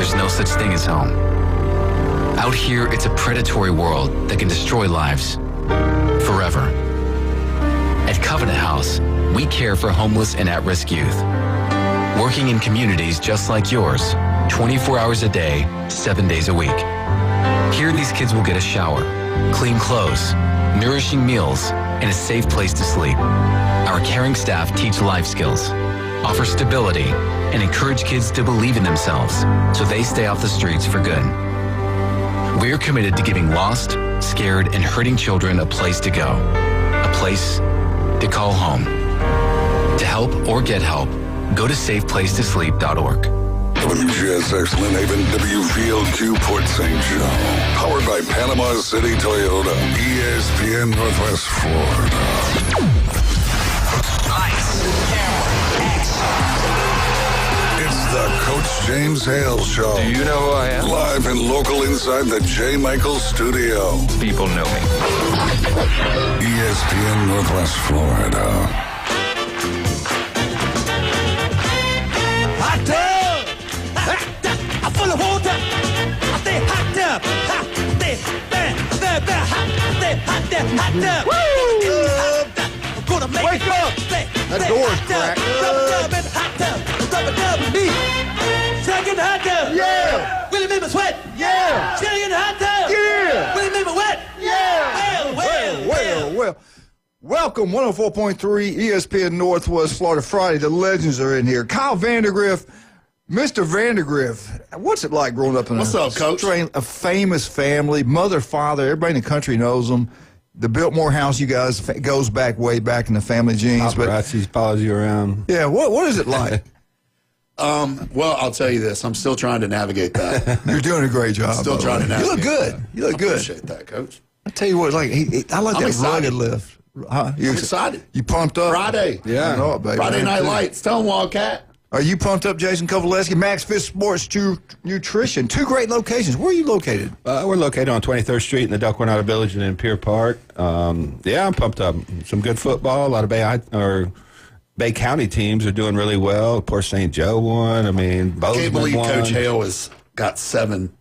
there's no such thing as home. Out here, it's a predatory world that can destroy lives forever. At Covenant House, we care for homeless and at-risk youth, working in communities just like yours, 24 hours a day, 7 days a week. Here, these kids will get a shower, clean clothes, nourishing meals, and a safe place to sleep. Our caring staff teach life skills, offer stability, and encourage kids to believe in themselves so they stay off the streets for good. We're committed to giving lost, scared, and hurting children a place to go, a place to call home. To help or get help, go to safeplacetosleep.org. WGSX Lynn Haven, WVL2 Port St. Joe. Powered by Panama City Toyota. ESPN Northwest Florida. Lights, camera, action. It's the Coach James Hale Show. Do you know who I am? Live and local inside the J. Michaels studio. People know me. ESPN Northwest Florida. Hot tub! Hot tub! I'm full of water! I say hot tub! Hot tub! Woo! Hot tub! I'm gonna make Wake it up! That door's cracked. Rubber dub in the hot tub! Rubber dub with me! Stuck in the hot tub! Yeah! Will it make me sweat? Yeah! Stuck in the hot tub! Yeah! Will it make me wet? Yeah! Well. Welcome, 104.3 ESPN Northwest Florida Friday. The legends are in here. Kyle Vandergriff, Mr. Vandergriff. What's it like growing up in a famous family, mother, father, everybody in the country knows them. The Biltmore house, you guys, goes back way back in the family genes. Paparazzi follows you around. Yeah, what is it like? Well, I'll tell you this. I'm still trying to navigate that. You're doing a great job. Still trying to navigate You look good. that. You look I good. appreciate that, Coach. I tell you what, like I like I'm that excited. rugged lift. Huh? I'm excited. You pumped up? Friday. Yeah. I know it, baby. Friday Night Lights. Tell them, Wildcat. Are you pumped up, Jason Kovaleski? Max Fist Sports Nutrition. Two great locations. Where are you located? We're located on 23rd Street in the Duck Coronado Village and in Pier Park. Yeah, I'm pumped up. Some good football. A lot of Bay County teams are doing really well. Port St. Joe won. I mean, Bozeman Can't believe won. Coach Hale has got 7.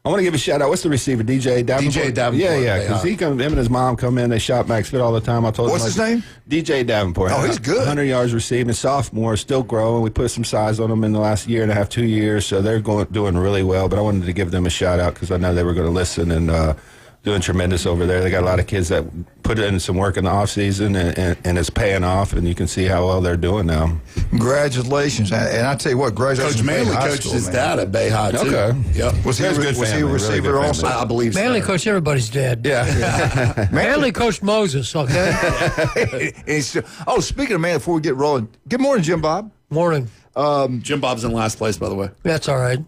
I want to give a shout out. What's the receiver? DJ Davenport. DJ Davenport. Yeah, because him and his mom come in. They shop Max Fit all the time. I told What's his name? DJ Davenport. Oh, he's good. 100 yards receiving. Sophomore, still growing. We put some size on them in the last year and a half, 2 years. So they're doing really well. But I wanted to give them a shout out because I know they were going to listen and doing tremendous over there. They got a lot of kids that put in some work in the off season and it's paying off. And you can see how well they're doing now. Congratulations. And I tell you what, congratulations. Coach Manley coached his dad at Bay High, too. Okay. Yep. Was he a receiver really also? I believe so. Manley coached everybody's dad. Yeah. Manley coached Moses, okay? Speaking of Manley, before we get rolling, good morning, Jim Bob. Morning. Jim Bob's in last place, by the way. That's all right.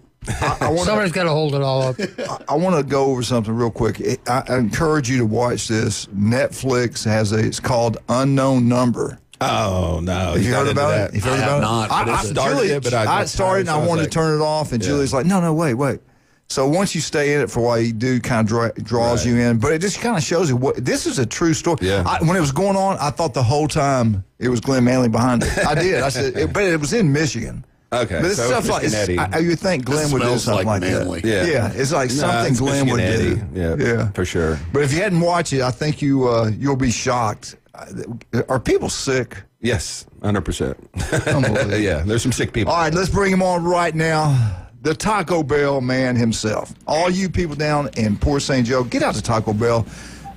Somebody's got to hold it all up. I want to go over something real quick. I encourage you to watch this. Netflix has it's called Unknown Number. Oh, no. Have you heard about it? I have not. I started it, but I started and I wanted to turn it off, and Julie's like, no, wait. So once you stay in it for a while, you do kind of draws you in, but it just kind of shows you what this is a true story. Yeah. When it was going on, I thought the whole time it was Glenn Manley behind it. I did. I said, but it was in Michigan. Okay. But this so stuff like you would think Glenn would do something like Manley. that. Yeah, it's like something it's Glenn would do. Yeah, for sure. But if you hadn't watched it, I think you'll be shocked. Are people sick? Yes, 100%. Unbelievable. Yeah, there's some sick people. All right, let's bring him on right now. The Taco Bell man himself. All you people down in Port St. Joe, get out to Taco Bell.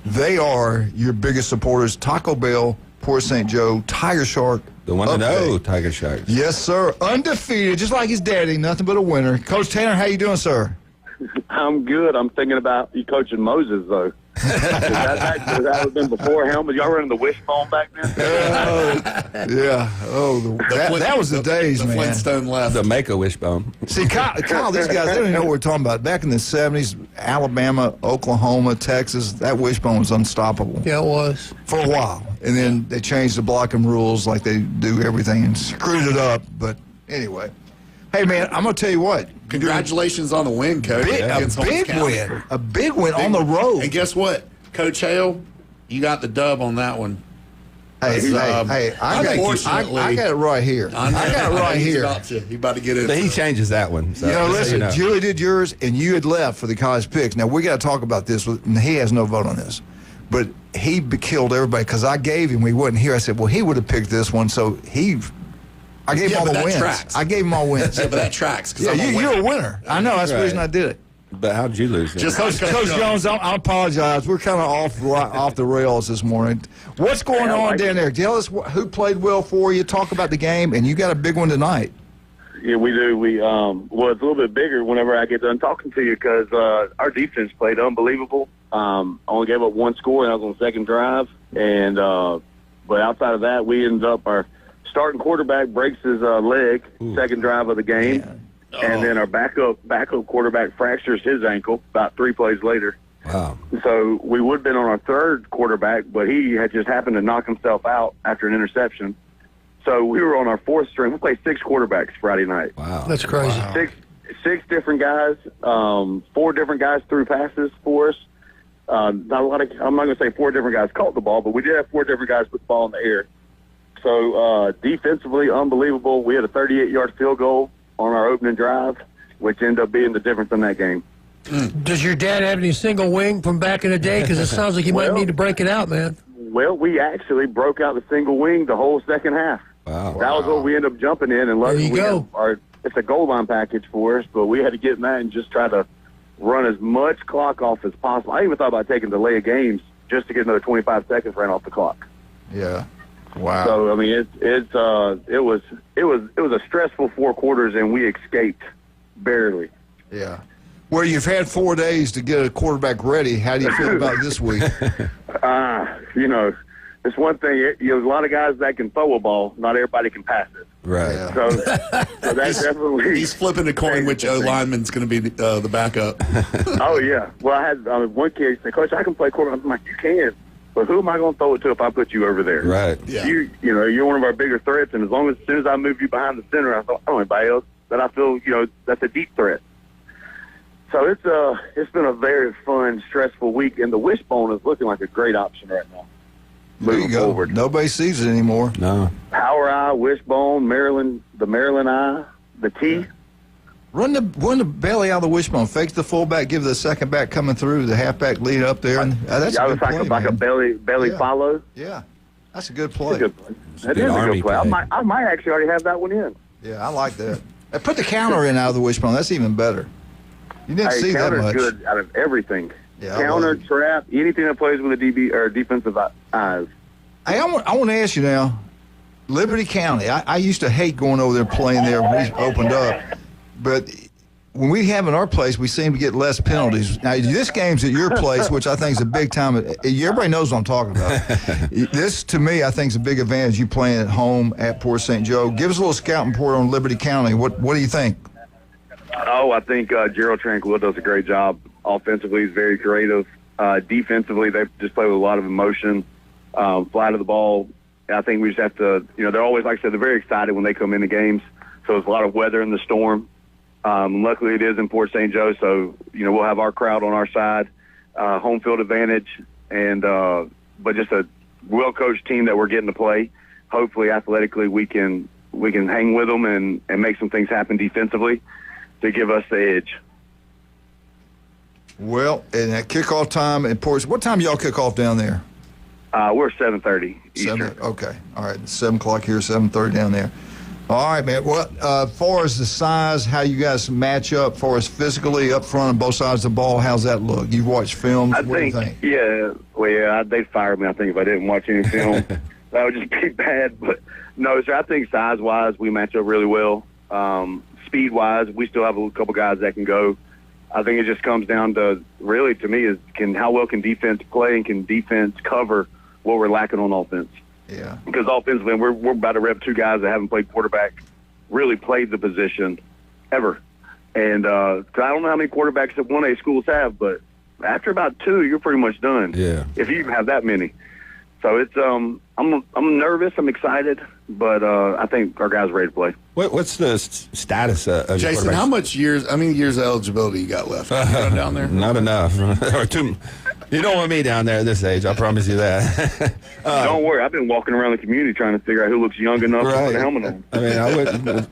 They are your biggest supporters. Taco Bell, Port St. Joe, Tiger Shark. The one to know, Tiger Sharks. Yes, sir. Undefeated, just like his daddy, nothing but a winner. Coach Tanner, how you doing, sir? I'm good. I'm thinking about you coaching Moses, though. That would have been before him. Y'all running the wishbone back then? Yeah. Oh, that was the days, man. Flintstone left. The Make a Wishbone. See, Kyle, these guys, they don't even know what we're talking about. Back in the 70s, Alabama, Oklahoma, Texas, that wishbone was unstoppable. Yeah, it was. For a while. And then they changed the blocking rules like they do everything and screwed it up. But anyway. Hey, man, I'm going to tell you what. Congratulations on the win, Coach. A big win on the road. And guess what? Coach Hale, you got the dub on that one. Hey, I got it right here. I got it right here. He about to get it. But he changes that one. So, Listen, Julie did yours, and you had left for the college picks. Now, we got to talk about this. And he has no vote on this. But he killed everybody because I gave him, he wasn't here. I said, well, he would have picked this one. So I gave him all the wins. Tracks. I gave him all wins. Yeah, but that tracks. Yeah, you're a winner. I know. That's the reason I did it. But how'd you lose? Just Coach Jones, I apologize. We're kind of off the rails this morning. What's going on down there? Tell us who played well for you. Talk about the game, and you got a big one tonight. Yeah, we do. Well, it's a little bit bigger whenever I get done talking to you because our defense played unbelievable. Only gave up one score, and I was on the second drive. And but outside of that, we ended up our starting quarterback breaks his leg, second drive of the game. Yeah. And then our backup quarterback fractures his ankle about 3 plays later. Wow. So we would have been on our third quarterback, but he had just happened to knock himself out after an interception. So we were on our fourth string. We played 6 quarterbacks Friday night. Wow. That's crazy. Wow. Six different guys, 4 different guys threw passes for us. Not a lot of. I'm not going to say 4 different guys caught the ball, but we did have 4 different guys put the ball in the air. So defensively, unbelievable. We had a 38-yard field goal on our opening drive, which ended up being the difference in that game. Does your dad have any single wing from back in the day? Because it sounds like you might need to break it out, man. Well, we actually broke out the single wing the whole second half. Wow. That was what we ended up jumping in, and luckily it's a goal line package for us, but we had to get in that and just try to run as much clock off as possible. I even thought about taking delay of games just to get another 25 seconds ran off the clock. Yeah. Wow. So I mean, it was a stressful 4 quarters, and we escaped barely. Yeah. Well, you've had 4 days to get a quarterback ready. How do you feel about this week? It's one thing. There's a lot of guys that can throw a ball. Not everybody can pass it. Right. Yeah. So that's definitely. He's flipping a coin which lineman's going to be the backup. Oh yeah. Well, I had one kid say, "Coach, I can play quarterback." I'm like, "You can." But who am I going to throw it to if I put you over there? Right. Yeah. You're one of our bigger threats, and as soon as I move you behind the center, I thought, I don't know anybody else that I feel, that's a deep threat. So it's been a very fun, stressful week, and the wishbone is looking like a great option right now. There you go. Forward. Nobody sees it anymore. No. Power eye, wishbone, the Maryland eye, the T. Run the belly out of the wishbone. Fake the fullback. Give the second back coming through. The halfback lead up there. And that's a good play, like a belly follow. Yeah, that's a good play. That is a good play. I might actually already have that one in. Yeah, I like that. Put the counter in out of the wishbone. That's even better. You didn't see that much. Counter's good out of everything. Yeah, counter, trap, anything that plays with a DB or defensive eyes. Hey, I want to ask you now, Liberty County. I used to hate going over there playing there when we opened up. But when we have in our place, we seem to get less penalties. Now, this game's at your place, which I think is a big time. Everybody knows what I'm talking about. This, to me, I think is a big advantage, you playing at home at Port St. Joe. Give us a little scouting report on Liberty County. What do you think? Oh, I think Gerald Tranquil does a great job. Offensively, he's very creative. Defensively, they just play with a lot of emotion. Fly to the ball. I think we just have to, they're always, like I said, they're very excited when they come into games. So there's a lot of weather in the storm. Luckily, it is in Port St. Joe, so we'll have our crowd on our side, home field advantage, and but just a well-coached team that we're getting to play. Hopefully, athletically, we can hang with them and make some things happen defensively to give us the edge. Well, and at kickoff time at Port, what time y'all kick off down there? We're 7:30 Eastern. Okay, all right, 7 o'clock here, 7:30 down there. All right, man. Well, as far as the size, how you guys match up, as far as physically up front on both sides of the ball, how's that look? You've watched films. What do you think? Yeah. Well, they'd fire me, I think, if I didn't watch any film. That would just be bad. But, no, sir, I think size-wise we match up really well. Speed-wise, we still have a couple guys that can go. I think it just comes down to, really, to me, is how well can defense play and can defense cover what we're lacking on offense. Yeah. Because offensively, we're about to rep 2 guys that haven't played quarterback, really played the position ever. And 'cause I don't know how many quarterbacks that 1A schools have, but after about 2, you're pretty much done. Yeah. If you even have that many. So it's I'm nervous, I'm excited, but I think our guys are ready to play. What's the status of Jason? How many years of eligibility you got left? Down there, not enough. Or too. You don't want me down there at this age. I promise you that. Don't worry. I've been walking around the community trying to figure out who looks young enough to put a helmet on. I mean, I wouldn't.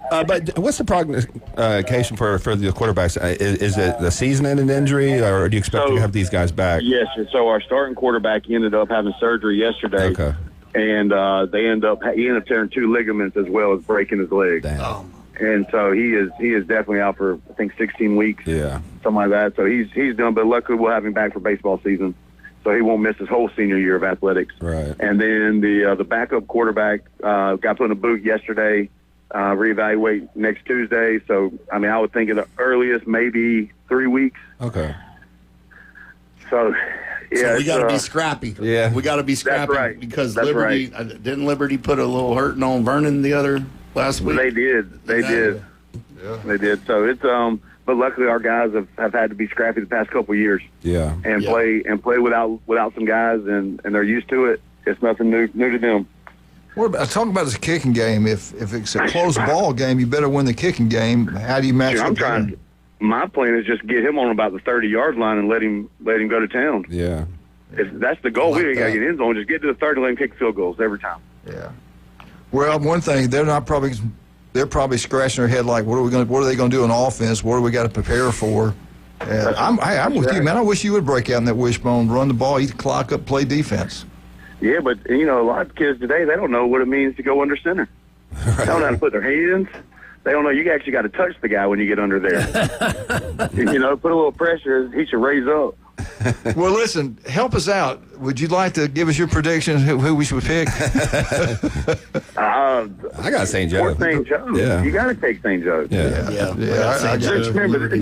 But what's the prognostication for the quarterbacks? Is it the season-ending injury, or do you expect to have these guys back? Yes. So our starting quarterback ended up having surgery yesterday. Okay. And he ended up tearing 2 ligaments as well as breaking his leg. Damn. And so he is definitely out for, I think, 16 weeks. Yeah. Something like that. So he's done, but luckily we'll have him back for baseball season. So he won't miss his whole senior year of athletics. Right. And then the backup quarterback got put in a boot yesterday. Reevaluate next Tuesday. So, I mean, I would think at the earliest maybe 3 weeks. Okay. So, yeah. So we got to be scrappy. Yeah. We got to be scrappy. That's right. Because That's Liberty, right. Didn't Liberty put a little hurting on Vernon the other last week? They did. They did. Yeah. They did. So it's but luckily our guys have had to be scrappy the past couple of years. Yeah. And play without some guys and they're used to it. It's nothing new to them. What about talking about this kicking game? If it's a close ball game, you better win the kicking game. How do you match? I'm trying. My plan is just get him on about the 30-yard line and let him go to town. Yeah. That's the goal. We ain't got to get in zone. Just get to the 30 and let him kick field goals every time. Yeah. Well, one thing they're probably scratching their head like, what are they going to do on offense? What do we got to prepare for? I'm with you, man. I wish you would break out in that wishbone, run the ball, eat the clock up, play defense. Yeah, but, a lot of kids today, they don't know what it means to go under center. Right. They don't know how to put their hands. They don't know you actually got to touch the guy when you get under there. Put a little pressure, he should raise up. Well, listen, help us out. Would you like to give us your predictions who we should pick? I got St. Joe. St. Joe. Yeah. You got to take St. Joe. Yeah.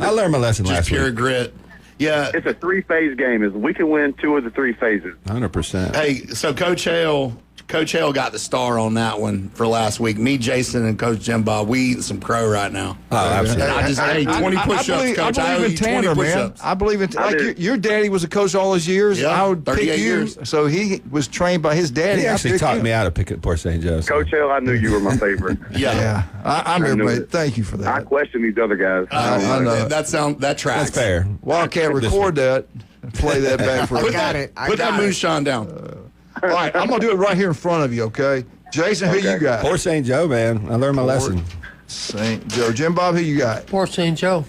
I learned my lesson last week. Pure grit. Yeah. It's a 3-phase game. We can win 2 of the 3 phases. 100%. Hey, so Coach Hale got the star on that one for last week. Me, Jason, and Coach Jim Bob, we eating some crow right now. Oh, absolutely. 20 push-ups, Coach. I believe in Tanner, man. I believe in your daddy was a coach all his years. Yeah, I would pick you. years. So he was trained by his daddy. He actually taught me how to pick at Port St. Joe. So. Coach Hale, I knew you were my favorite. Yeah. I'm here, mate. Thank you for that. I question these other guys. I know. That tracks. That's fair. Well, I can't record that and play that back for Put us. that moonshine down. All right, I'm going to do it right here in front of you, okay? Jason, who you got? Port St. Joe, man. I learned my lesson. St. Joe. Jim Bob, who you got? Port St. Joe.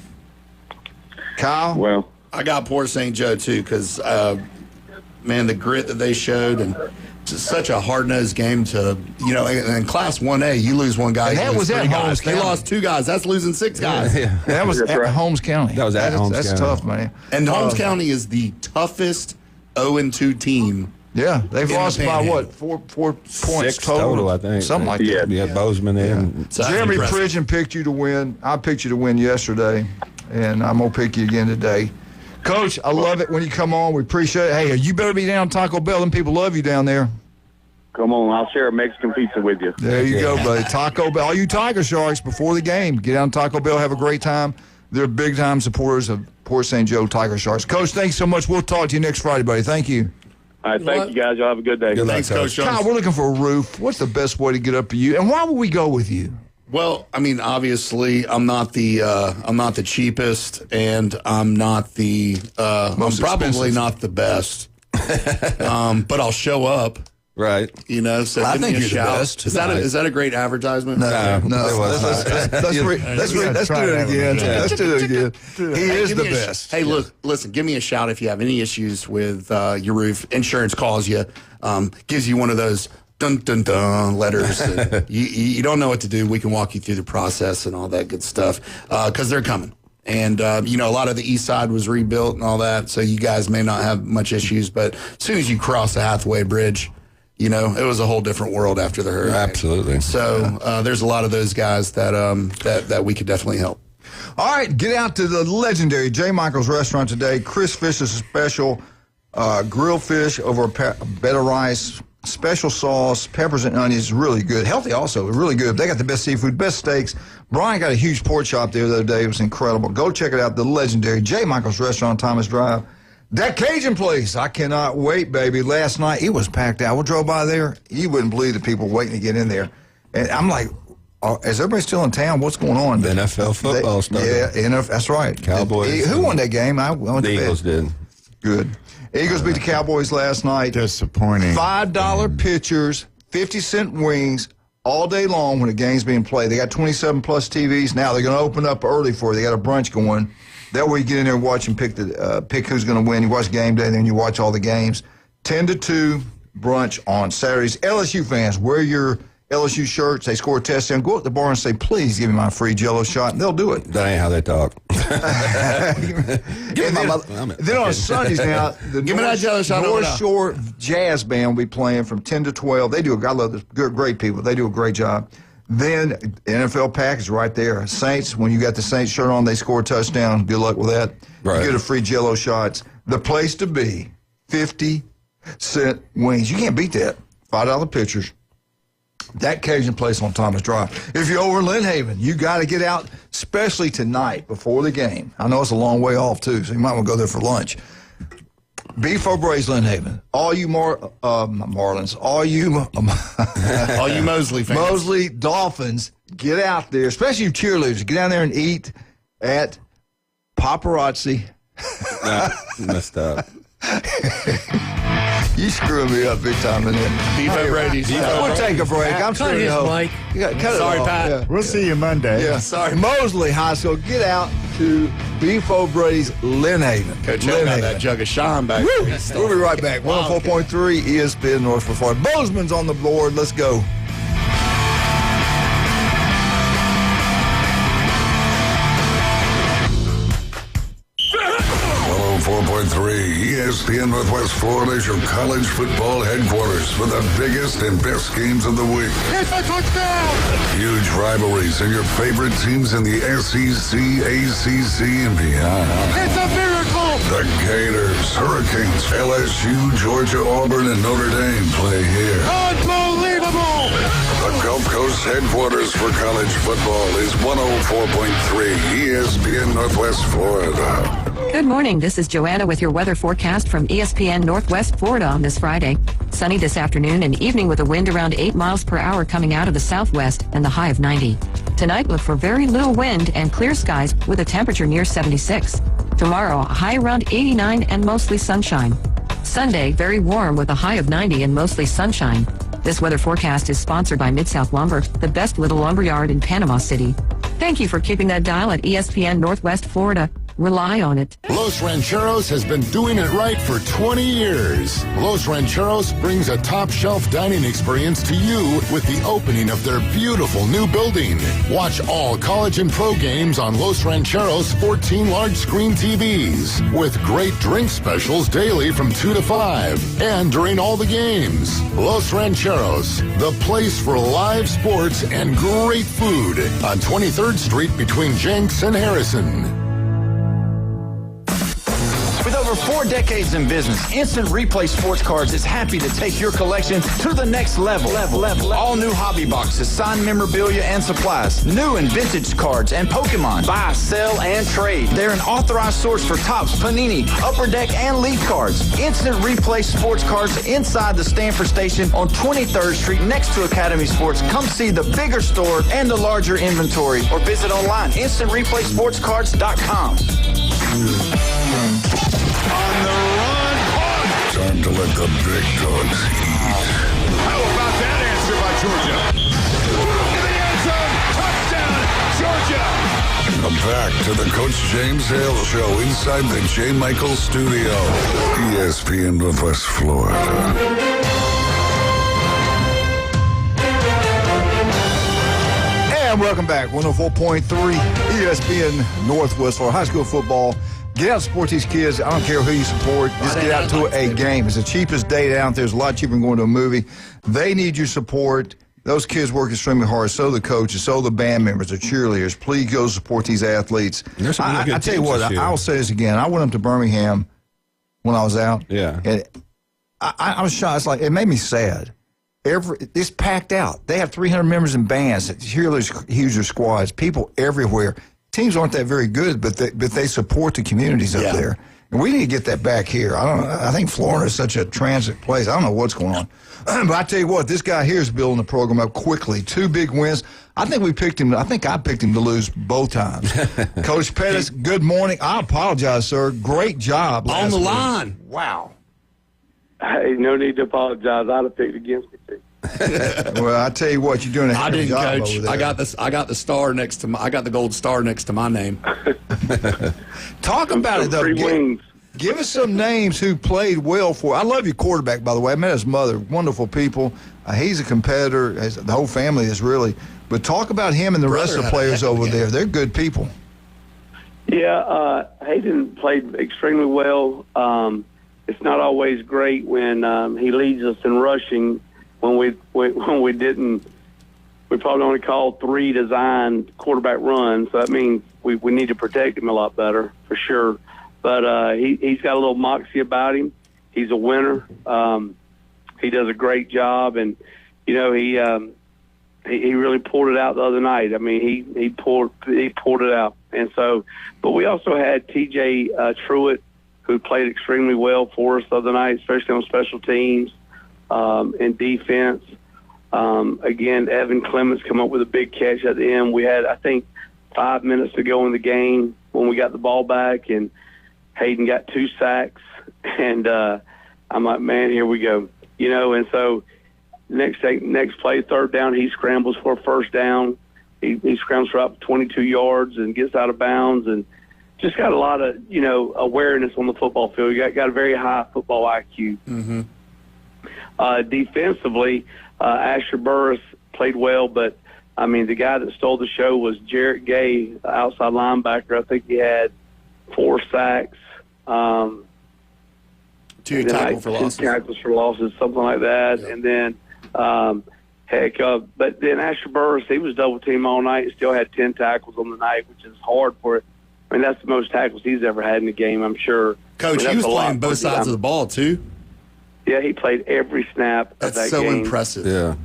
Kyle? Well, I got Port St. Joe, too, because, man, the grit that they showed and just such a hard-nosed game to, in Class 1A, you lose one guy. And that was at Holmes They County. lost 2 guys. That's losing 6 guys. Yeah. That was at Holmes County. That was at Holmes County. That's tough, man. And Holmes County is the toughest 0-2 team. Yeah, they've In lost the by Panhandle. what? 4 points 6 total, I think. Something like that. Yeah, Bozeman in. So that's Jeremy impressive. Pridgeon picked you to win. I picked you to win yesterday, and I'm going to pick you again today. Coach, I love it when you come on. We appreciate it. Hey, you better be down Taco Bell. Them people love you down there. come on. I'll share a Mexican pizza with you. There you go, buddy. Taco Bell. All you Tiger Sharks, before the game, get down to Taco Bell, have a great time. They're big-time supporters of Port St. Joe Tiger Sharks. Coach, thanks so much. We'll talk to you next Friday, buddy. Thank you. All right, thank you, guys. Y'all have a good day. Good luck, Thanks, Coach Jones. Kyle, we're looking for a roof. What's the best way to get up to you? And why would we go with you? Well, I mean, obviously, I'm not the cheapest, and I'm not the I'm Most probably expensive. not the best. But I'll show up. Right. So I give me think a you're the shout. best. Is that a great advertisement? No. it was not. Let's do it again. Let's do it again. He is give the me best. Hey, look, listen, give me a shout if you have any issues with your roof. Insurance calls you, gives you one of those dun dun dun letters. You don't know what to do. We can walk you through the process and all that good stuff because they're coming. And, a lot of the east side was rebuilt and all that, so you guys may not have much issues. But as soon as you cross the Hathaway Bridge, it was a whole different world after the hurricane. Absolutely. So there's a lot of those guys that we could definitely help. All right, get out to the legendary J. Michael's restaurant today. Chris Fish's special grilled fish over a bed of rice, special sauce, peppers and onions. Really good. Healthy also. Really good. They got the best seafood, best steaks. Brian got a huge pork chop there the other day. It was incredible. Go check it out. The legendary J. Michael's restaurant, Thomas Drive. That Cajun place, I cannot wait, baby. Last night, it was packed out. We drove by there. You wouldn't believe the people waiting to get in there. And I'm like, is everybody still in town? What's going on? The NFL football started. Yeah, that's right. Cowboys. Who won that game? The Eagles did. Good. Eagles beat the Cowboys last night. Disappointing. $5 pitchers, 50-cent wings all day long when the game's being played. They got 27-plus TVs. Now they're going to open up early for you. They got a brunch going. That way you get in there and watch and pick who's going to win. You watch game day, then you watch all the games. 10 to 2 brunch on Saturdays. LSU fans, wear your LSU shirts. They score a touchdown. Go at the bar and say, please give me my free Jell-O shot, and they'll do it. That ain't how they talk. Then on Sundays now, the Give me that Jell-O shot over North there. Shore Jazz Band will be playing from 10 to 12. They do. I love this. Great people. They do a great job. Then NFL package right there. Saints, when you got the Saints shirt on, they score a touchdown. Good luck with that. Right. You get a free Jell-O shots. The place to be, 50-cent wings. You can't beat that. $5 pitchers. That Cajun place on Thomas Drive. If you're over in Lynn Haven, you got to get out, especially tonight before the game. I know it's a long way off, too, so you might want to go there for lunch. Beef O'Brady's Lynn Haven. All you Marlins, all you All you Mosley fans. Mosley Dolphins, get out there, especially you cheerleaders. Get down there and eat at Paparazzi. Messed up. You screwing me up big time, isn't it? Beef O'Brady's. We'll take a break. I'm Cut sure his you mic. cut Sorry, it off. Pat. Yeah. We'll see you Monday. Yeah, sorry. Mosley High School, get out to Beef O'Brady's Lynn Haven. Coach Hill got that jug of shine back Woo! there. We'll be right back. 104.3 ESPN North Florida. Bozeman's on the board. Let's go. 104.3 ESPN Northwest Florida is your college football headquarters for the biggest and best games of the week. It's a touchdown! Huge rivalries and your favorite teams in the SEC, ACC, and beyond. It's a miracle! The Gators, Hurricanes, LSU, Georgia, Auburn, and Notre Dame play here. Unbelievable! The Gulf Coast headquarters for college football is 104.3 ESPN Northwest Florida. Good morning. This is Joanna with your weather forecast from ESPN Northwest Florida on this Friday. Sunny this afternoon and evening with a wind around 8 miles per hour coming out of the southwest and the high of 90. Tonight, look for very little wind and clear skies with a temperature near 76. Tomorrow, a high around 89 and mostly sunshine. Sunday, very warm with a high of 90 and mostly sunshine. This weather forecast is sponsored by Mid-South Lumber, the best little lumber yard in Panama City. Thank you for keeping that dial at ESPN Northwest Florida. Rely on it. Los Rancheros has been doing it right for 20 years. Los Rancheros brings a top-shelf dining experience to you with the opening of their beautiful new building. Watch all college and pro games on Los Rancheros' 14 large-screen TVs with great drink specials daily from 2 to 5 and during all the games. Los Rancheros, the place for live sports and great food on 23rd Street between Jenks and Harrison. With over 4 decades in business, Instant Replay Sports Cards is happy to take your collection to the next level. All new hobby boxes, signed memorabilia, and supplies. New and vintage cards and Pokemon. Buy, sell, and trade. They're an authorized source for Topps, Panini, Upper Deck, and Leaf cards. Instant Replay Sports Cards inside the Stanford Station on 23rd Street next to Academy Sports. Come see the bigger store and the larger inventory or visit online, instantReplaySportsCards.com. On the run. Time to let the big dogs eat. How about that answer by Georgia? In the end zone, touchdown, Georgia! Come back to the Coach James Hale Show inside the J. Michael Studio, ESPN Northwest Florida. And welcome back. 104.3 ESPN Northwest Florida. High school football. Get out and support these kids. I don't care who you support. Just get out to a game. It's the cheapest date out there. It's a lot cheaper than going to a movie. They need your support. Those kids work extremely hard. So the coaches, so the band members, the cheerleaders. Please go support these athletes. There's some really good I tell you teams what, this year. I'll say this again. I went up to Birmingham when I was out. Yeah. And I was shocked. It's like, it made me sad. It's packed out. They have 300 members in bands, cheerleaders, huge squads, people everywhere. Teams aren't that very good, but they support the communities up there. We need to get that back here. I think Florida is such a transit place. I don't know what's going on. But I tell you what, this guy here is building the program up quickly. 2 big wins. I think I picked him to lose both times. Coach Pettis, good morning. I apologize, sir. Great job. On the week. line. Wow. Hey, no need to apologize. I'd have picked against you too. Well, I tell you what, you're doing a heck of a job Coach. over there. I got the star next to I got the gold star next to my name. Talk about it, though. Wings. Give us some names who played well for. I love your quarterback, by the way. I met his mother. Wonderful people. He's a competitor. The whole family is really. But talk about him and the rest of the players over there. They're good people. Yeah, Hayden played extremely well. It's not always great when he leads us in rushing. When we didn't, we probably only called 3 designed quarterback runs. So that means we need to protect him a lot better for sure. But he's got a little moxie about him. He's a winner. He does a great job, and he really pulled it out the other night. I mean, he pulled it out. And so, but we also had T.J. Truitt, who played extremely well for us the other night, especially on special teams and defense. Again, Evan Clements come up with a big catch at the end. We had, I think, 5 minutes to go in the game when we got the ball back, and Hayden got 2 sacks. And I'm like, man, here we go. And so next play, 3rd down, he scrambles for a 1st down. He scrambles for up 22 yards and gets out of bounds, and just got a lot of, awareness on the football field. You got a very high football IQ. Mm-hmm. Defensively, Asher Burris played well, but, I mean, the guy that stole the show was Jarrett Gay, the outside linebacker. I think he had 4 sacks. 2 tackles for losses. 2 tackles for losses, something like that. Yeah. And then, but then Asher Burris, he was double-teamed all night and still had 10 tackles on the night, which is hard for it. I mean, that's the most tackles he's ever had in the game, I'm sure. Coach, he was playing both sides of the ball, too. Yeah, he played every snap of that That's so game. impressive. Yeah.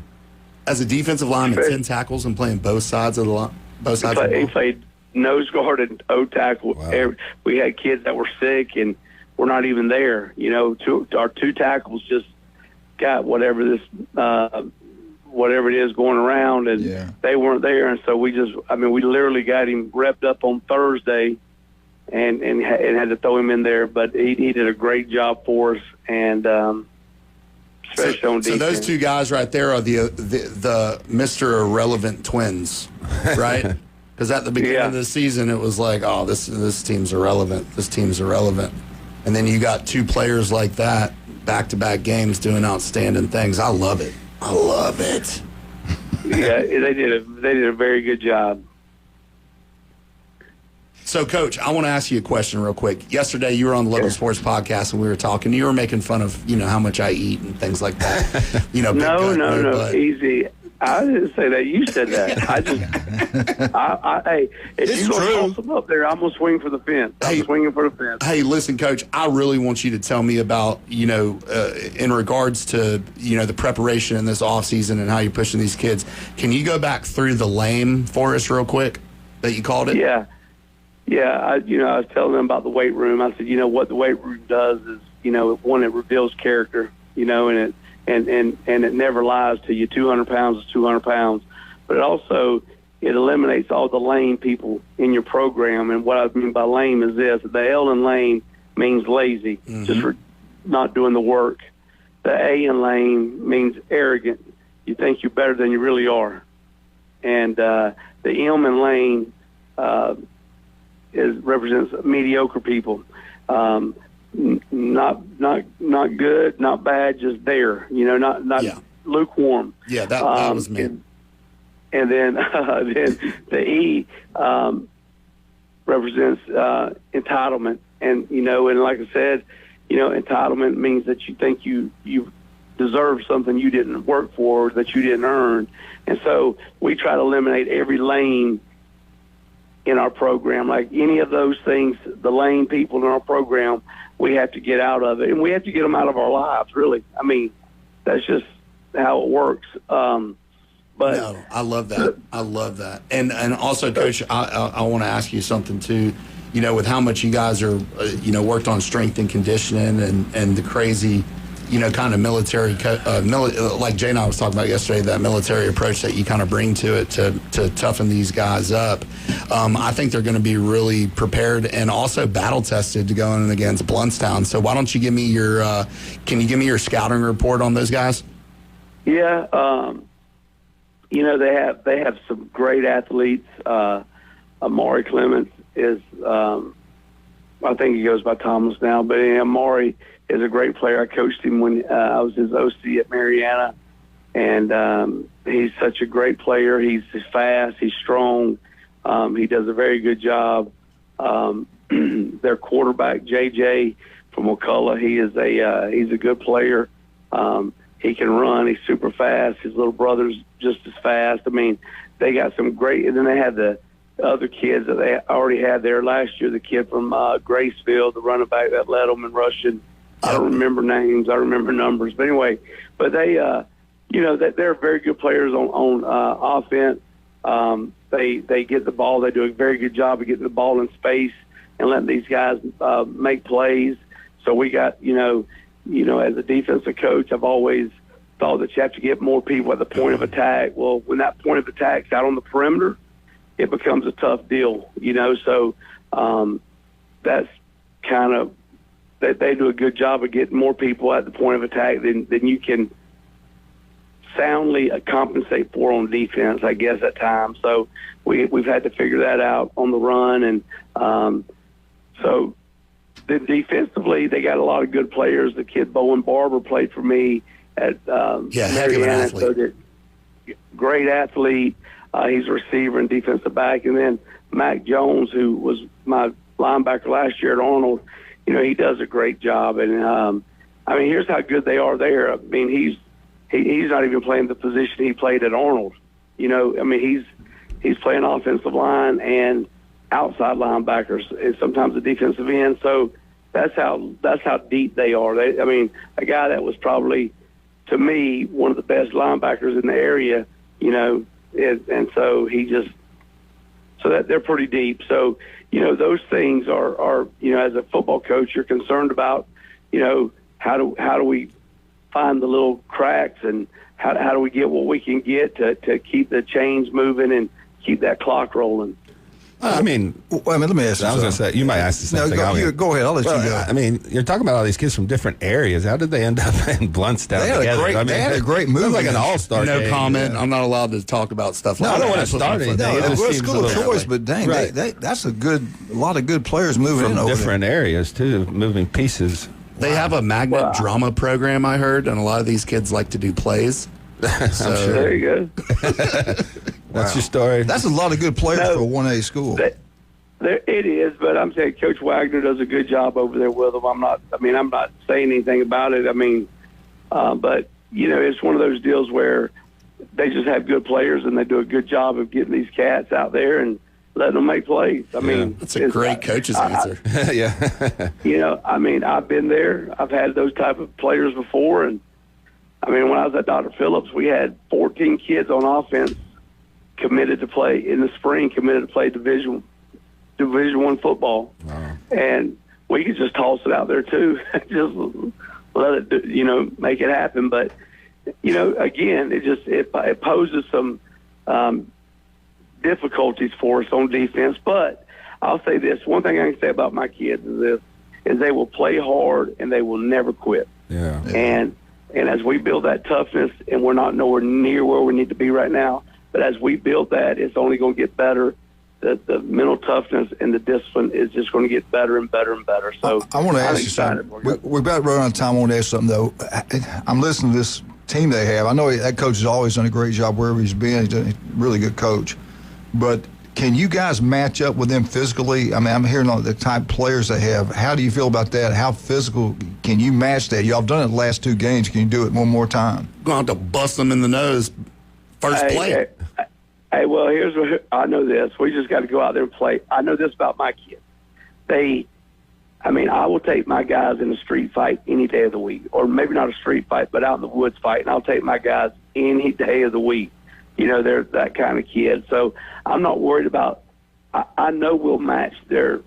As a defensive lineman, 10 tackles and playing both sides of the line. Both sides of the ball. He played nose guard and O-tackle. Wow. We had kids that were sick and were not even there. Our 2 tackles just got whatever it is going around, and they weren't there. And so we literally got him repped up on Thursday and had to throw him in there. But he did a great job for us, and especially on defense. So those 2 guys right there are the Mr. Irrelevant twins, right? Because at the beginning of the season, it was like, oh, this team's irrelevant. This team's irrelevant. And then you got 2 players like that, back-to-back games doing outstanding things. I love it. I love it. Yeah, they did a very good job. So, Coach, I want to ask you a question real quick. Yesterday, you were on the Local Sports Podcast, and we were talking. You were making fun of, how much I eat and things like that. No, easy. I didn't say that. You said that. If you're going to toss them up there, I'm going to swing for the fence. I'm swinging for the fence. Hey, listen, Coach, I really want you to tell me about, in regards to, the preparation in this offseason and how you're pushing these kids. Can you go back through the lame for us real quick that you called it? Yeah. Yeah, I was telling them about the weight room. I said, what the weight room does is, one, it reveals character, and it never lies to you. 200 pounds is 200 pounds. But it eliminates all the lame people in your program. And what I mean by lame is this. The L in lame means lazy, just for not doing the work. The A in lame means arrogant. You think you're better than you really are. And the M in lame represents mediocre people. Not good, not bad, just there. Not lukewarm. Yeah, that was me. And then the E represents entitlement, and and like I said, entitlement means that you think you deserve something you didn't work for, that you didn't earn, and so we try to eliminate every lane in our program. Like any of those things, the lame people in our program, we have to get out of it, and we have to get them out of our lives, really. I mean, that's just how it works. But no, I love that. I love that. And also, Coach, I want to ask you something, too. with how much you guys are, worked on strength and conditioning and the crazy, kind of military, like Jay and I was talking about yesterday, that military approach that you kind of bring to it to toughen these guys up. I think they're going to be really prepared and also battle tested to go in against Bluntstown. So why don't you give me can you give me your scouting report on those guys? Yeah. They have some great athletes. Amari Clements is, I think he goes by Thomas now, but Amari is a great player. I coached him when I was his OC at Mariana, and he's such a great player. He's fast. He's strong. He does a very good job. Their quarterback, JJ from McCullough, he's a good player. He can run. He's super fast. His little brother's just as fast. I mean, they got some great – and then they had the other kids that they already had there last year, the kid from Gracefield, the running back that led them in rushing. I don't remember names. I remember numbers. But anyway, they, they're very good players on offense. They get the ball. They do a very good job of getting the ball in space and letting these guys make plays. So we got, as a defensive coach, I've always thought that you have to get more people at the point of attack. Well, when that point of attack's out on the perimeter, it becomes a tough deal, So that's kind of that they do a good job of getting more people at the point of attack than you can soundly compensate for on defense, I guess, at times. So we've had to figure that out on the run. And so then defensively, they got a lot of good players. The kid Bowen Barber played for me at heck of an athlete. So great athlete. He's a receiver and defensive back. And then Mac Jones, who was my linebacker last year at Arnold, he does a great job. And, here's how good they are there. I mean, he's not even playing the position he played at Arnold. He's playing offensive line and outside linebackers and sometimes the defensive end. So that's how deep they are. A guy that was probably, to me, one of the best linebackers in the area, and so that they're pretty deep. So, those things are as a football coach, you're concerned about, how do we find the little cracks and how do we get what we can get to keep the chains moving and keep that clock rolling. Let me ask you. I was going to say, you might ask the same thing. Go ahead. I'll let you go. You're talking about all these kids from different areas. How did they end up in Bluntstown together? They had a great move. Like an all-star No game. comment. I'm not allowed to talk about stuff like that. I don't want to start anything. It's school of choice, but dang, right. that's a lot of good players moving from in over different there. areas, too, moving pieces. They have a magnet drama program, I heard, and a lot of these kids like to do plays. So, I'm sure. There you go. That's your story. That's a lot of good players for a 1A school. It is, but I'm saying Coach Wagner does a good job over there with them. I'm not saying anything about it. But it's one of those deals where they just have good players and they do a good job of getting these cats out there and letting them make plays. That's a great coach's answer. Yeah. I've been there. I've had those type of players before, and when I was at Dr. Phillips, we had 14 kids on offense committed to play in the spring, committed to play Division I football. Wow. And we could just toss it out there too, just let it, make it happen. But, again, it poses some difficulties for us on defense. But I'll say this, one thing I can say about my kids is they will play hard and they will never quit. Yeah. And as we build that toughness, and we're not nowhere near where we need to be right now, but as we build that, it's only going to get better. The mental toughness and the discipline is just going to get better and better and better. So I want to ask you something. We're about to run out of time. I want to ask something, though. I'm listening to this team they have. I know that coach has always done a great job wherever he's been. He's a really good coach. But can you guys match up with them physically? I'm hearing all the type of players they have. How do you feel about that? How physical can you match that? Y'all have done it the last 2 games. Can you do it one more time? Going to have to bust them in the nose first play. Hey, well, here's what I know this. We just got to go out there and play. I know this about my kids. I will take my guys in a street fight any day of the week, or maybe not a street fight, but out in the woods fight, and I'll take my guys any day of the week. They're that kind of kid. So I'm not worried about – I know we'll match their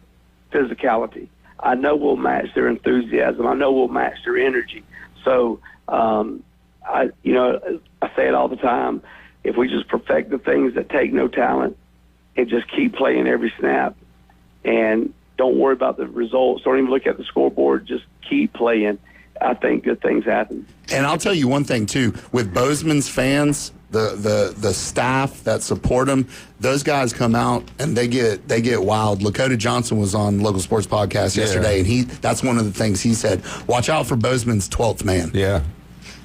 physicality. I know we'll match their enthusiasm. I know we'll match their energy. So, I say it all the time. If we just perfect the things that take no talent and just keep playing every snap and don't worry about the results, don't even look at the scoreboard, just keep playing, I think good things happen. And I'll tell you one thing, too. With Bozeman's fans, the staff that support them, those guys come out and they get wild. Lakota Johnson was on Local Sports Podcast yesterday, and that's one of the things he said. Watch out for Bozeman's 12th man. Yeah.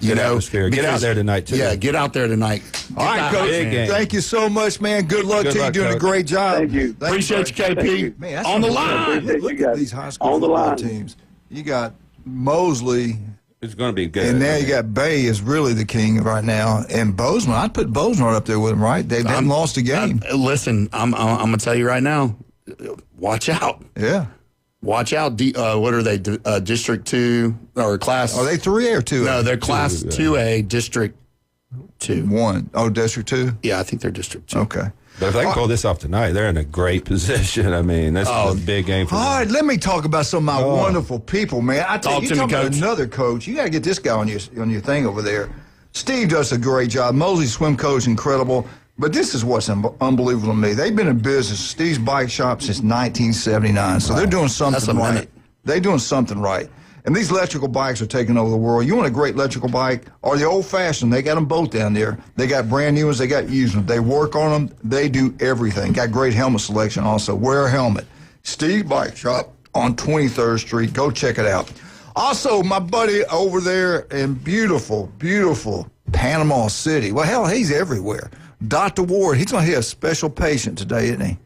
Get out there tonight, too. Yeah, get out there tonight. All right, Coach. Thank you so much, man. Good luck to you. You're doing a great job. Thank you. Appreciate you, KP. Man, on the line. Look at these high school football teams. You got Mosley. It's going to be good. And now you got Bay is really the king right now. And Bozeman, I'd put Bozeman up there with him, right? They haven't lost a game. Listen, I'm going to tell you right now, watch out. Yeah. Watch out. What are they, District 2 or Class? Are they 3A or 2A? No, they're Class 2A, District 2. 1. Oh, District 2? Yeah, I think they're District 2. Okay. But if they can pull this off tonight, they're in a great position. I mean, that's a big game for them. All right, let me talk about some of my wonderful people, man. I tell you, talking about another coach. You got to get this guy on your thing over there. Steve does a great job. Mosley's swim coach, incredible. But this is what's unbelievable to me. They've been in business, Steve's Bike Shop, since 1979. So they're doing something right. They're doing something right. And these electrical bikes are taking over the world. You want a great electrical bike or the old-fashioned? They got them both down there. They got brand new ones. They got used ones. They work on them. They do everything. Got great helmet selection also. Wear a helmet. Steve Bike Shop on 23rd Street. Go check it out. Also, my buddy over there in beautiful, beautiful Panama City. Well, hell, he's everywhere. Dr. Ward, he's going to hit a special patient today, isn't he?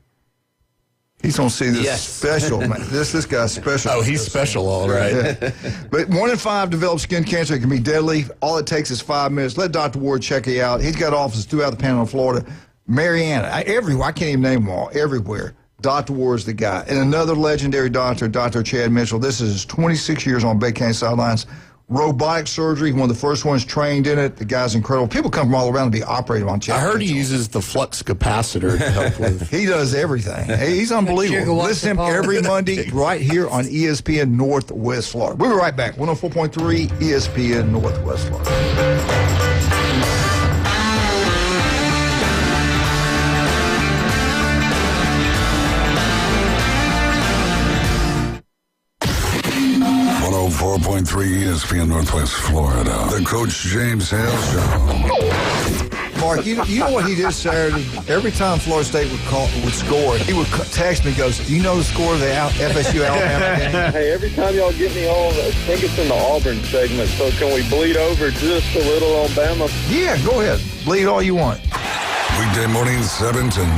He's going to see this special, man. This guy's special. Oh, he's special, all right. Yeah. But 1 in 5 develop skin cancer. It can be deadly. All it takes is 5 minutes. Let Dr. Ward check you out. He's got offices throughout the Panama, Florida. Mariana, everywhere. I can't even name them all. Everywhere. Dr. Ward's the guy. And another legendary doctor, Dr. Chad Mitchell. This is his 26 years on Bay County sidelines. Robotic surgery, one of the first ones trained in it. The guy's incredible. People come from all around to be operated on Chad. I heard he uses the flux capacitor to help with. He does everything. He's unbelievable. Listen to him every Monday right here on ESPN Northwest Florida. We'll be right back. 104.3 ESPN Northwest Florida. 104.3 ESPN Northwest Florida. The Coach James Hale Show. Mark, you know what he did Saturday? Every time Florida State would score, he would text me, goes, do you know the score of the FSU Alabama game? Hey, every time y'all get me on, I think it's in the Auburn segment, so can we bleed over just a little on Bama? Yeah, go ahead. Bleed all you want. Weekday mornings 7 to 9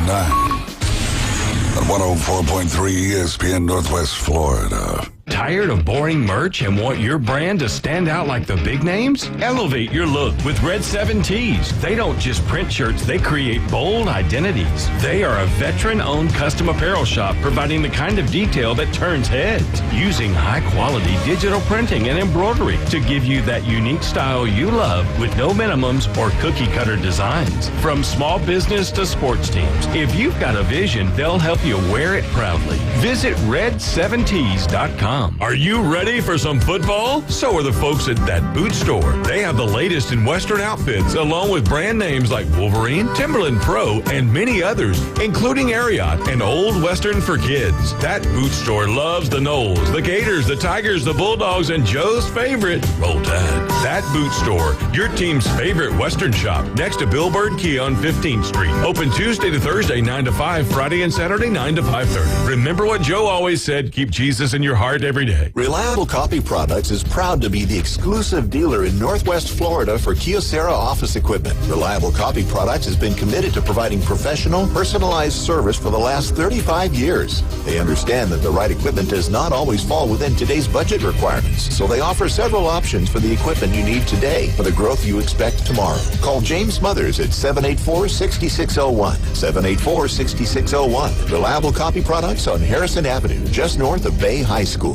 on 104.3 ESPN Northwest Florida. Tired of boring merch and want your brand to stand out like the big names? Elevate your look with Red 7 Tees. They don't just print shirts, they create bold identities. They are a veteran-owned custom apparel shop providing the kind of detail that turns heads, using high-quality digital printing and embroidery to give you that unique style you love with no minimums or cookie-cutter designs. From small business to sports teams, if you've got a vision, they'll help you wear it proudly. Visit red7tees.com. Are you ready for some football? So are the folks at That Boot Store. They have the latest in Western outfits, along with brand names like Wolverine, Timberland Pro, and many others, including Ariat and Old Western for kids. That Boot Store loves the Noles, the Gators, the Tigers, the Bulldogs, and Joe's favorite, Roll Tide. That Boot Store, your team's favorite Western shop, next to Billboard Kia on 15th Street. Open Tuesday to Thursday, 9 to 5, Friday and Saturday, 9 to 5:30. Remember what Joe always said, keep Jesus in your heart every day. Reliable Copy Products is proud to be the exclusive dealer in Northwest Florida for Kyocera office equipment. Reliable Copy Products has been committed to providing professional, personalized service for the last 35 years. They understand that the right equipment does not always fall within today's budget requirements, so they offer several options for the equipment you need today for the growth you expect tomorrow. Call James Smothers at 784-6601. 784-6601. Reliable Copy Products on Harrison Avenue, just north of Bay High School.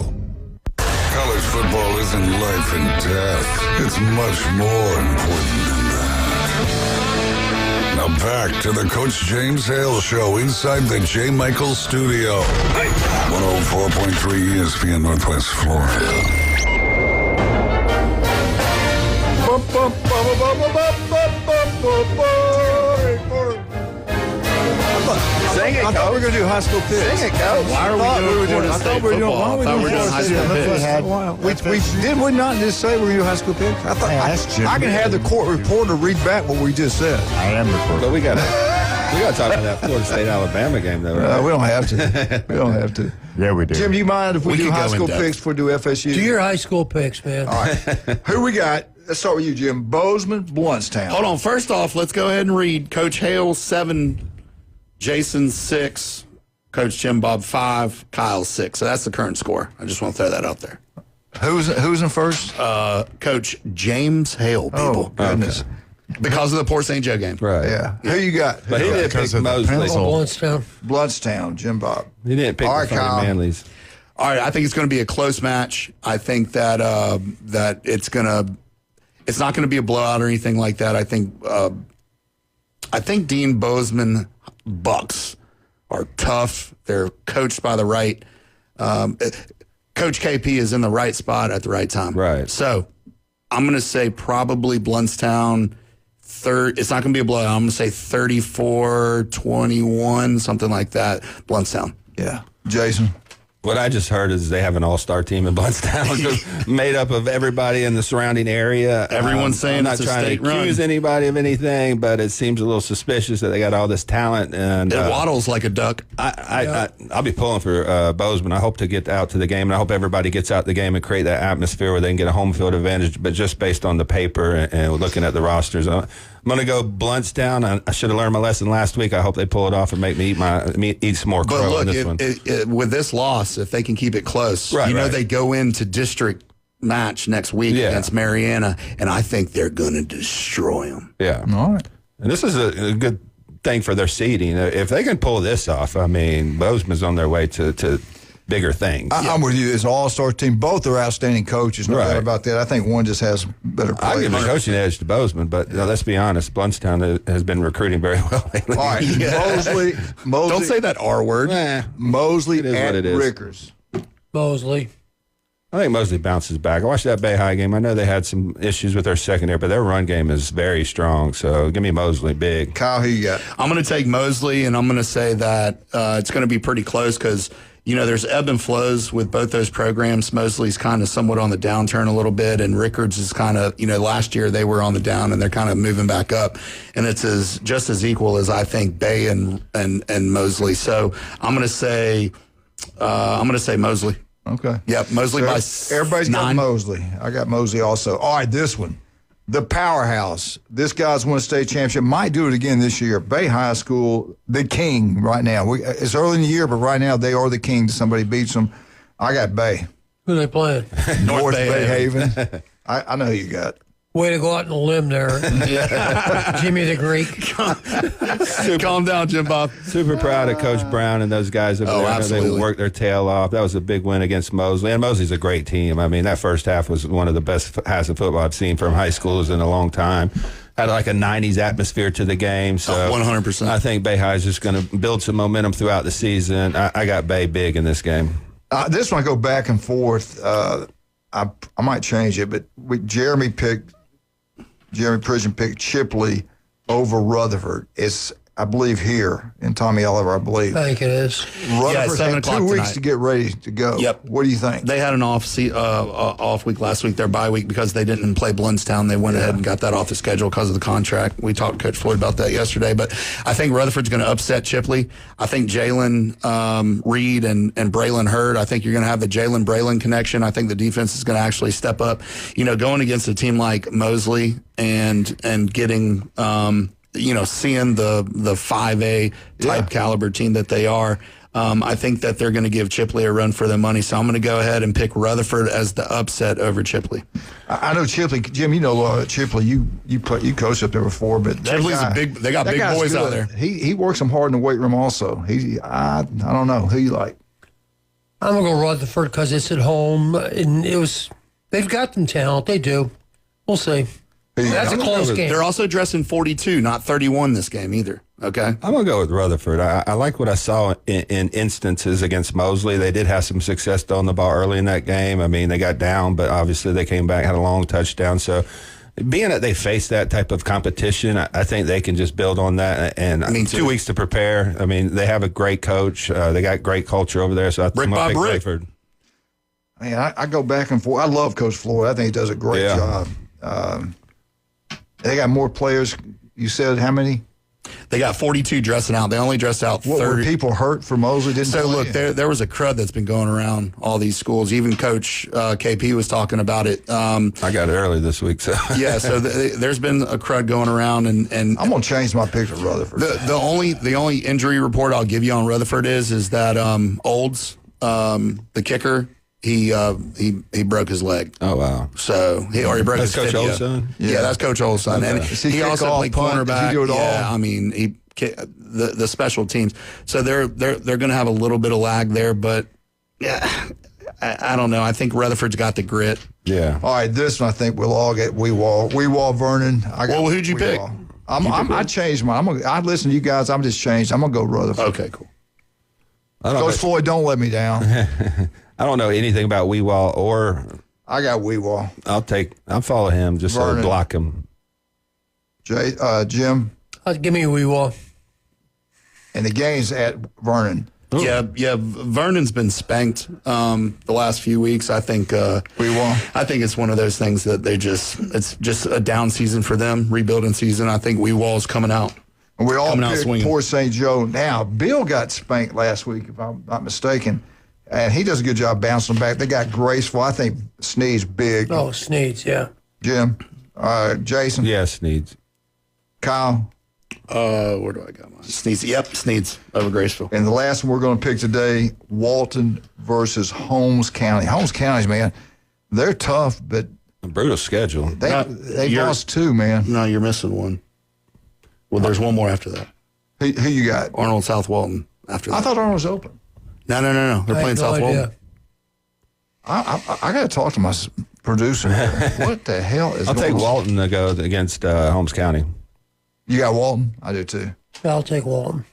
College football isn't life and death. It's much more important than that. Now Now back to the Coach James Hale Show inside the J. Michael Studio. 104.3 ESPN Northwest Florida. Sing it, I thought we were going to do high school picks. Sing it, Coach. Why are we doing I thought we were doing high school picks. Did we not just say we were going to do high school picks? I thought I can have the court reporter read back what we just said. I am recording. But we got to talk about that Florida State-Alabama game, though, right? We don't have to. We don't have to. Yeah, we do. Jim, do you mind if we do high school picks before we do FSU? Do your high school picks, man. All right. Who we got? Let's start with you, Jim. Bozeman, Bluntstown. Hold on. First off, let's go ahead and read Coach Hale 7, Jason 6, Coach Jim Bob 5, Kyle 6. So that's the current score. I just want to throw that out there. Who's in first? Coach James Hale, people. Oh, goodness. Okay. Because of the Port St. Joe game. Right. Yeah. Who you got? But he didn't pick Mosley. Bluntstown, Jim Bob. He didn't pick the Manleys. All right, I think it's going to be a close match. I think that that it's not going to be a blowout or anything like that. I think Dean Bozeman Bucks are tough. They're coached by the right. Coach KP is in the right spot at the right time. Right. So I'm going to say probably Bluntstown. It's not going to be a blowout. I'm going to say 34-21, something like that. Bluntstown. Yeah. Jason. What I just heard is they have an all-star team in Bluntstown just made up of everybody in the surrounding area. Everyone's saying I'm not it's a trying to state run. accuse anybody of anything, but it seems a little suspicious that they got all this talent. And it waddles like a duck. I'll be pulling for Bozeman. I hope to get out to the game, and I hope everybody gets out the game and create that atmosphere where they can get a home field advantage. But just based on the paper and looking at the rosters, I'm going to go Bluntstown. I should have learned my lesson last week. I hope they pull it off and make me eat some more crow but look, in this one. With this loss, if they can keep it close, they go into district match next week against Mariana, and I think they're going to destroy them. Yeah. All right. And this is a good thing for their seeding. If they can pull this off, I mean, Bozeman's on their way to bigger things. I'm with you. It's an all-star team. Both are outstanding coaches. No doubt about that. I think one just has better players. I give the coaching edge to Bozeman, but let's be honest, Bluntstown has been recruiting very well lately. All right. Mosley. Don't say that R word. Mosley at what it is. Rickers. Mosley. I think Mosley bounces back. I watched that Bay High game. I know they had some issues with their secondary, but their run game is very strong. So give me Mosley big. Kyle, who you got? I'm going to take Mosley, and I'm going to say that it's going to be pretty close because, there's ebb and flows with both those programs. Mosley's kind of somewhat on the downturn a little bit, and Rickards is kind of, last year they were on the down, and they're kind of moving back up. And it's just as equal as I think Bay and Mosley. So I'm going to say Mosley. Okay. Yep, Mosley by everybody's 9. got Mosley. I got Mosley also. All right, this one. The powerhouse. This guy's won a state championship. Might do it again this year. Bay High School, the king right now. It's early in the year, but right now they are the king. Somebody beats them. I got Bay. Who they playing? North Bay Haven. I know who you got. Way to go out on a limb there. Jimmy the Greek. Calm down, Jim Bob. Super proud of Coach Brown and those guys over there. Absolutely. They worked their tail off. That was a big win against Mosley. And Mosley's a great team. I mean, that first half was one of the best halves of football I've seen from high schools in a long time. Had like a 90s atmosphere to the game. So 100%. I think Bay High is just going to build some momentum throughout the season. I got Bay big in this game. This one I go back and forth. I might change it, but Jeremy Prison picked Chipley over Rutherford. It's, I believe, here in Tommy Oliver, I believe. I think it is. Rutherford 7 had o'clock 2 weeks tonight. to get ready to go. Yep. What do you think? They had an off week last week, their bye week, because they didn't play Bluntstown. They went ahead and got that off the schedule because of the contract. We talked to Coach Floyd about that yesterday. But I think Rutherford's going to upset Chipley. I think Jalen Reed and Braylon Hurd, I think you're going to have the Jalen-Braylon connection. I think the defense is going to actually step up. Going against a team like Mosley and getting seeing the 5A type caliber team that they are, I think that they're going to give Chipley a run for their money. So I'm going to go ahead and pick Rutherford as the upset over Chipley. I know Chipley, Jim. You know Chipley. You coached up there before, but Chipley's they got big boys out there. He works them hard in the weight room. Also, I don't know who you like. I'm gonna go Rutherford because it's at home, and they've got some talent. They do. We'll see. That's a close game. They're also dressing 42, not 31 this game either. Okay. I'm going to go with Rutherford. I like what I saw in instances against Mosley. They did have some success throwing the ball early in that game. I mean, they got down, but obviously they came back, had a long touchdown. So being that they face that type of competition, I think they can just build on that. And 2 weeks to prepare. I mean, they have a great coach. They got great culture over there. So I'm going to pick Rutherford. Man, I go back and forth. I love Coach Floyd. I think he does a great job. They got more players. You said how many? They got 42 dressing out. They only dressed out 30. Were people hurt for Mosley? So, look, there was a crud that's been going around all these schools. Even Coach KP was talking about it. I got it early this week. So yeah, so there's been a crud going around. And I'm going to change my pick to Rutherford. The only injury report I'll give you on Rutherford is that Olds, the kicker, he broke his leg. Oh wow! So he broke his Coach tibia. Old's son? Yeah, that's Coach Old's son. And he also played cornerback. I mean, the special teams. So they're going to have a little bit of lag there, but yeah, I don't know. I think Rutherford's got the grit. Yeah. All right, this one I think we'll all get Weewall Vernon. Who'd you pick? I changed mine. I listen to you guys. I'm just changed. I'm gonna go Rutherford. Okay, cool. Coach Floyd, don't let me down. I don't know anything about Weewall or. I got Weewall. I'll follow him just to block him. Jim. Give me a Weewall. And the game's at Vernon. Ooh. Yeah. Vernon's been spanked the last few weeks. I think Weewall. I think it's one of those things that it's just a down season for them, rebuilding season. I think Weewall's coming out. And we all picked poor St. Joe. Now, Bill got spanked last week, if I'm not mistaken. And he does a good job bouncing back. They got Graceful. I think Sneed's big. Oh, Sneed's, yeah. Jim. Jason. Yeah, Sneed's. Kyle. Where do I got mine? Sneed's. Yep, Sneed's over Graceful. And the last one we're going to pick today, Walton versus Holmes County. Holmes County's, man, they're tough, but a brutal schedule. They lost two, man. No, you're missing one. Well, there's one more after that. Who you got? Arnold South Walton after that. I thought Arnold was open. No. They're playing South Walton. I got to talk to my producer. What the hell is I'll take Walton to go against Holmes County. You got Walton? I do too. I'll take Walton.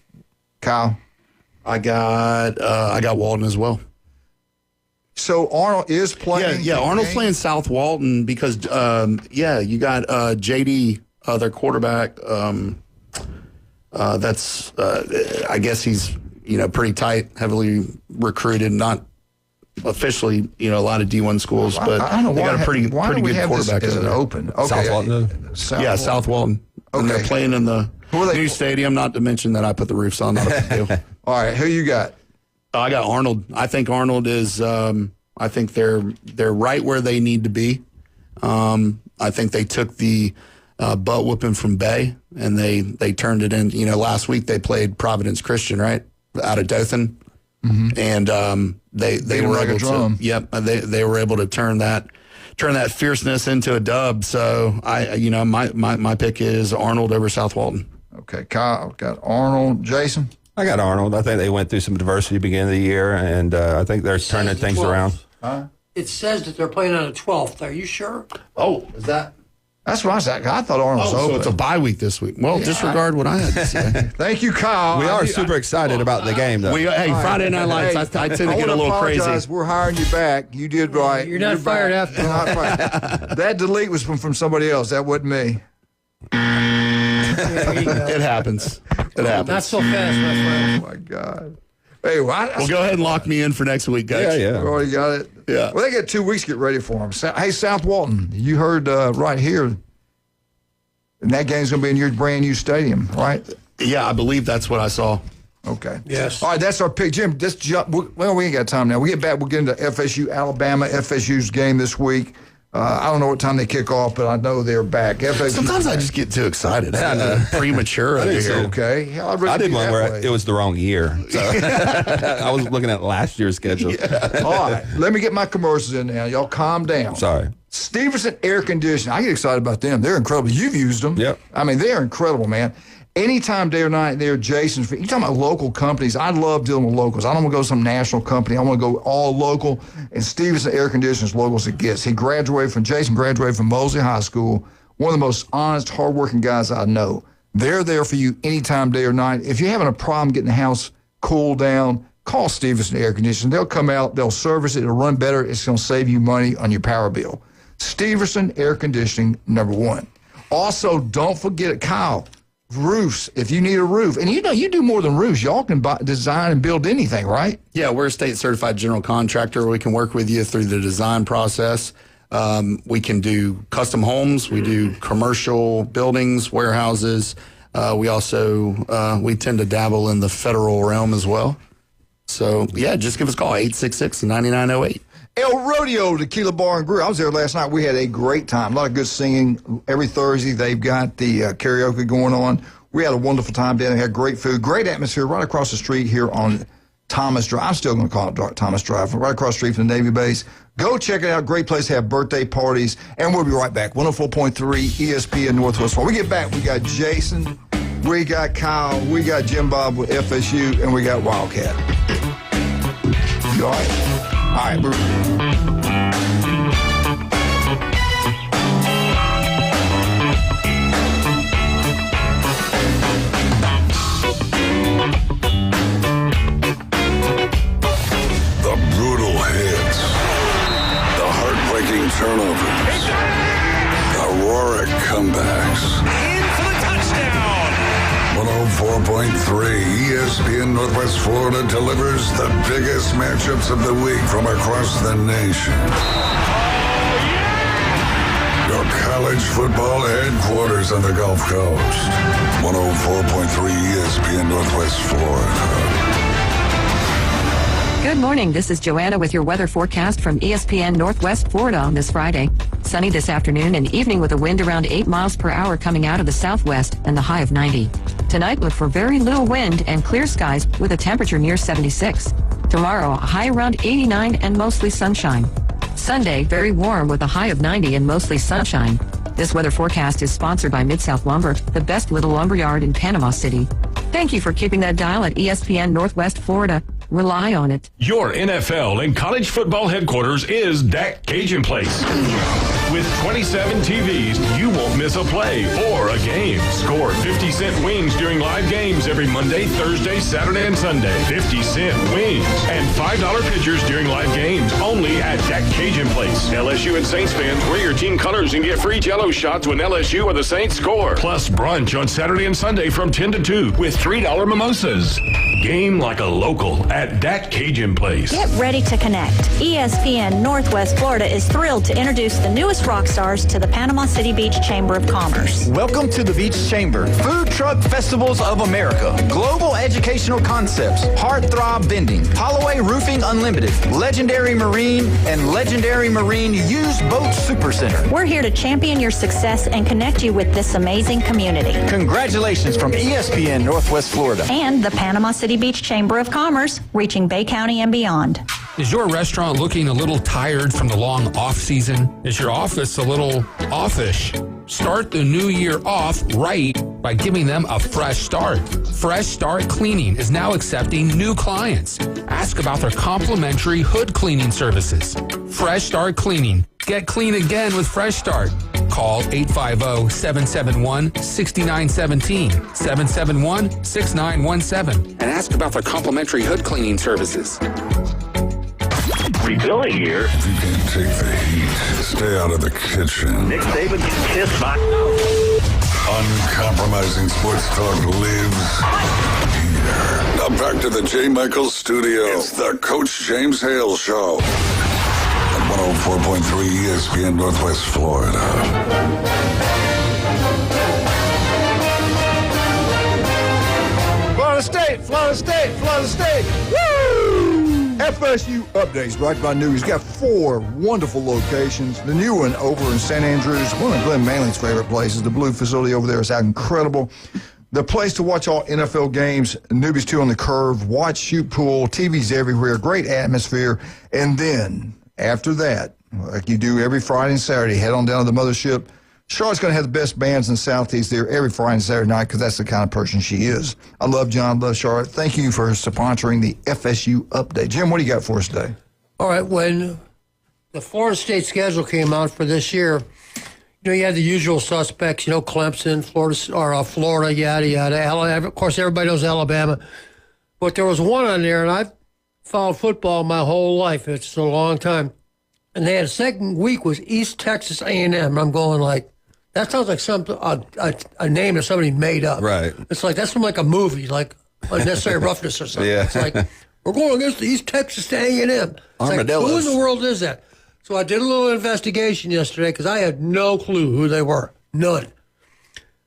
Kyle? I got Walton as well. So Arnold is playing? Yeah, Arnold's playing South Walton because, you got JD, their quarterback. That's, I guess he's, pretty tight, heavily recruited, not officially, a lot of D1 schools, but I don't know they got a pretty we good have quarterback. Is it open? Okay. South Walton? South Walton. Okay. And they're playing in the new stadium, not to mention that I put the roofs on. Not a big deal. All right, who you got? I got Arnold. I think Arnold is, I think they're right where they need to be. I think they took the butt whooping from Bay, and they turned it in. Last week they played Providence Christian, right, out of Dothan, and they were able to. Yep, they were able to turn that fierceness into a dub. So my pick is Arnold over South Walton. Okay, Kyle got Arnold. Jason. I got Arnold. I think they went through some adversity beginning of the year, and I think they're turning things around. Huh? It says that they're playing on the 12th. Are you sure? Oh, is that? That's what I said. I thought Arnold was open. So it's a bye week this week. Well, disregard what I had to say. Thank you, Kyle. We are super excited about the game, though. Friday Night Lights, I tend to get a little crazy. We're hiring you back. You did right. You're not fired after all. Not fired. That delete was from somebody else. That wasn't me. It happens. It happens. Not so fast, my friend. Oh, my God. Hey, well, go ahead and lock me in for next week, guys. Yeah. We already got it. Yeah. Well, they got 2 weeks to get ready for them. Hey, South Walton, you heard right here, and that game's going to be in your brand new stadium, right? Yeah, I believe that's what I saw. Okay. Yes. All right, that's our pick. Jim, we ain't got time now. We get back, we'll get into FSU, Alabama, FSU's game this week. I don't know what time they kick off, but I know they're back. Sometimes I just get too excited. Premature over here. Okay. I did one where it was the wrong year. So I was looking at last year's schedule. Yeah. All right. Let me get my commercials in now. Y'all calm down. Sorry. Stevenson Air Conditioning. I get excited about them. They're incredible. You've used them. Yep. I mean, they're incredible, man. Anytime, day or night, they're Jason's. You're talking about local companies. I love dealing with locals. I don't want to go to some national company. I want to go all local. And Stevenson Air Conditioning is local as it gets. Jason graduated from Mosley High School, one of the most honest, hardworking guys I know. They're there for you anytime, day or night. If you're having a problem getting the house cooled down, call Stevenson Air Conditioning. They'll come out, they'll service it, it'll run better. It's going to save you money on your power bill. Stevenson Air Conditioning, #1. Also, don't forget, Kyle, roofs. If you need a roof, and you do more than roofs. Y'all can design and build anything, right? Yeah, we're a state certified general contractor. We can work with you through the design process. We can do custom homes. We do commercial buildings, warehouses. We also we tend to dabble in the federal realm as well. So, yeah, just give us a call, 866-9908. El Rodeo Tequila Bar and Grill. I was there last night. We had a great time. A lot of good singing. Every Thursday, they've got the karaoke going on. We had a wonderful time down there. Had great food, great atmosphere right across the street here on Thomas Drive. I'm still going to call it Thomas Drive, right across the street from the Navy base. Go check it out. Great place to have birthday parties. And we'll be right back. 104.3 ESPN Northwest. When we get back, we got Jason, we got Kyle, we got Jim Bob with FSU, and we got Wildcat. You all right? All right, we're... The brutal hits, the heartbreaking turnovers, heroic comebacks. In for the touchdown. 104.3 ESPN Northwest Florida delivers the biggest matchups of the week from across the nation. Your college football headquarters on the Gulf Coast. 104.3 ESPN Northwest Florida. Good morning. This is Joanna with your weather forecast from ESPN Northwest Florida on this Friday. Sunny this afternoon and evening with a wind around 8 miles per hour coming out of the southwest and the high of 90. Tonight, look for very little wind and clear skies with a temperature near 76. Tomorrow, a high around 89 and mostly sunshine. Sunday, very warm with a high of 90 and mostly sunshine. This weather forecast is sponsored by Mid-South Lumber, the best little lumber yard in Panama City. Thank you for keeping that dial at ESPN Northwest Florida. Rely on it. Your NFL and college football headquarters is Dak Cajun Place. With 27 TVs, you won't miss a play or a game. Score 50-cent wings during live games every Monday, Thursday, Saturday, and Sunday. 50-cent wings. And $5 pitchers during live games only at Dak Cajun Place. LSU and Saints fans, wear your team colors and get free Jell-O shots when LSU or the Saints score. Plus brunch on Saturday and Sunday from 10 to 2 with $3 mimosas. Game like a local at Dak Cajun Place. Get ready to connect. ESPN Northwest Florida is thrilled to introduce the newest rock stars to the Panama City Beach Chamber of Commerce. Welcome to the Beach Chamber. Food Truck Festivals of America. Global educational concepts. Heartthrob vending. Holloway Roofing Unlimited. Legendary Marine and Legendary Marine Used Boat Super Center. We're here to champion your success and connect you with this amazing community. Congratulations from ESPN Northwest Florida. And the Panama City Beach Chamber of Commerce, reaching Bay County and beyond. Is your restaurant looking a little tired from the long off season? Is your office a little offish? Start the new year off right by giving them a fresh start. Fresh Start Cleaning is now accepting new clients. Ask about their complimentary hood cleaning services. Fresh Start Cleaning. Get clean again with Fresh Start. Call 850-771-6917, 771-6917, and ask about their complimentary hood cleaning services. Rebilling here. If you can't take the heat, stay out of the kitchen. Nick Saban gets kissed by... Uncompromising sports talk lives here. Now back to the J. Michaels studio. It's the Coach James Hale Show. At 104.3 ESPN Northwest Florida. Florida State, Florida State, Florida State. Woo! FSU updates brought by News. Got 4 wonderful locations. The new one over in St. Andrews, one of Glenn Manley's favorite places. The Blue facility over there is out incredible. The place to watch all NFL games, Newbies 2 on the Curve, watch, shoot pool, TVs everywhere, great atmosphere. And then, after that, like you do every Friday and Saturday, head on down to the mothership. Charlotte's going to have the best bands in the Southeast there every Friday and Saturday night because that's the kind of person she is. I love John, love Charlotte. Thank you for sponsoring the FSU Update. Jim, what do you got for us today? All right, when the Florida State schedule came out for this year, you had the usual suspects, Clemson, Florida, yada, yada. Of course, everybody knows Alabama. But there was one on there, and I've followed football my whole life. It's a long time. And they had a second week was East Texas A&M. And I'm going like, that sounds like something a name that somebody made up. Right. It's like, that's from like a movie, like Unnecessary Roughness or something. Yeah. It's like, we're going against the East Texas A&M. It's like, who in the world is that? So I did a little investigation yesterday because I had no clue who they were. None.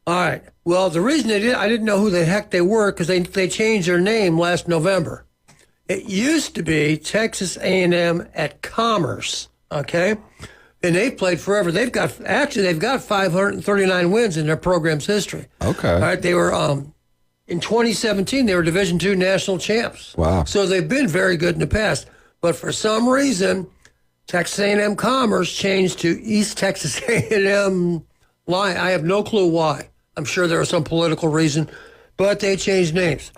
All right. Well, the reason I didn't know who the heck they were because they changed their name last November. It used to be Texas A&M at Commerce, okay? And they've played forever. They've got 539 wins in their program's history. Okay. All right. They were in 2017. They were Division II national champs. Wow. So they've been very good in the past. But for some reason, Texas A&M Commerce changed to East Texas A&M Lion. I have no clue why. I'm sure there was some political reason, but they changed names.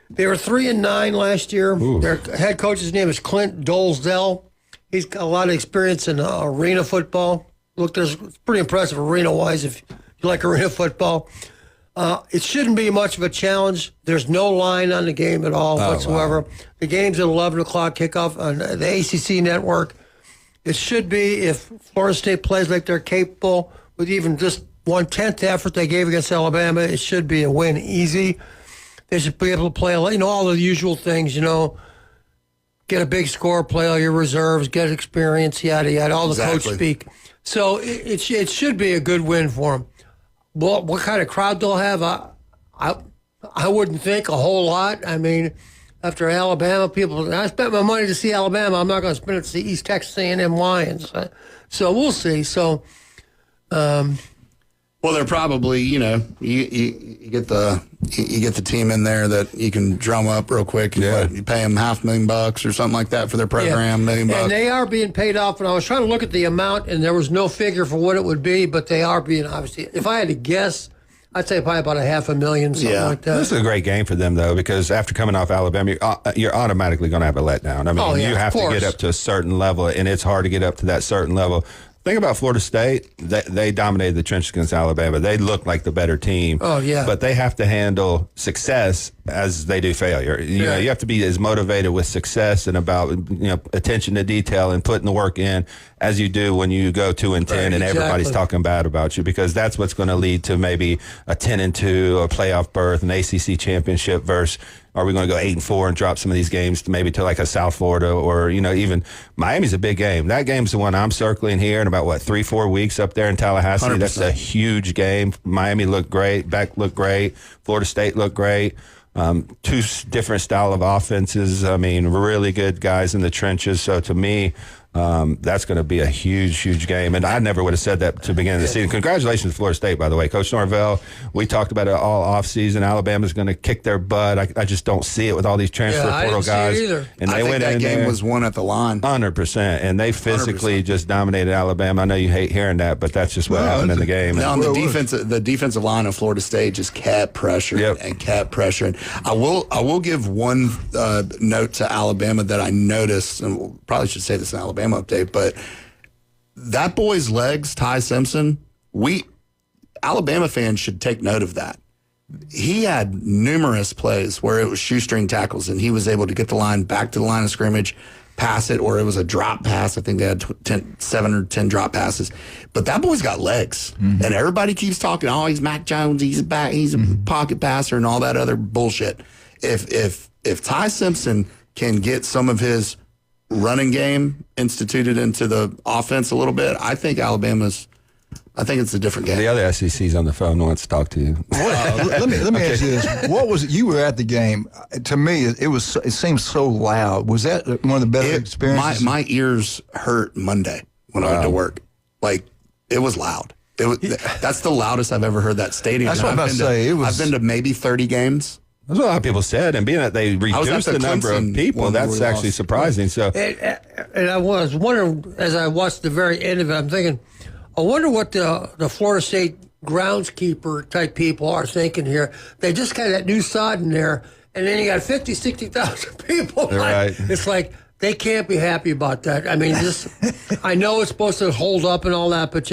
They were 3-9 last year. Ooh. Their head coach's name is Clint Dolezal. He's got a lot of experience in arena football. Look, it's pretty impressive arena-wise if you like arena football. It shouldn't be much of a challenge. There's no line on the game at all whatsoever. Wow. The game's at 11 o'clock kickoff on the ACC network. It should be, if Florida State plays like they're capable with even just 1/10 effort they gave against Alabama, it should be a win easy. They should be able to play, all the usual things, get a big score, play all your reserves, get experience, yada, yada, all the coach speak. So it should be a good win for them. Well, what kind of crowd they'll have, I wouldn't think a whole lot. I mean, after Alabama, I spent my money to see Alabama. I'm not going to spend it to see East Texas A&M Lions. So we'll see. So, well, they're probably, you get the team in there that you can drum up real quick. You pay them $500,000 or something like that for their program, $1 million. And they are being paid off. And I was trying to look at the amount, and there was no figure for what it would be, but they are being, obviously, if I had to guess, I'd say probably about $500,000, something like that. This is a great game for them, though, because after coming off Alabama, you're automatically going to have a letdown. I mean, you have to get up to a certain level, and it's hard to get up to that certain level. Think about Florida State. They dominated the trenches against Alabama. They look like the better team. Oh, yeah. But they have to handle success as they do failure. You know, you have to be as motivated with success and about attention to detail and putting the work in as you do when you go 2-10 and everybody's talking bad about you, because that's what's going to lead to maybe a 10-2, a playoff berth, an ACC championship versus. Are we going to go 8-4 and drop some of these games to maybe to like a South Florida or, even Miami's a big game. That game's the one I'm circling here in about, 3-4 weeks up there in Tallahassee. 100%. That's a huge game. Miami looked great. Beck looked great. Florida State looked great. Two different style of offenses. I mean, really good guys in the trenches. So to me, that's going to be a huge, huge game. And I never would have said that to begin of the season. Congratulations to Florida State, by the way. Coach Norvell, we talked about it all offseason. Alabama's going to kick their butt. I just don't see it with all these transfer portal guys. I didn't see it either. And they went that in game there, was won at the line. 100%. And they physically 100%. just dominated Alabama. I know you hate hearing that, but that's just what happened in the game. Now, the defensive line of Florida State just kept pressuring and kept pressuring. I will give one note to Alabama that I noticed, and we'll probably should say this in Alabama update, but that boy's legs, Ty Simpson, Alabama fans should take note of that. He had numerous plays where it was shoestring tackles, and he was able to get the line back to the line of scrimmage, pass it, or it was a drop pass. I think they had 7 or 10 drop passes. But that boy's got legs. Mm-hmm. And everybody keeps talking, he's Mac Jones, he's a pocket passer and all that other bullshit. If Ty Simpson can get some of his running game instituted into the offense a little bit, I think it's a different game. The other SEC's on the phone wants to talk to you. Let me ask you this. What was it? You were at the game. To me, it seemed so loud. Was that one of the better experiences? My ears hurt Monday when I went to work. It was loud. That's the loudest I've ever heard that stadium. That's what I'm about to say. I've been to maybe 30 games. That's what a lot of people said, and being that they reduced the number of people, that's actually surprising. So, and I was wondering, as I watched the very end of it, I'm thinking, I wonder what the Florida State groundskeeper type people are thinking here. They just got that new sod in there, and then you got 50, 60,000 people. Right. It's like they can't be happy about that. I mean, I know it's supposed to hold up and all that, but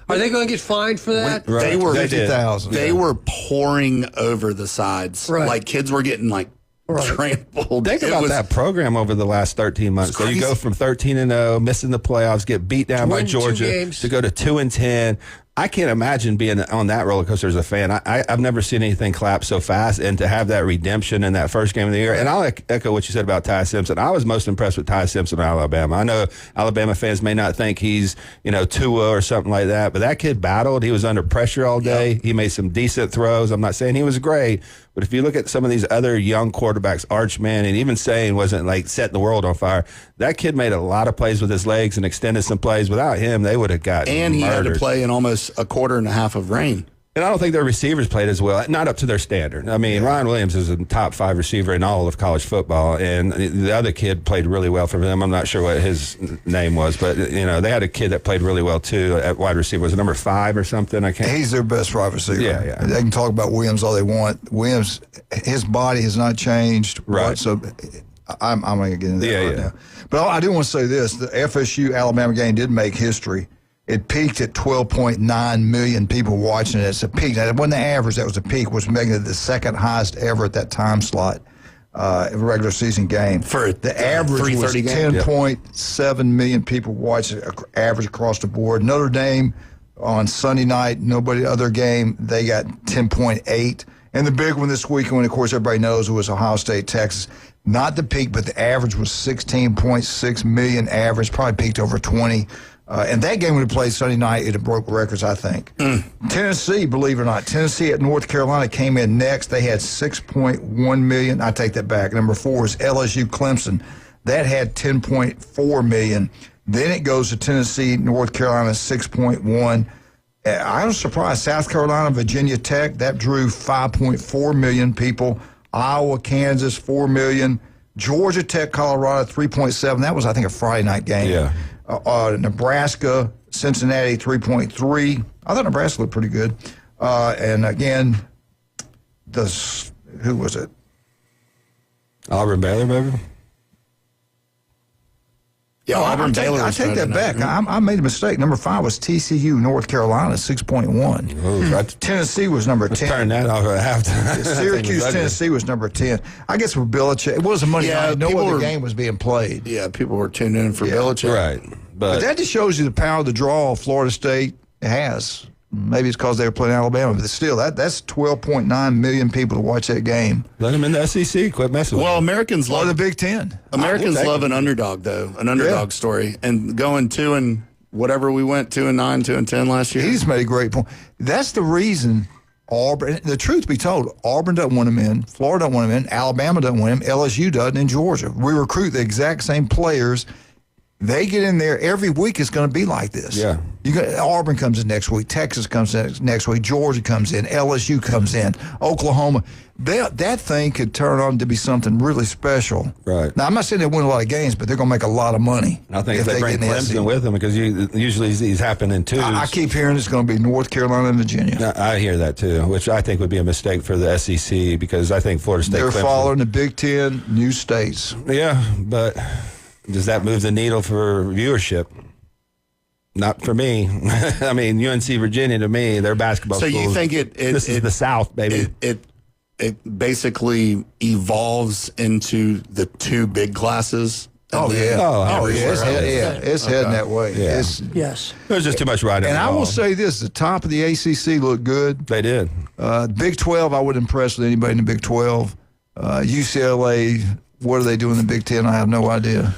Are they going to get fined for that? They were $50,000. They were pouring over the sides. Right. Like kids were getting trampled. Think about that program over the last 13 months. So you go from 13-0, missing the playoffs, get beat down by Georgia, to go to 2-10. I can't imagine being on that roller coaster as a fan. I've never seen anything clap so fast, and to have that redemption in that first game of the year. And I'll echo what you said about Ty Simpson. I was most impressed with Ty Simpson in Alabama. I know Alabama fans may not think he's, Tua or something like that, but that kid battled. He was under pressure all day. He made some decent throws. I'm not saying he was great, but if you look at some of these other young quarterbacks, Archman, and even Sane wasn't like setting the world on fire. That kid made a lot of plays with his legs and extended some plays. Without him, they would have gotten And he murdered. had to play in almost a quarter and a half of rain. And I don't think their receivers played as well, not up to their standard. I mean, Ryan Williams is a top 5 receiver in all of college football, and the other kid played really well for them. I'm not sure what his name was, but they had a kid that played really well too at wide receiver. Was it number 5 or something? I can't. He's their best wide receiver. Yeah. They can talk about Williams all they want. Williams, his body has not changed. Right. So I'm going to get into that right now. But I do want to say this: the FSU-Alabama game did make history. It peaked at 12.9 million people watching it. It's a peak. That wasn't the average. That was a peak. Was making it the second highest ever at that time slot, regular season game. For the average was 10.7 million people watching, average across the board. Notre Dame on Sunday night, nobody other game, they got 10.8. And the big one this weekend, of course, everybody knows it was Ohio State, Texas. Not the peak, but the average was 16.6 million average. Probably peaked over 20. And that game would have played Sunday night. It broke records, I think. Tennessee, believe it or not, Tennessee at North Carolina came in next. They had 6.1 million. I take that back. Number 4 is LSU Clemson. That had 10.4 million. Then it goes to Tennessee, North Carolina, 6.1. I was surprised. South Carolina, Virginia Tech, that drew 5.4 million people. Iowa, Kansas, 4 million. Georgia Tech, Colorado, 3.7. That was, I think, a Friday night game. Yeah. Nebraska, Cincinnati, 3.3. I thought Nebraska looked pretty good. And again, who was it? Auburn Baylor, maybe? Yeah, Auburn Baylor. I take that back. I made a mistake. Number 5 was TCU, North Carolina, 6.1. Tennessee was number 10. Turn that off at halftime. Syracuse, Tennessee was number 10. I guess with Belichick, it was a Monday night. No other game was being played. Yeah, people were tuned in for Belichick. Right. But that just shows you the power of the draw Florida State has. Maybe it's because they were playing Alabama, but still, that's 12.9 million people to watch that game. Let them in the SEC. Quit messing with them. Well, Americans love the Big Ten. Americans love an underdog, though, an underdog story. And going 2 and whatever we went, 2-9, 2-10 last year. He just made a great point. That's the reason Auburn, the truth be told, Auburn doesn't want him in, Florida doesn't want him in, Alabama doesn't want him, LSU doesn't, and Georgia. We recruit the exact same players. They get in there every week. It's going to be like this. Yeah. Auburn comes in next week. Texas comes in next week. Georgia comes in. LSU comes in. Oklahoma. That thing could turn on to be something really special. Right. Now, I'm not saying they win a lot of games, but they're going to make a lot of money. I think if they bring Clemson with them, because usually these happen in twos. I keep hearing it's going to be North Carolina and Virginia. I hear that too, which I think would be a mistake for the SEC, because I think Florida State. They're Clemson, following the Big Ten, new states. Yeah, but does that move the needle for viewership? Not for me. I mean, UNC Virginia, to me, their basketball. So you think this is the South, baby? It basically evolves into the 2 big classes. It's heading that way. Yeah. Yes. There's just too much riding. And I will say this: the top of the ACC looked good. They did. Big 12, I wouldn't impress with anybody in the Big 12. UCLA, what do they do in the Big 10? I have no idea.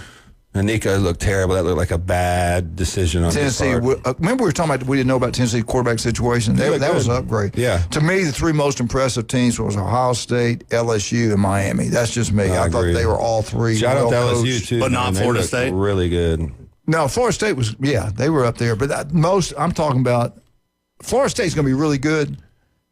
And Nico looked terrible. That looked like a bad decision on Tennessee. his part. Remember we were talking about we didn't know about Tennessee quarterback situation. That was an upgrade. Yeah. To me, the 3 most impressive teams was Ohio State, LSU, and Miami. That's just me. I thought they were all 3. Shout out to LSU too, but not Florida State. Really good. No, Florida State was. Yeah, they were up there. But I'm talking about Florida State's going to be really good.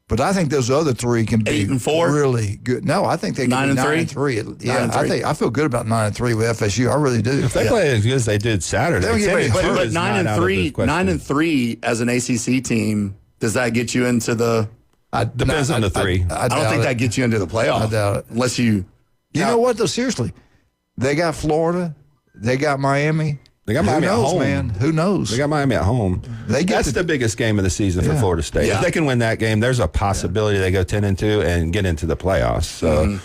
But I think those other 3 can be 8-4? really good. No, I think they can be 9-3. Yeah, I feel good about 9-3 with FSU. I really do. If they play as good as they did Saturday, but 9-3 as an ACC team, does that get you into the? Depends on the 3. I don't think that gets you into the playoff. I doubt it. Unless you. You know what though? Seriously, they got Florida, they got Miami, They got Miami at home. Man. Who knows? They got Miami at home. That's the biggest game of the season for Florida State. Yeah. If they can win that game, there's a possibility they go 10-2 and get into the playoffs. So.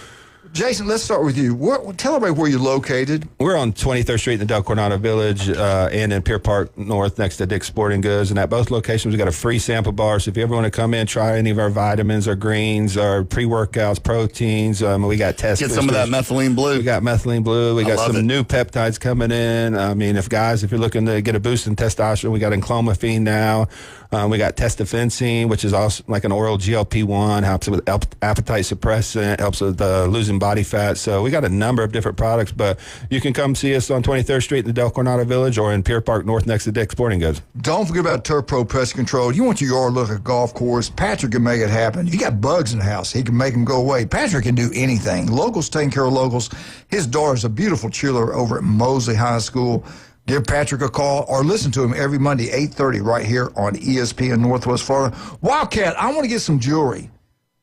Jason, let's start with you. Tell everybody where you're located. We're on 23rd Street in the Del Coronado Village and in Pier Park North next to Dick's Sporting Goods. And at both locations, we got a free sample bar. So if you ever want to come in, try any of our vitamins or greens or pre-workouts, proteins, we got test Get some of that methylene blue. We got methylene blue. We got some new peptides coming in. I mean, if you're looking to get a boost in testosterone, we got enclomiphene now. We got testafensine, which is also like an oral GLP-1, helps with appetite suppressant, helps with losing body fat. So we got a number of different products, but you can come see us on 23rd Street in the Del Coronado Village or in Pier Park North next to Dick's Sporting Goods. Don't forget about Turf Pro Pest Control. You want your yard to look like a golf course, Patrick can make it happen. If you got bugs in the house, he can make them go away. Patrick can do anything. Locals taking care of locals. His daughter's a beautiful cheerleader over at Mosley High School. Give Patrick a call or listen to him every Monday, 8:30, right here on ESPN Northwest Florida. Wildcat, I want to get some jewelry.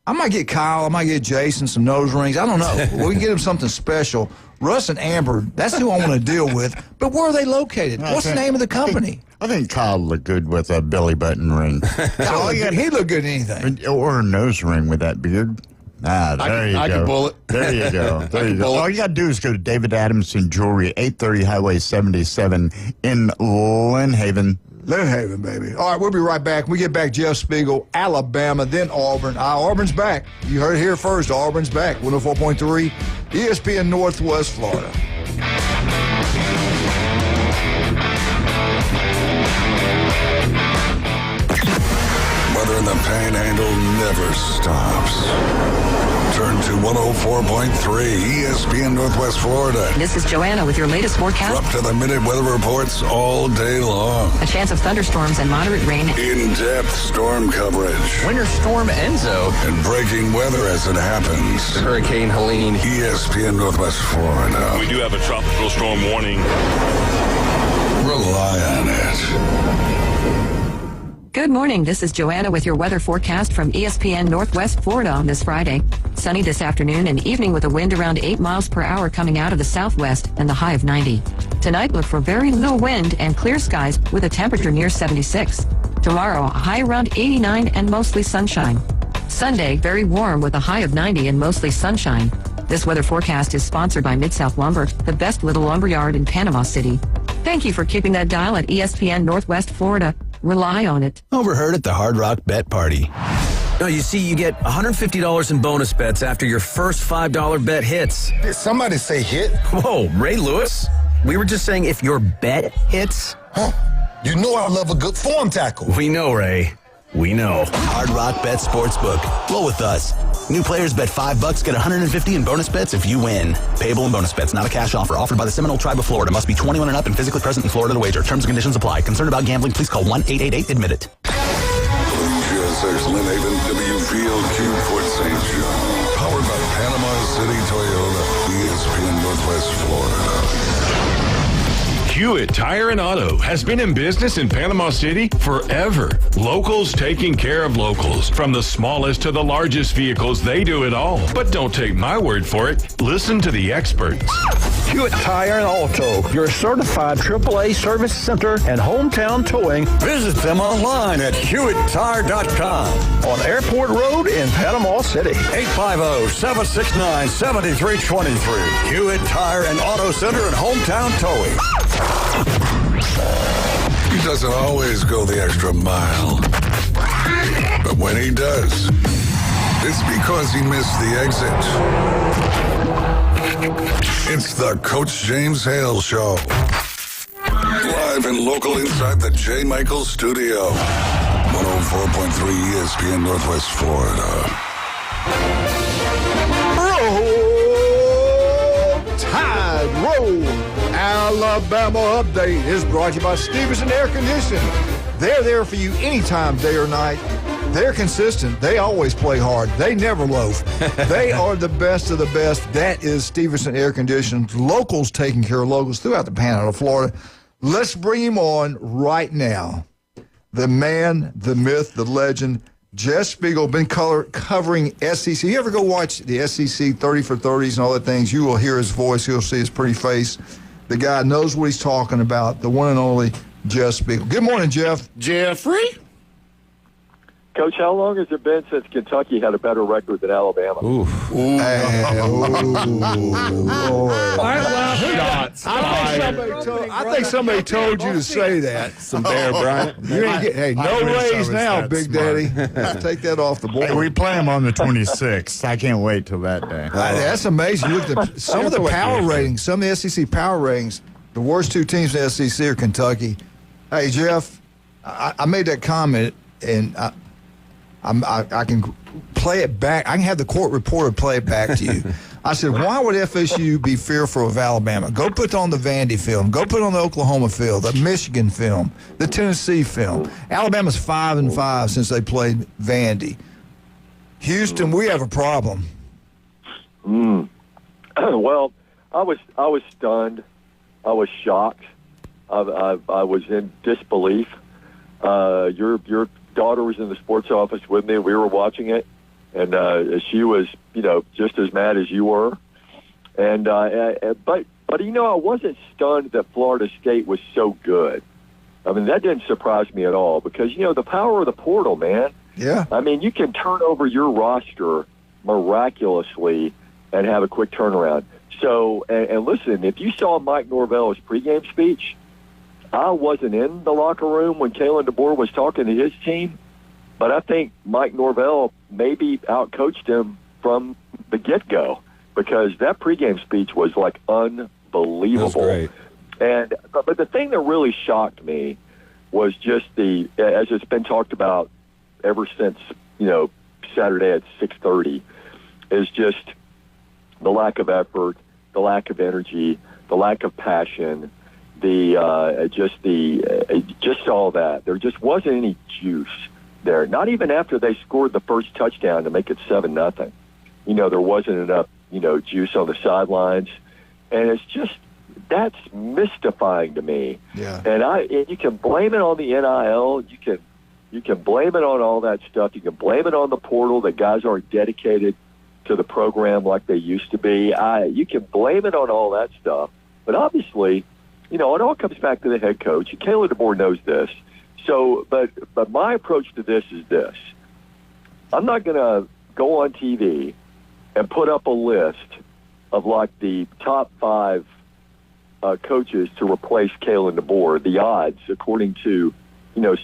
I might get Kyle. I might get Jason some nose rings. I don't know. We can get him something special. Russ and Amber, that's who I want to deal with. But where are they located? What's the name of the company? I think Kyle looked good with a belly button ring. He looked good in anything. Or a nose ring with that beard. There you go. I can pull it. There you go. There you go. All you got to do is go to David Adamson Jewelry, 830 Highway 77 in Lynn Haven. Lynn Haven, baby. All right, we'll be right back. We get back Jeff Spiegel, Alabama, then Auburn. Auburn's back. You heard it here first. Auburn's back. 104.3 ESPN Northwest Florida. Weather in the Panhandle never stops. Turn to 104.3 ESPN Northwest Florida. This is Joanna with your latest forecast. Up to the minute weather reports all day long. A chance of thunderstorms and moderate rain. In-depth storm coverage. Winter Storm Enzo. And breaking weather as it happens. Hurricane Helene. ESPN Northwest Florida. We do have a tropical storm warning. Rely on it. Good morning. This is Joanna with your weather forecast from ESPN Northwest Florida on this Friday. Sunny this afternoon and evening with a wind around 8 miles per hour coming out of the southwest and the high of 90. Tonight, look for very little wind and clear skies with a temperature near 76. Tomorrow, a high around 89 and mostly sunshine. Sunday, very warm with a high of 90 and mostly sunshine. This weather forecast is sponsored by Mid-South Lumber, the best little lumber yard in Panama City. Thank you for keeping that dial at ESPN Northwest Florida. Rely on it. Overheard at the Hard Rock Bet Party. No, you see, you get $150 in bonus bets after your first $5 bet hits. Did somebody say hit? Whoa, Ray Lewis? We were just saying if your bet hits. Huh? You know I love a good form tackle. We know, Ray. We know. Hard Rock Bet Sportsbook. Roll with us. New players bet $5, get $150 in bonus bets if you win. Payable in bonus bets, not a cash offer. Offered by the Seminole Tribe of Florida. Must be 21 and up and physically present in Florida to wager. Terms and conditions apply. Concerned about gambling? Please call 1-888-ADMIT-IT. GSX Lynn Haven, WFLQ Fort St. John. Powered by Panama City Toyota. ESPN Northwest Florida. Hewitt Tire and Auto has been in business in Panama City forever. Locals taking care of locals. From the smallest to the largest vehicles, they do it all. But don't take my word for it. Listen to the experts. Hewitt Tire and Auto, your certified AAA service center and hometown towing. Visit them online at HewittTire.com on Airport Road in Panama City. 850-769-7323. Hewitt Tire and Auto Center and hometown towing. He doesn't always go the extra mile. But when he does, it's because he missed the exit. It's the Coach James Hale Show. Live and local inside the J. Michaels Studio. 104.3 ESPN Northwest Florida. Roll Tide, roll! Alabama Update is brought to you by Stevenson Air Conditioning. They're there for you anytime, day or night. They're consistent. They always play hard. They never loaf. They are the best of the best. That is Stevenson Air Conditioning. Locals taking care of locals throughout the Panhandle of Florida. Let's bring him on right now. The man, the myth, the legend, Jeff Spiegel, been covering SEC. You ever go watch the SEC 30 for 30s and all that things? You will hear his voice. You'll see his pretty face. The guy knows what he's talking about, the one and only Jeff Spiegel. Good morning, Jeff. Jeffrey? Coach, how long has it been since Kentucky had a better record than Alabama? Ooh. Lord. I think somebody told you to say that. Some Bear Bryant. You ain't get, no raise now, Big Daddy. Take that off the board. Hey, we play them on the 26th. I can't wait till that day. That's amazing. Look at some of the power ratings, some of the SEC power ratings, the worst two teams in the SEC are Kentucky. Hey, Jeff, I made that comment, and I can play it back. I can have the court reporter play it back to you. I said, why would FSU be fearful of Alabama? Go put on the Vandy film. Go put on the Oklahoma film, the Michigan film, the Tennessee film. Alabama's 5-5 since they played Vandy. Houston, we have a problem. Well, I was stunned. I was shocked. I was in disbelief. Your daughter was in the sports office with me. We were watching it, and she was, just as mad as you were. And but I wasn't stunned that Florida State was so good. I mean, that didn't surprise me at all because the power of the portal, man. Yeah. I mean, you can turn over your roster miraculously and have a quick turnaround. So, and listen, if you saw Mike Norvell's pregame speech, I wasn't in the locker room when Kalen DeBoer was talking to his team, but I think Mike Norvell maybe outcoached him from the get-go because that pregame speech was like unbelievable. That was great. But the thing that really shocked me was just as it's been talked about ever since Saturday at 6:30, is just the lack of effort, the lack of energy, the lack of passion. Just all that. There just wasn't any juice there. Not even after they scored the first touchdown to make it 7-0. There wasn't enough, juice on the sidelines. And it's just, that's mystifying to me. Yeah. And you can blame it on the NIL. You can blame it on all that stuff. You can blame it on the portal that guys aren't dedicated to the program like they used to be. You can blame it on all that stuff. But obviously, it all comes back to the head coach. And Kalen DeBoer knows this. So, but my approach to this is this. I'm not going to go on TV and put up a list of like the top 5 coaches to replace Kalen DeBoer, the odds, according to,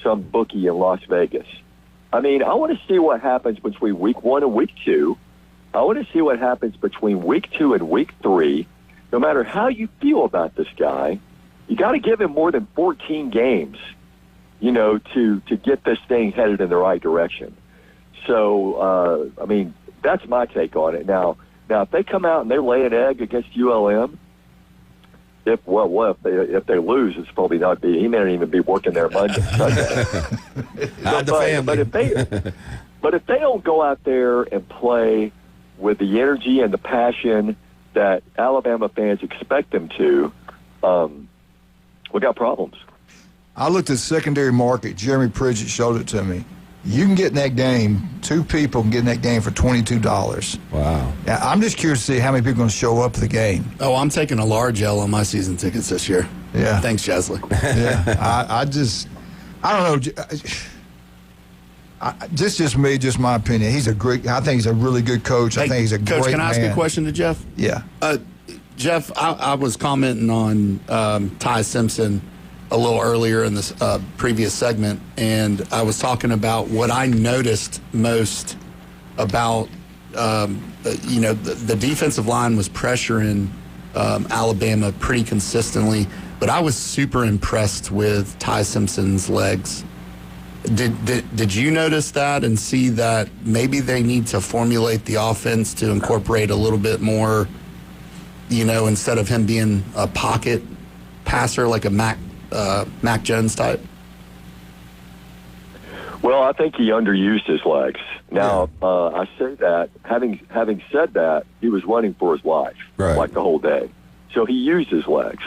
some bookie in Las Vegas. I mean, I want to see what happens between week 1 and week 2. I want to see what happens between week 2 and week 3. No matter how you feel about this guy, you got to give him more than 14 games, to get this thing headed in the right direction. So, that's my take on it. Now, if they come out and they lay an egg against ULM, if they lose, it's probably not be. He may not even be working there Monday. But if they don't go out there and play with the energy and the passion that Alabama fans expect them to, we got problems. I looked at the secondary market. Jeremy Pridgett showed it to me. You can get in that game, 2 people can get in that game for $22. Wow. Now, I'm just curious to see how many people are going to show up for the game. Oh, I'm taking a large L on my season tickets this year. Yeah. Thanks, Chesley. Yeah. I don't know. Just me, just my opinion. I think he's a really good coach. I think he's a great man. Coach, can I ask a question to Jeff? Yeah. Jeff, I was commenting on Ty Simpson a little earlier in this previous segment, and I was talking about what I noticed most about, the defensive line was pressuring Alabama pretty consistently, but I was super impressed with Ty Simpson's legs. Did you notice that and see that maybe they need to formulate the offense to incorporate a little bit more, instead of him being a pocket passer like a Mac Jones type? Well, I think he underused his legs. Now, I say that, having said that, he was running for his life, like the whole day. So he used his legs.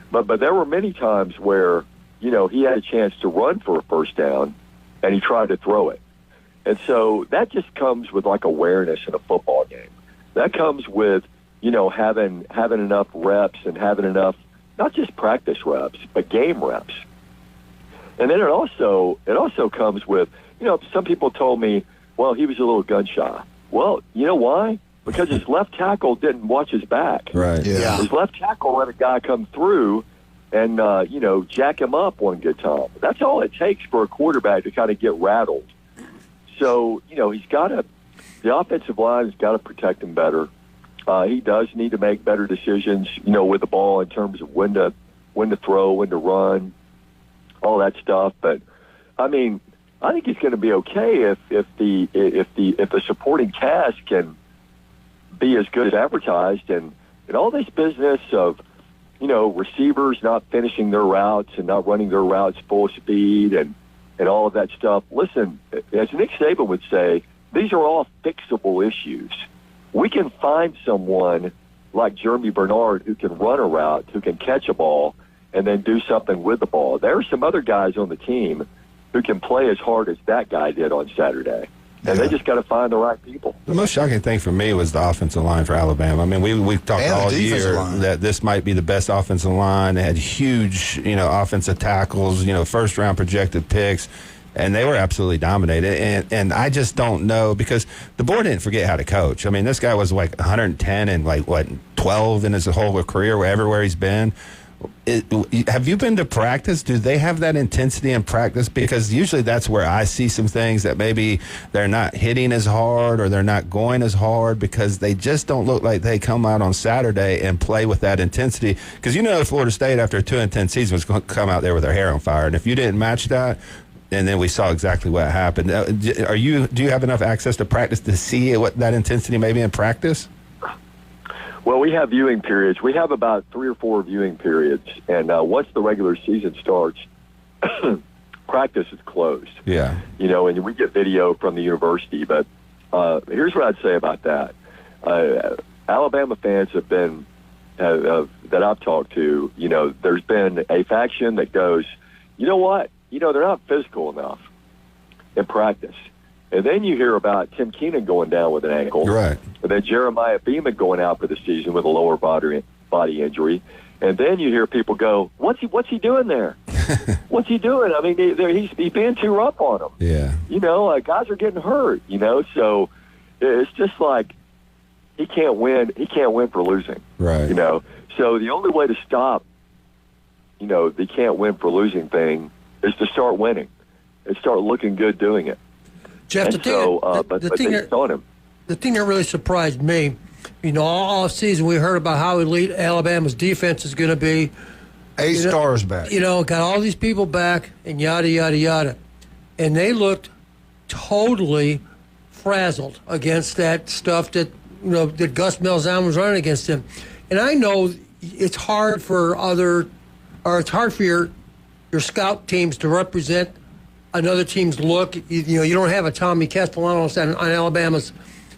But there were many times where, he had a chance to run for a first down, and he tried to throw it. And so that just comes with, like, awareness in a football game. That comes with, having enough reps and having enough not just practice reps, but game reps. And then it also comes with, some people told me, well, he was a little gun shy. Well, you know why? Because his left tackle didn't watch his back. Right. Yeah. His left tackle let a guy come through and, jack him up one good time. That's all it takes for a quarterback to kind of get rattled. So, the offensive line has got to protect him better. He does need to make better decisions, with the ball in terms of when to throw, when to run, all that stuff. But I mean, I think he's going to be okay if the supporting cast can be as good as advertised, and all this business of receivers not finishing their routes and not running their routes full speed and all of that stuff. Listen, as Nick Saban would say, these are all fixable issues. We can find someone like Jeremy Bernard who can run a route, who can catch a ball, and then do something with the ball. There are some other guys on the team who can play as hard as that guy did on Saturday. And they just got to find the right people. The most shocking thing for me was the offensive line for Alabama. I mean, we've talked all year that this might be the best offensive line. They had huge, offensive tackles, first-round projected picks, and they were absolutely dominated. And I just don't know, because the board didn't forget how to coach. I mean, this guy was like 110 and 12 in his whole career, everywhere he's been. Have you been to practice? Do they have that intensity in practice? Because usually that's where I see some things that maybe they're not hitting as hard or they're not going as hard, because they just don't look like they come out on Saturday and play with that intensity. Because Florida State, after a 2-10 season, was going to come out there with their hair on fire. And if you didn't match that, and then we saw exactly what happened. Do you have enough access to practice to see what that intensity may be in practice? Well, we have viewing periods. We have about 3 or 4 viewing periods, and once the regular season starts, practice is closed. Yeah. And we get video from the university. But here's what I'd say about that. Alabama fans have been, that I've talked to, there's been a faction that goes, you know what? They're not physical enough in practice. And then you hear about Tim Keenan going down with an ankle. Right. And then Jeremiah Beeman going out for the season with a lower body injury. And then you hear people go, what's he doing there? What's he doing? I mean, he's being too rough on them. Yeah. Guys are getting hurt, so it's just like he can't win. He can't win for losing. Right. So the only way to stop, the can't win for losing thing is to start winning and start looking good doing it. Jeff, the thing that really surprised me, all season we heard about how elite Alabama's defense is going to be. 8 stars back. Got all these people back and yada, yada, yada. And they looked totally frazzled against that stuff that, that Gus Malzahn was running against them. And I know it's hard for your scout teams to represent another team's look. You don't have a Tommy Castellano on Alabama's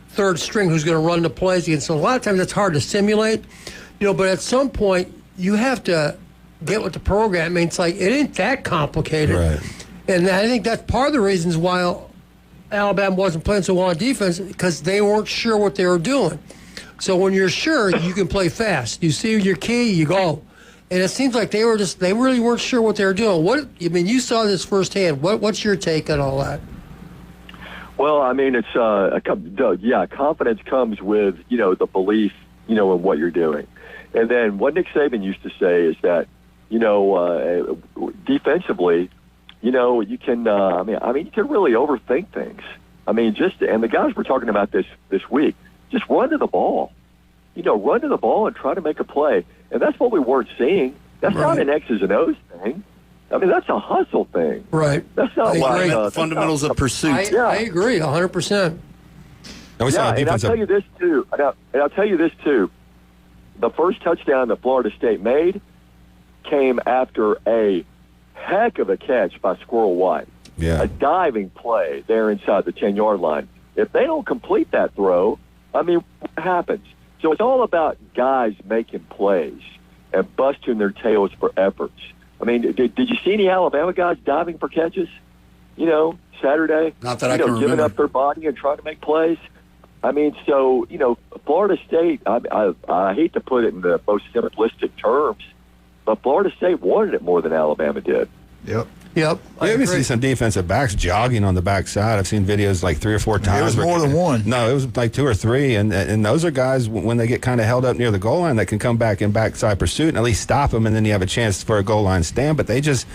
third string who's going to run the plays against. So a lot of times it's hard to simulate, but at some point you have to get with the program. I mean, it's like it ain't that complicated. Right. And I think that's part of the reasons why Alabama wasn't playing so well on defense, because they weren't sure what they were doing. So when you're sure, you can play fast. You see your key, you go. And it seems like they really weren't sure what they were doing. You saw this firsthand. What's your take on all that? Well, I mean, it's confidence comes with the belief in what you're doing, and then what Nick Saban used to say is that defensively, you can you can really overthink things. I mean, and the guys were talking about this week. Just run to the ball. Run to the ball and try to make a play. And that's what we weren't seeing. That's not an X's and O's thing. I mean, that's a hustle thing. Right. That's not fundamentals of pursuit. I agree 100%. And I'll tell you this, too. And I'll tell you this, too. The first touchdown that Florida State made came after a heck of a catch by Squirrel White. Yeah. A diving play there inside the 10-yard line. If they don't complete that throw, I mean, what happens? So it's all about guys making plays and busting their tails for efforts. I mean, did you see any Alabama guys diving for catches, Saturday? Not that I can remember. Giving up their body and trying to make plays? I mean, Florida State, I hate to put it in the most simplistic terms, but Florida State wanted it more than Alabama did. Yep. Yep. You even see some defensive backs jogging on the backside. I've seen videos like 3 or 4 times. It was more than one. No, it was like 2 or 3, and those are guys when they get kind of held up near the goal line that can come back in backside pursuit and at least stop them, and then you have a chance for a goal line stand. But I just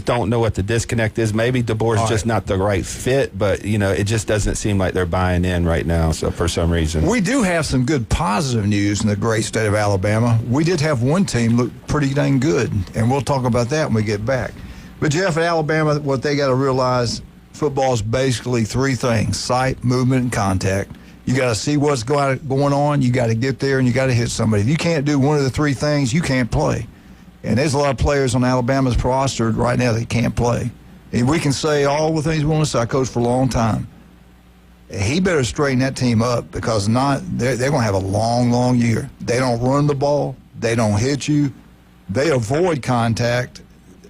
don't know what the disconnect is. Maybe DeBoer's just not the right fit, but it just doesn't seem like they're buying in right now. So for some reason, we do have some good positive news in the great state of Alabama. We did have one team look pretty dang good, and we'll talk about that when we get back. But, Jeff, at Alabama, what they got to realize, football is basically 3 things: sight, movement, and contact. You got to see what's going on. You got to get there, and you got to hit somebody. If you can't do one of the 3 things, you can't play. And there's a lot of players on Alabama's roster right now that can't play. And we can say all the things we want to say. I coached for a long time. He better straighten that team up, because they're going to have a long, long year. They don't run the ball. They don't hit you. They avoid contact.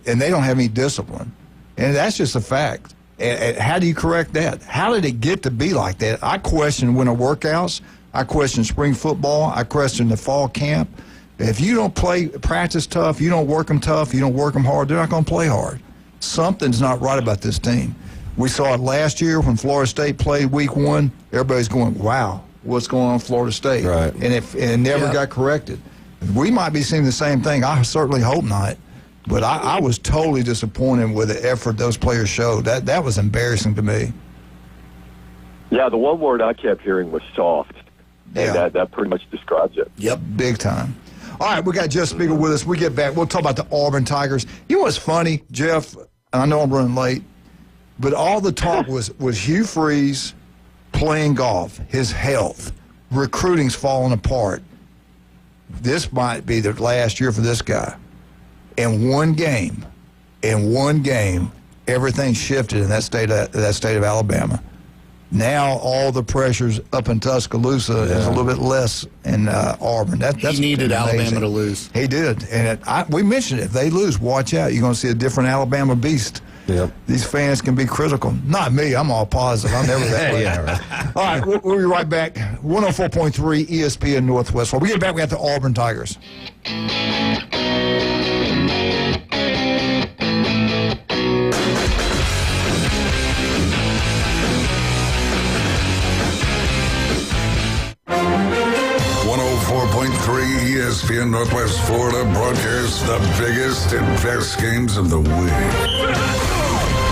And they don't have any discipline. And that's just a fact. And how do you correct that? How did it get to be like that? I question winter workouts. I question spring football. I question the fall camp. If you don't practice tough, you don't work them tough, you don't work them hard, they're not going to play hard. Something's not right about this team. We saw it last year when Florida State played week 1. Everybody's going, wow, what's going on in Florida State? Right. And it never got corrected. We might be seeing the same thing. I certainly hope not. But I was totally disappointed with the effort those players showed. That was embarrassing to me. Yeah, the one word I kept hearing was soft. And Yeah. that pretty much describes it. Yep, big time. All right, we got Jeff Spiegel with us. We get back. We'll talk about the Auburn Tigers. You know what's funny, Jeff? And I know I'm running late, but all the talk was Hugh Freeze playing golf, his health, recruiting's falling apart. This might be the last year for this guy. In one game, everything shifted in that state of Alabama. Now all the pressure's up in Tuscaloosa is a little bit less in Auburn. That's he needed amazing. Alabama to lose. He did, and we mentioned it. If they lose, watch out. You're going to see a different Alabama beast. Yep. These fans can be critical. Not me. I'm all positive. I'm never that way. Yeah, right. All right, we'll be right back. 104.3 ESPN Northwest. When we get back, we got the Auburn Tigers. 104.3 ESPN Northwest Florida broadcasts the biggest and best games of the week.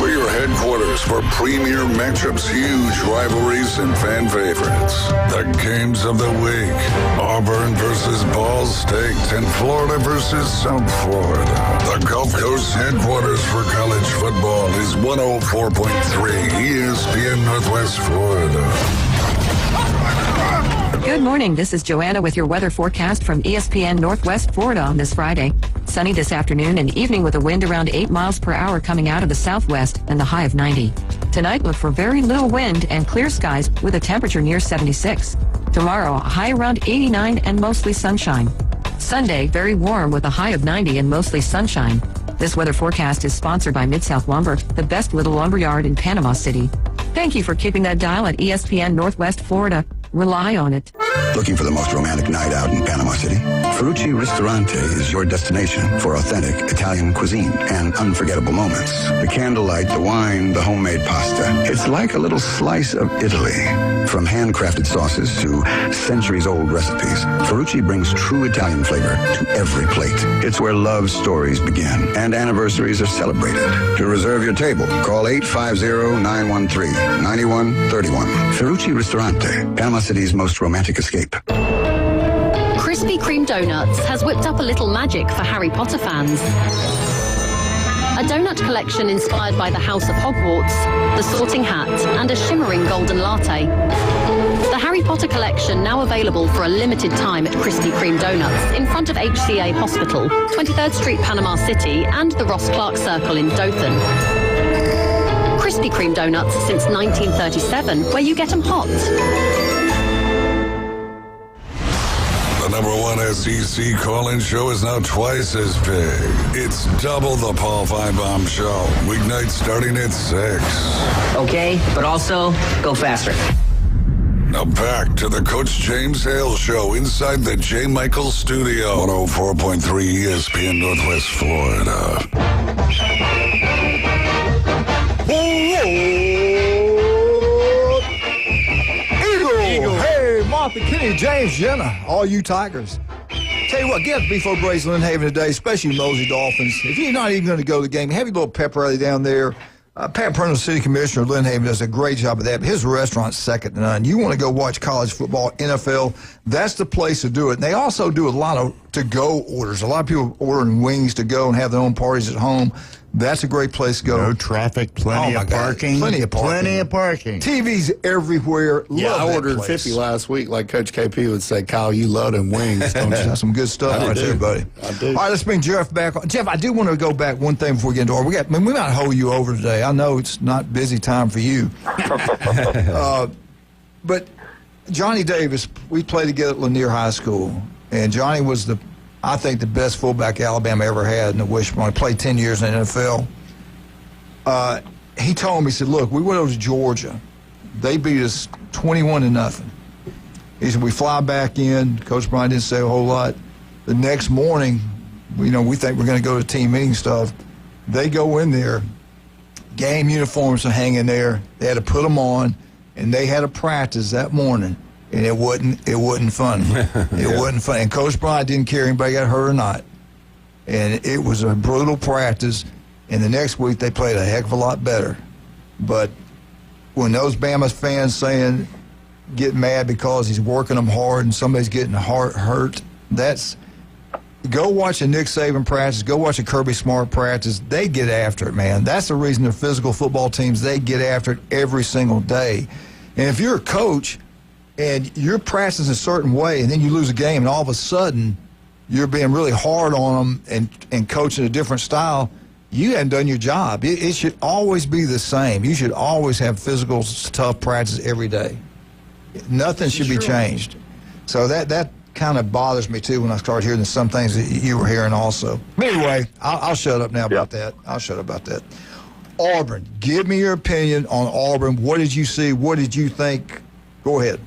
We're your headquarters for premier matchups, huge rivalries, and fan favorites. The games of the week: Auburn versus Ball State and Florida versus South Florida. The Gulf Coast headquarters for college football is 104.3 ESPN Northwest Florida. Good morning. This is Joanna with your weather forecast from ESPN Northwest Florida on this Friday. Sunny this afternoon and evening with a wind around 8 miles per hour coming out of the southwest and the high of 90. Tonight, look for very little wind and clear skies with a temperature near 76. Tomorrow, a high around 89 and mostly sunshine. Sunday, very warm with a high of 90 and mostly sunshine. This weather forecast is sponsored by Mid-South Lumber, the best little lumber yard in Panama City. Thank you for keeping that dial at ESPN Northwest Florida. Rely on it. Looking for the most romantic night out in Panama City? Ferrucci Ristorante is your destination for authentic Italian cuisine and unforgettable moments. The candlelight, the wine, the homemade pasta. It's like a little slice of Italy. From handcrafted sauces to centuries-old recipes, Ferrucci brings true Italian flavor to every plate. It's where love stories begin and anniversaries are celebrated. To reserve your table, call 850-913-9131. Ferrucci Ristorante, Panama City's most romantic escape. Krispy Kreme Donuts has whipped up a little magic for Harry Potter fans. A donut collection inspired by the House of Hogwarts, the Sorting Hat, and a shimmering golden latte. The Harry Potter collection now available for a limited time at Krispy Kreme Donuts in front of HCA Hospital, 23rd Street, Panama City, and the Ross Clark Circle in Dothan. Krispy Kreme Donuts since 1937, where you get them hot. The number one SEC call-in show is now twice as big. It's double the Paul Feinbaum Show. Weeknights starting at 6. Okay, but also go faster. Now back to the Coach James Hale Show inside the J. Michael Studio. 104.3 ESPN Northwest Florida. Eagle. Hey, Martha, Kenny, James, Jenna, all you Tigers. Tell you what, get up before Braves Lynn Haven today, especially Mosey Dolphins. If you're not even going to go to the game, have your little pep rally down there. Pat Purnell, City Commissioner of Lynn Haven, does a great job of that. But his restaurant's second to none. You want to go watch college football, NFL, that's the place to do it. And they also do a lot of to-go orders. A lot of people ordering wings to go and have their own parties at home. That's a great place to go. No traffic, plenty of parking. Plenty of parking. Plenty of parking. TVs everywhere. Yeah, Love I that ordered place. 50 last week. Like Coach KP would say, Kyle, you love them wings, don't you? That's some good stuff right there, buddy. I do. All right, let's bring Jeff back on. Jeff, I do want to go back one thing before we get into it. We might hold you over today. I know it's not busy time for you. But Johnny Davis, we played together at Lanier High School, and Johnny was I think the best fullback Alabama ever had in the Wishbone. He played 10 years in the NFL. He told me, he said, look, we went over to Georgia. They beat us 21-0. He said, we fly back in. Coach Bryant didn't say a whole lot. The next morning, we think we're going to go to team meeting stuff. They go in there. Game uniforms are hanging there. They had to put them on, and they had a practice that morning, and it wasn't fun. It wasn't fun. And Coach Bryant didn't care if anybody got hurt or not. And it was a brutal practice. And the next week, they played a heck of a lot better. But when those Bama fans get mad because he's working them hard and somebody's getting hurt, go watch a Nick Saban practice, go watch a Kirby Smart practice. They get after it, man. That's the reason they're physical football teams. They get after it every single day. And if you're a coach and you're practicing a certain way and then you lose a game and all of a sudden you're being really hard on them and coaching a different style, you haven't done your job. It should always be the same. You should always have physical, tough practice every day. Nothing should be changed. So that kind of bothers me, too, when I start hearing some things that you were hearing also. But anyway, I'll shut up now about that. I'll shut up about that. Auburn, give me your opinion on Auburn. What did you see? What did you think? Go ahead.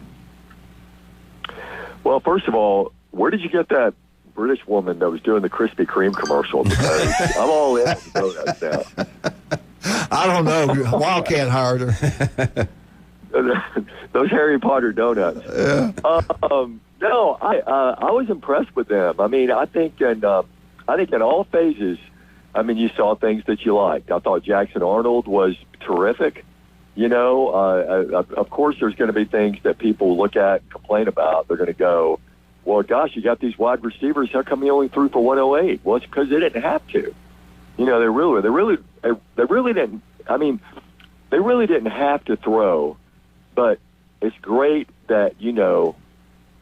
Well, first of all, where did you get that British woman that was doing the Krispy Kreme commercial? Because I'm all in on donuts now. I don't know. Wildcat hired her. Those Harry Potter donuts. Yeah. No, I was impressed with them. I mean, I think in all phases, I mean, you saw things that you liked. I thought Jackson Arnold was terrific. You know, of course, there's going to be things that people look at and complain about. They're going to go, well, gosh, you got these wide receivers. How come you only threw for 108? Well, it's because they didn't have to. You know, they really didn't. I mean, they really didn't have to throw, but it's great that, you know,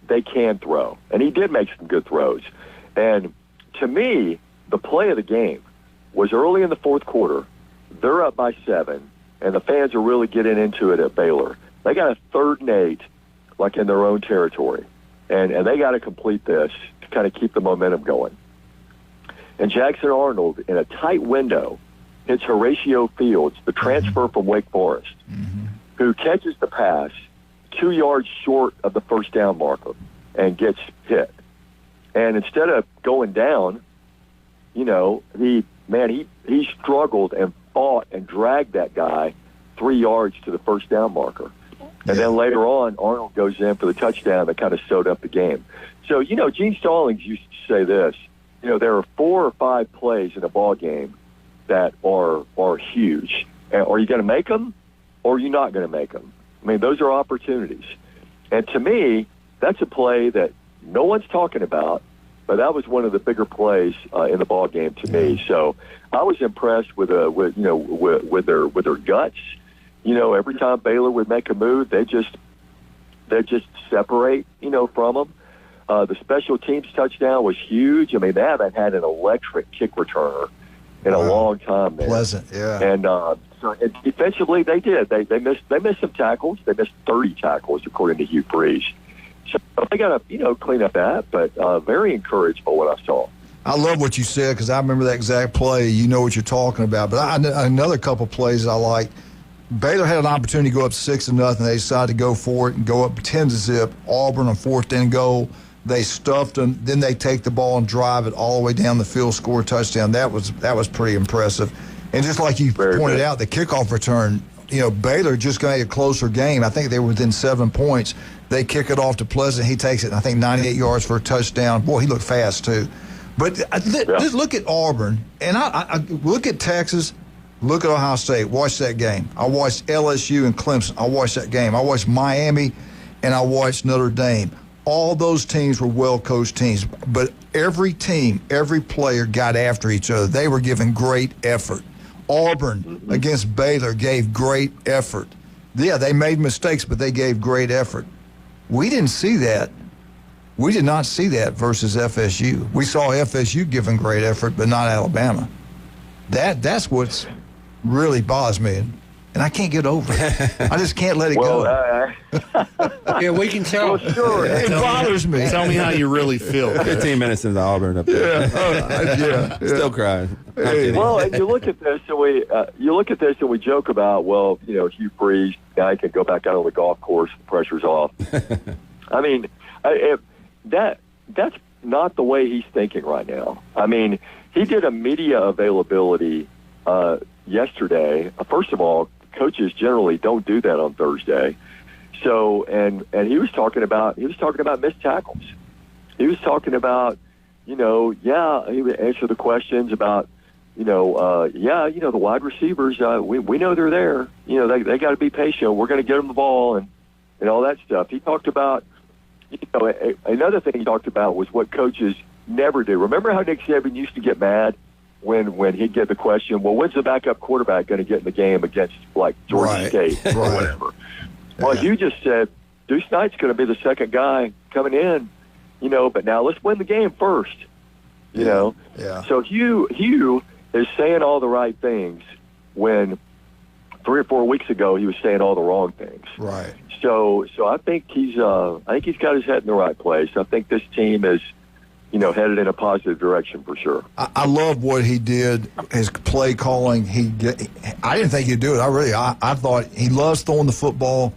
they can throw. And he did make some good throws. And to me, the play of the game was early in the fourth quarter. They're up by 7, and the fans are really getting into it at Baylor. They got a 3rd and 8, like in their own territory. And they got to complete this to kind of keep the momentum going. And Jackson Arnold, in a tight window, hits Horatio Fields, the transfer from Wake Forest, who catches the pass 2 yards short of the first down marker and gets hit. And instead of going down, you know, he struggled and fought and dragged that guy 3 yards to the first down marker. And then later on, Arnold goes in for the touchdown that kind of sewed up the game. So, you know, Gene Stallings used to say this, you know, there are 4 or 5 plays in a ball game that are huge. And are you going to make them or are you not going to make them? I mean, those are opportunities. And to me, that's a play that no one's talking about, but that was one of the bigger plays in the ball game to me. So I was impressed with their guts. You know, every time Baylor would make a move, they just separate, you know, from them. The special teams touchdown was huge. I mean, they haven't had an electric kick returner in a long time, man. Pleasant, yeah. And and defensively, they did. They missed some tackles. They missed 30 tackles, according to Hugh Freeze. So they got to, you know, clean up that. But very encouraged by what I saw. I love what you said because I remember that exact play. You know what you're talking about. But another couple plays I like. Baylor had an opportunity to go up 6-0. They decided to go for it and go up 10-0. Auburn on 4th and goal. They stuffed them. Then they take the ball and drive it all the way down the field, score a touchdown. That was pretty impressive. And just like you pointed out, the kickoff return, Baylor just got a closer game. I think they were within 7 points. They kick it off to Pleasant. He takes it, I think, 98 yards for a touchdown. Boy, he looked fast, too. But just look at Auburn, and I look at Texas, look at Ohio State. Watch that game. I watched LSU and Clemson. I watched that game. I watched Miami, and I watched Notre Dame. All those teams were well-coached teams. But every team, every player got after each other. They were giving great effort. Auburn against Baylor gave great effort. Yeah, they made mistakes, but they gave great effort. We didn't see that. We did not see that versus FSU. We saw FSU giving great effort, but not Alabama. That's what's really bothers me, and I can't get over it. I just can't let it go. Yeah, we can tell. Well, sure. It bothers me. Tell me how you really feel. 15 minutes into Auburn up there. Still crying. Well, and you look at this, and we joke about, Hugh Freeze, guy can go back out on the golf course, the pressure's off. I mean, that's not the way he's thinking right now. I mean, he did a media availability yesterday. First of all, coaches generally don't do that on Thursday. So, and he was talking about missed tackles. He was talking about, he would answer the questions about, the wide receivers. We know they're there. They got to be patient. We're going to get them the ball and all that stuff. He talked about, another thing he talked about was what coaches never do. Remember how Nick Saban used to get mad when he'd get the question, well, when's the backup quarterback going to get in the game against, like, Georgia State or whatever? Well, you just said Deuce Knight's going to be the second guy coming in, but now let's win the game first, Yeah. So Hugh is saying all the right things when 3 or 4 weeks ago he was saying all the wrong things. Right. So I think he's got his head in the right place. I think this team is, headed in a positive direction for sure. I love what he did, his play calling. I didn't think he'd do it. I thought he loves throwing the football,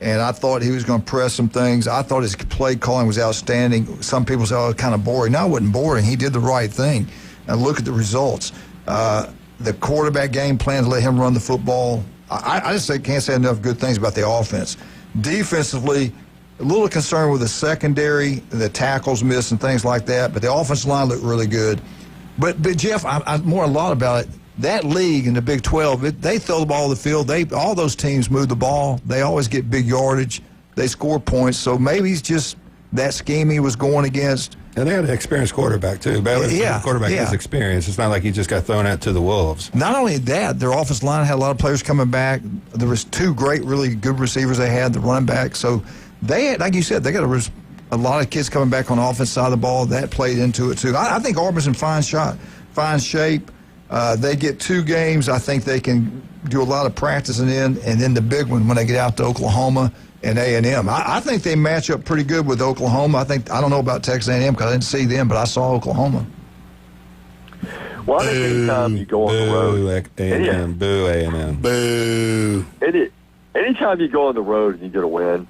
and I thought he was going to press some things. I thought his play calling was outstanding. Some people say, oh, kind of boring. No, it wasn't boring. He did the right thing. And look at the results. The quarterback game plan to let him run the football. I just can't say enough good things about the offense. Defensively, a little concerned with the secondary, the tackles missed and things like that, but the offensive line looked really good. But Jeff, I'm more a lot about it. That league in the Big 12, they throw the ball on the field. All those teams move the ball. They always get big yardage. They score points. So maybe it's just that scheme he was going against. And they had an experienced quarterback, too. The quarterback has experience. It's not like he just got thrown out to the wolves. Not only that, their offensive line had a lot of players coming back. There was 2 great, really good receivers they had, the running back. So they had, like you said, they got a lot of kids coming back on the offensive side of the ball. That played into it, too. I think Auburn's in fine shape. They get 2 games. I think they can do a lot of practicing in, and then the big one when they get out to Oklahoma and A&M. I think they match up pretty good with Oklahoma. I don't know about Texas A&M because I didn't see them, but I saw Oklahoma. Well, I think anytime you go on the road, A&M, boo A&M, boo. Anytime you go on the road and you get a win,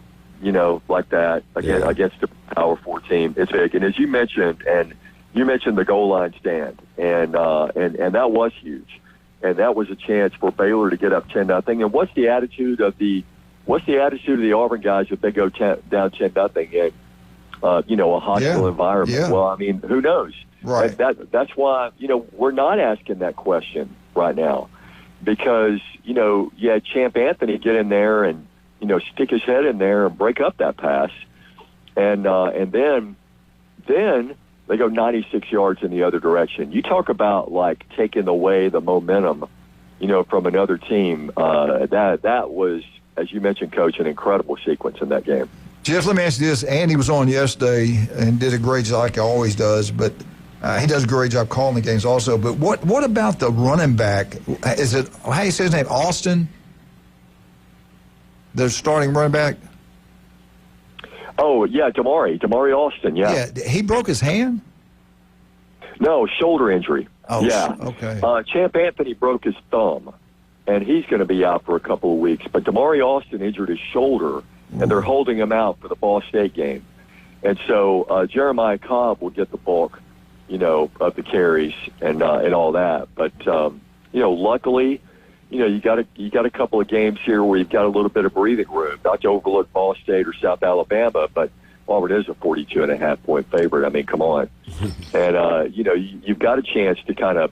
like that against a Power 4 team, it's big. And as you mentioned, the goal line stand, and that was huge, and that was a chance for Baylor to get up 10-0. And what's the attitude of the Auburn guys if they go down 10-0 in a hostile environment? Yeah. Well, I mean, who knows? Right. That's why we're not asking that question right now, because you had Champ Anthony get in there and stick his head in there and break up that pass, and then they go 96 yards in the other direction. You talk about like taking away the momentum, from another team. That was, as you mentioned, Coach, an incredible sequence in that game. Jeff, let me ask you this. Andy was on yesterday and did a great job, like he always does, but he does a great job calling the games also. But what about the running back? Is it, how do you say his name, Austin? The starting running back? Oh, yeah, Damari Austin, yeah. Yeah, he broke his hand? No, shoulder injury. Oh, yeah. Okay. Champ Anthony broke his thumb. and he's going to be out for a couple of weeks. But Damari Austin injured his shoulder, and they're holding him out for the Ball State game. And so Jeremiah Cobb will get the bulk, of the carries and all that. But luckily, you got a couple of games here where you've got a little bit of breathing room. Not to overlook Ball State or South Alabama, but Auburn is a 42.5-point favorite. I mean, come on. And you've got a chance to kind of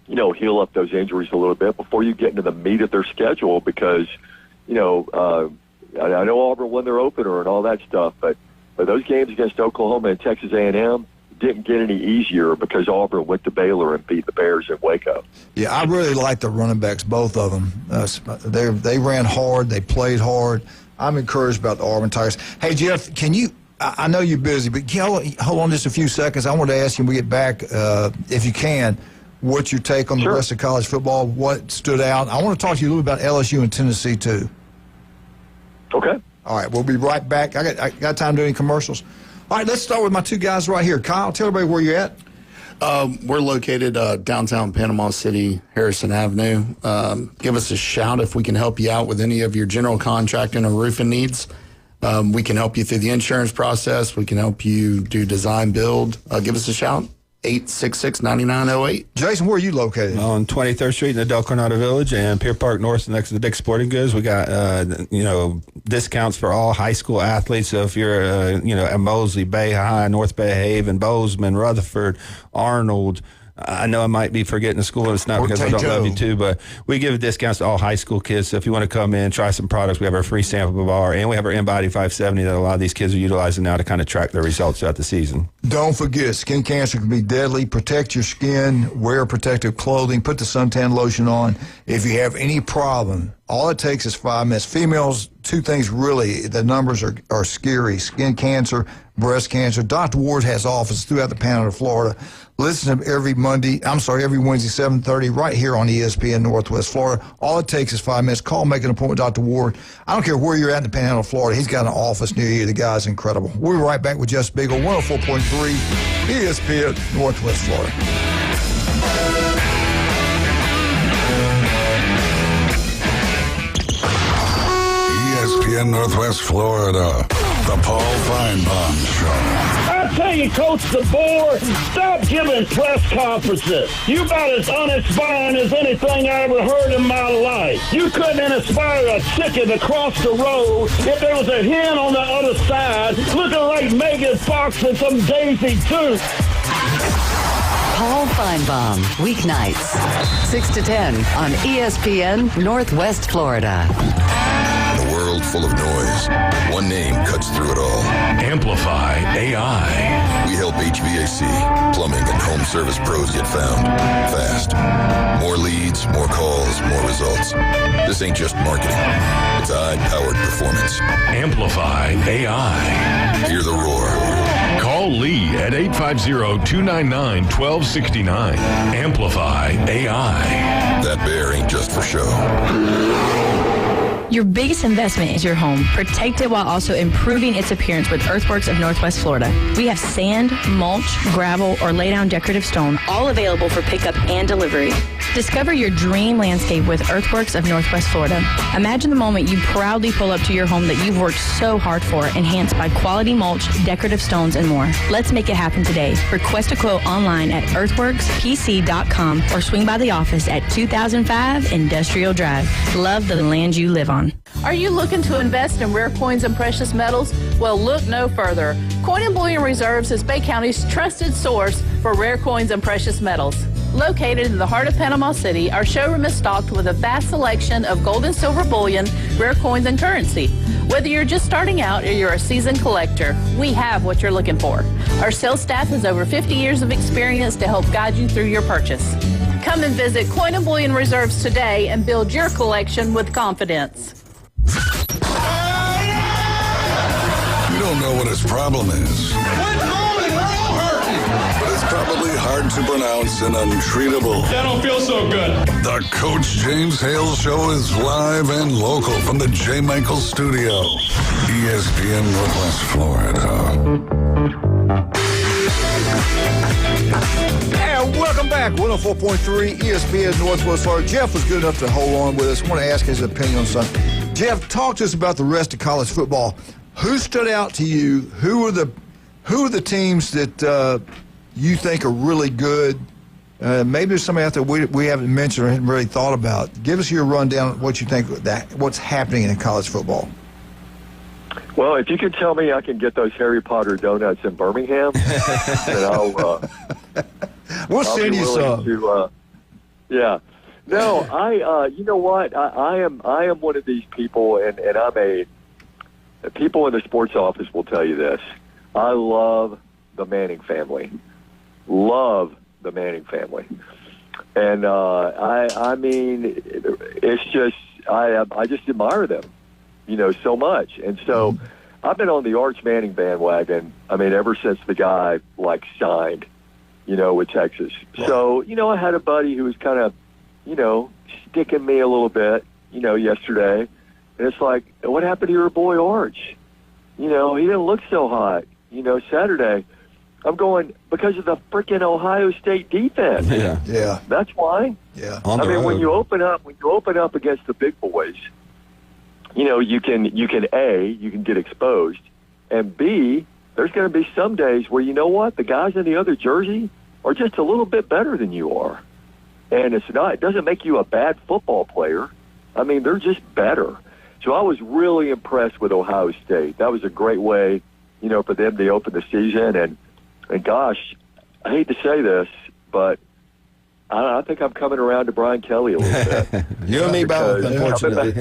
heal up those injuries a little bit before you get into the meat of their schedule, because I know Auburn won their opener and all that stuff, but those games against Oklahoma and Texas A&M didn't get any easier because Auburn went to Baylor and beat the Bears in Waco. Yeah, I really like the running backs, both of them. They ran hard. They played hard. I'm encouraged about the Auburn Tigers. Hey, Jeff, I know you're busy, but hold on just a few seconds. I want to ask you when we get back, if you can, what's your take on the rest of college football, what stood out. I want to talk to you a little about LSU and Tennessee, too. Okay. All right, we'll be right back. I got time to do any commercials. All right, let's start with my two guys right here. Kyle, tell everybody where you're at. We're located downtown Panama City, Harrison Avenue. Give us a shout if we can help you out with any of your general contracting or roofing needs. We can help you through the insurance process. We can help you do design build. Give us a shout. 866-9908. Jason, where are you located? On 23rd Street in the Del Coronado Village and Pier Park North next to the Dick's Sporting Goods. We got, discounts for all high school athletes. So if you're, at Mosley, Bay High, North Bay Haven, Bozeman, Rutherford, Arnold, I know I might be forgetting the school, and it's not because I don't love you too, but we give discounts to all high school kids. So if you want to come in, try some products, we have our free sample bar, and we have our InBody 570 that a lot of these kids are utilizing now to kind of track their results throughout the season. Don't forget, skin cancer can be deadly. Protect your skin. Wear protective clothing. Put the suntan lotion on. If you have any problem, all it takes is 5 minutes. Females, two things really, the numbers are scary. Skin cancer, breast cancer. Dr. Ward has offices throughout the Panhandle of Florida. Listen to him every Wednesday, 7:30, right here on ESPN Northwest Florida. All it takes is 5 minutes. Call, make an appointment with Dr. Ward. I don't care where you're at in the Panhandle of Florida. He's got an office near you. The guy's incredible. We'll be right back with Jeff Spiegel, 104.3 ESPN Northwest Florida. ESPN Northwest Florida, the Paul Feinbaum Show. I tell you, Coach DeBoer, stop giving press conferences. You about as uninspiring as anything I ever heard in my life. You couldn't inspire a chicken across the road if there was a hen on the other side looking like Megan Fox and some Daisy Duke. Paul Feinbaum, weeknights, 6 to 10 on ESPN Northwest Florida. In a world full of noise, one name cuts through it all. Amplify AI. We help HVAC, plumbing, and home service pros get found fast. More leads, more calls, more results. This ain't just marketing. It's AI-powered performance. Amplify AI. Hear the roar. Call Lee at 850-299-1269. Amplify AI. That bear ain't just for show. Your biggest investment is your home. Protect it while also improving its appearance with Earthworks of Northwest Florida. We have sand, mulch, gravel, or lay down decorative stone, all available for pickup and delivery. Discover your dream landscape with Earthworks of Northwest Florida. Imagine the moment you proudly pull up to your home that you've worked so hard for, enhanced by quality mulch, decorative stones, and more. Let's make it happen today. Request a quote online at earthworkspc.com or swing by the office at 2005 Industrial Drive. Love the land you live on. Are you looking to invest in rare coins and precious metals? Well, look no further. Coin and Bullion Reserves is Bay County's trusted source for rare coins and precious metals. Located in the heart of Panama City, our showroom is stocked with a vast selection of gold and silver bullion, rare coins, and currency. Whether you're just starting out or you're a seasoned collector, we have what you're looking for. Our sales staff has over 50 years of experience to help guide you through your purchase. Come and visit Coin and Bullion Reserves today and build your collection with confidence. You don't know what his problem is. But it's probably hard to pronounce and untreatable. That don't feel so good. The Coach James Hales Show is live and local from the J. Michael Studio. ESPN Northwest Florida. And welcome back. back, 104.3 ESPN Northwest Florida. Jeff was good enough to hold on with us. I want to ask his opinion on something. Jeff, talk to us about the rest of college football. Who stood out to you? Who are the teams that you think are really good? Maybe there's somebody out there we haven't mentioned or haven't really thought about. Give us your rundown of what you think what's happening in college football. Well, if you can tell me I can get those Harry Potter donuts in Birmingham, then we'll send you some. Yeah. No, you know what? I am one of these people, and people in the sports office will tell you this. I love the Manning family. Love the Manning family. And I mean, it's just I just admire them, so much. And so I've been on the Arch Manning bandwagon, I mean, ever since the guy, signed, with Texas. So, I had a buddy who was kind of, sticking me a little bit, yesterday. And it's like, what happened to your boy Arch? He didn't look so hot, Saturday. I'm going, because of the freaking Ohio State defense. Yeah. That's why. Yeah. When you open up against the big boys, you can get exposed, and B, there's going to be some days where the guys in the other jersey are just a little bit better than you are, and it doesn't make you a bad football player. I mean, they're just better. So I was really impressed with Ohio State. That was a great way, for them to open the season, and gosh, I hate to say this, but I think I'm coming around to Brian Kelly a little bit. You and me both, unfortunately.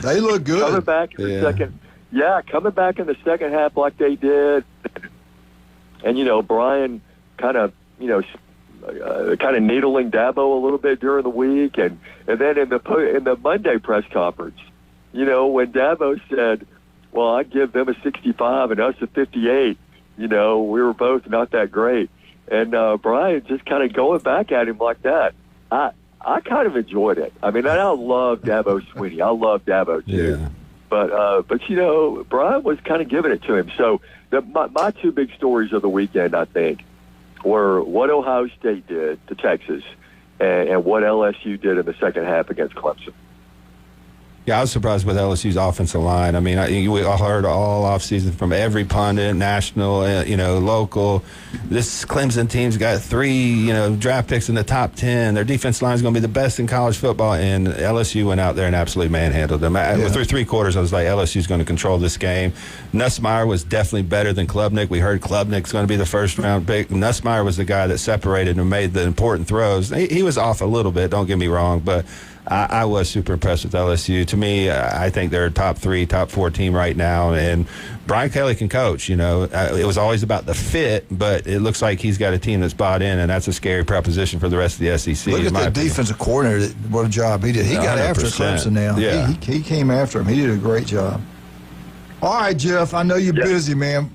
They look good. Coming back in the second half like they did. And, Brian kind of needling Dabo a little bit during the week. And then in the Monday press conference, when Dabo said, well, I'd give them a 65 and us a 58, we were both not that great. And Brian just kind of going back at him like that. I kind of enjoyed it. I mean, I love Dabo Swinney. I love Dabo too. Yeah. But Brian was kind of giving it to him. So my two big stories of the weekend, I think, were what Ohio State did to Texas and what LSU did in the second half against Clemson. Yeah, I was surprised with LSU's offensive line. I mean, we all heard all offseason from every pundit, national, local. This Clemson team's got 3, draft picks in the top 10. Their defense line is going to be the best in college football, and LSU went out there and absolutely manhandled them. Through 3 quarters, I was like, LSU's going to control this game. Nussmeier was definitely better than Klubnik. We heard Klubnik's going to be the first-round pick. Nussmeier was the guy that separated and made the important throws. He was off a little bit, don't get me wrong, but I was super impressed with LSU. To me, I think they're a top 3, top 4 team right now, and Brian Kelly can coach. It was always about the fit, but it looks like he's got a team that's bought in, and that's a scary proposition for the rest of the SEC. Look at the defensive coordinator, what a job he did. He got after Clemson now. Yeah. He came after him. He did a great job. All right, Jeff, I know you're busy, man.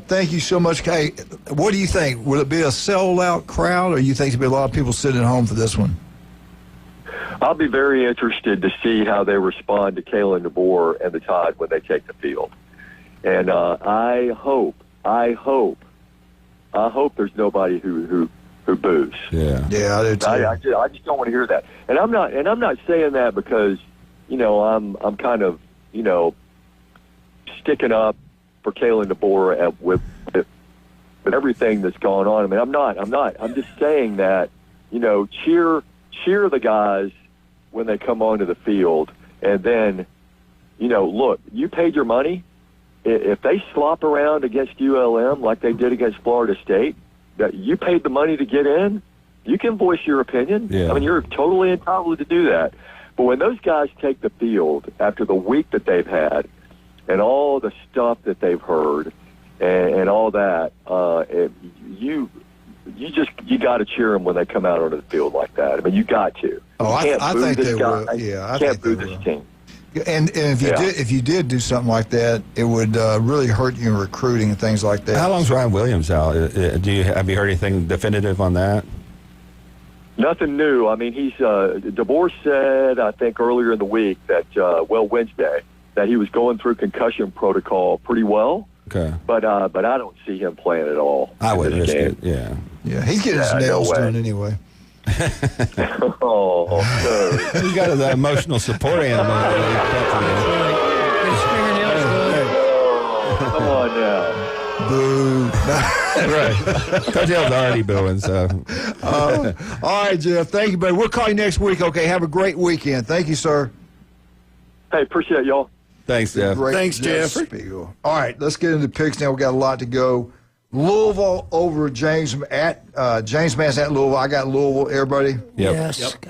Thank you so much. Hey, what do you think? Will it be a sold-out crowd, or you think there'll be a lot of people sitting at home for this one? I'll be very interested to see how they respond to Kalen DeBoer and the Tide when they take the field. And I hope there's nobody who boos. Yeah, I do too. I just don't want to hear that. And I'm not saying that because I'm kind of sticking up for Kalen DeBoer with everything that's going on. I mean, I'm not. I'm just saying that cheer the guys when they come onto the field, and then, look, you paid your money. If they slop around against ULM like they did against Florida State, that you paid the money to get in, you can voice your opinion. Yeah. I mean, you're totally entitled to do that. But when those guys take the field after the week that they've had and all the stuff that they've heard and all that, you got to cheer them when they come out onto the field like that. I mean, you got to. Oh, I think they will. Yeah, I can't think they boo will. this team. And if you did do something like that, it would really hurt you in recruiting and things like that. How long's Ryan Williams out? Have you heard anything definitive on that? Nothing new. I mean, DeBoer said, I think earlier in the week that Wednesday, that he was going through concussion protocol pretty well. Okay. But I don't see him playing at all. I wouldn't risk it. Yeah. Yeah, he's getting his nails done anyway. Oh, sir. You got the emotional support animal. Come on now. Boo. Right. Coach Hill's already booing, so. All right, Jeff. Thank you, buddy. We'll call you next week, okay? Have a great weekend. Thank you, sir. Hey, appreciate y'all. Thanks, Jeff. Great Thanks, Jeff. Spiegel. All right, let's get into picks now. We got a lot to go. Louisville over James Madison at Louisville. I got Louisville. Everybody? Yep. Yes. Yep.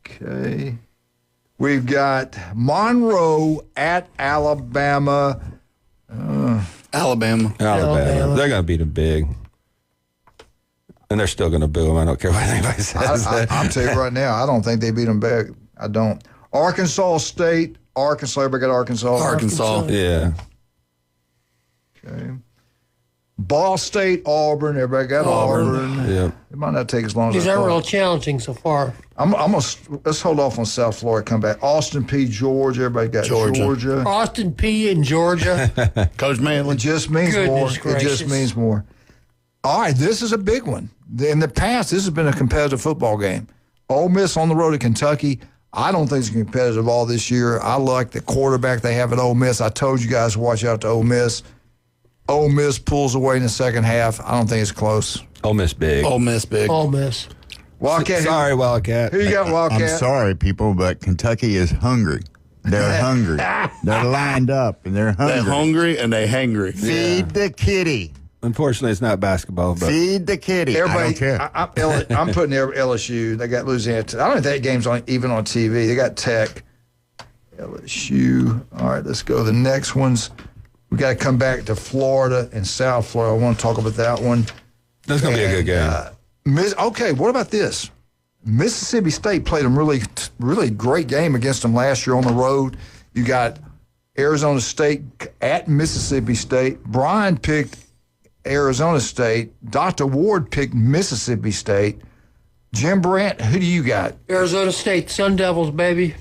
Okay. We've got Monroe at Alabama. Alabama. They're going to beat them big. And they're still going to boo them. I don't care what anybody says. I'll tell you right now, I don't think they beat them big. I don't. Arkansas State. Everybody got Arkansas? Arkansas. Yeah. Okay. Ball State, Auburn. Everybody got Auburn. Yep. It might not take as long as These I aren't thought. real challenging so far. Let's hold off on South Florida. Come back. Austin P. Georgia. Everybody got Georgia. Austin P. in Georgia. Coach Manley. It just means more. Goodness It just gracious. means more. All right, this is a big one. In the past, this has been a competitive football game. Ole Miss on the road to Kentucky. I don't think it's competitive all this year. I like the quarterback they have at Ole Miss. I told you guys to watch out to Ole Miss. Ole Miss pulls away in the second half. I don't think it's close. Ole Miss big. Ole Miss big. Ole Miss. Wildcat. Sorry, Wildcat. Who you got, Wildcat? I'm sorry, people, but Kentucky is hungry. They're hungry. They're lined up, and they're hungry. They're hungry and they hangry. Feed the kitty. Unfortunately, it's not basketball. But Feed the kitty. Everybody, I don't care. I'm putting LSU. They got Louisiana. I don't think that game's even on TV. They got Tech. LSU. All right, let's go. The next ones. We got to come back to Florida and South Florida. I want to talk about that one. That's going to be a good game. Okay, what about this? Mississippi State played a really great game against them last year on the road. You got Arizona State at Mississippi State. Brian picked Arizona State. Dr. Ward picked Mississippi State. Jim Brandt, who do you got? Arizona State Sun Devils, baby.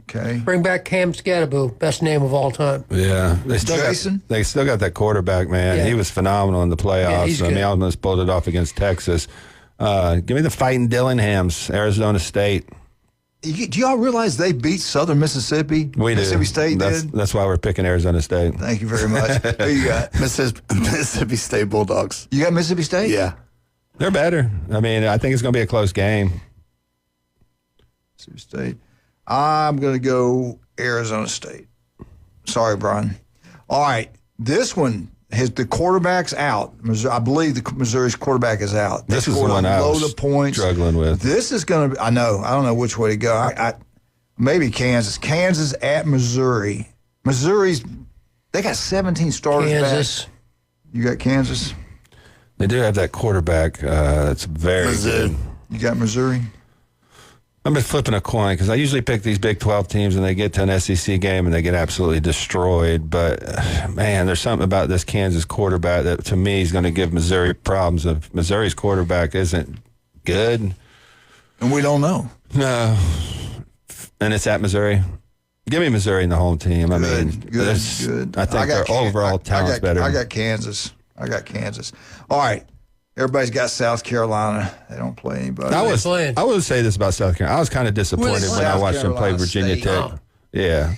Okay. Bring back Cam Scatterbo, best name of all time. Yeah, they still got that quarterback, man. Yeah. He was phenomenal in the playoffs. he's I mean, good. almost pulled it off against Texas. Give me the Fighting Dillinghams, Arizona State. Do y'all realize they beat Southern Mississippi? We do. Mississippi State did? That's why we're picking Arizona State. Thank you very much. Who you got? Mississippi State Bulldogs. You got Mississippi State? Yeah. They're better. I mean, I think it's going to be a close game. Mississippi State. I'm going to go Arizona State. Sorry, Brian. All right. This one, the quarterback's out. I believe the Missouri's quarterback is out. This is the one I was load of points. struggling with. This is going to be, I don't know which way to go. Maybe Kansas. Kansas at Missouri. Missouri's, they got 17 starters Kansas. back. You got Kansas? They do have that quarterback that's very good. You got Missouri? I'm just flipping a coin because I usually pick these Big 12 teams and they get to an SEC game and they get absolutely destroyed. But, man, there's something about this Kansas quarterback that, to me, is going to give Missouri problems. If Missouri's quarterback isn't good. And we don't know. No. And it's at Missouri. Give me Missouri in the home team. I mean, good. I think their overall talent's better. I got Kansas. All right. Everybody's got South Carolina. They don't play anybody. I would say this about South Carolina. I was kind of disappointed when I watched them play Virginia Tech. Yeah.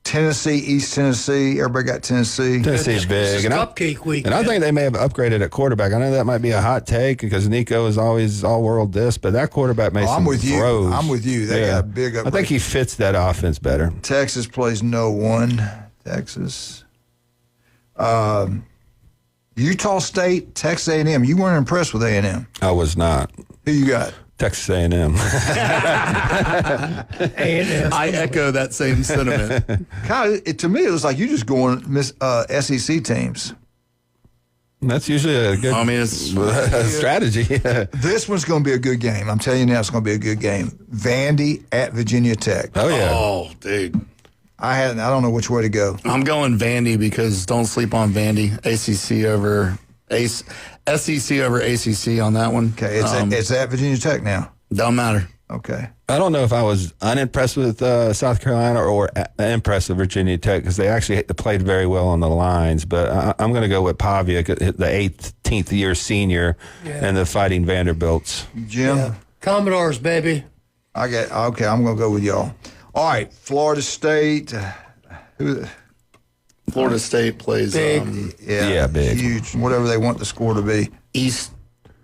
Tennessee, East Tennessee. Everybody got Tennessee. Tennessee's big. It's cupcake week. And I think they may have upgraded at quarterback. I know that might be a hot take because Nico is always all-world this, but that quarterback made some throws. I'm with you. They got a big upgrade. I think he fits that offense better. Texas plays no one. Texas. Utah State, Texas A&M. You weren't impressed with A&M. I was not. Who you got? Texas A&M. I echo that same sentiment. Kyle, to me, it was like you just going SEC teams. That's usually a good strategy. This one's going to be a good game. I'm telling you now, it's going to be a good game. Vandy at Virginia Tech. Oh, yeah. Oh, dude. I don't know which way to go. I'm going Vandy because don't sleep on Vandy. SEC over ACC on that one. Okay, it's at Virginia Tech now. Don't matter. Okay. I don't know if I was unimpressed with South Carolina or impressed with Virginia Tech because they actually played very well on the lines. But I'm going to go with Pavia, the 18th year senior, and the Fighting Vanderbilts. Jim? Yeah. Commodores, baby. Okay, I'm going to go with y'all. All right, Florida State. Florida State plays big. Big. Huge, whatever they want the score to be. East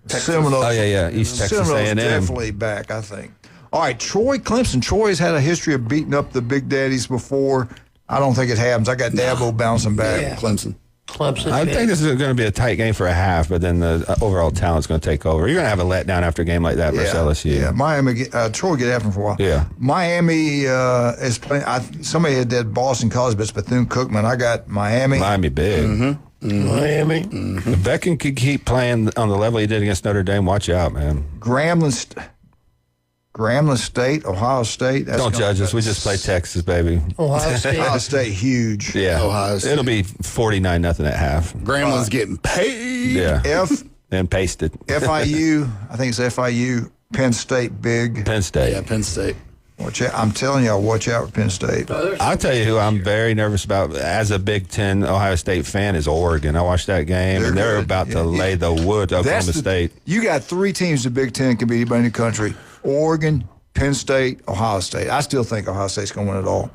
Texas. Seminoles. Oh, yeah. East Texas Seminoles A&M. definitely back, I think. All right, Troy, Clemson. Troy has had a history of beating up the Big Daddies before. I don't think it happens. I got Dabo bouncing back. Yeah. Clemson. I think this is going to be a tight game for a half, but then the overall talent's going to take over. You're going to have a letdown after a game like that versus LSU. Yeah, Miami, Troy get after them for a while. Yeah. Miami is playing. Somebody had that Boston College, but it's Bethune-Cookman. I got Miami. Miami big. Miami. If Beckton could keep playing on the level he did against Notre Dame, watch out, man. Grambling State, Ohio State. Don't judge us. We just play Texas, baby. Ohio State. Ohio State, huge. Yeah. Ohio State. It'll be 49-0 at half. Grambling's getting paid. Yeah. And pasted. FIU, I think it's FIU. Penn State, big. Penn State. Yeah, Penn State. Watch out. I'm telling y'all, watch out with Penn State. I'll tell you who I'm very nervous about as a Big Ten Ohio State fan is Oregon. I watched that game, and they're about to lay the wood to Oklahoma State. You got 3 teams in the Big Ten can beat anybody in the country. Oregon, Penn State, Ohio State. I still think Ohio State's going to win it all.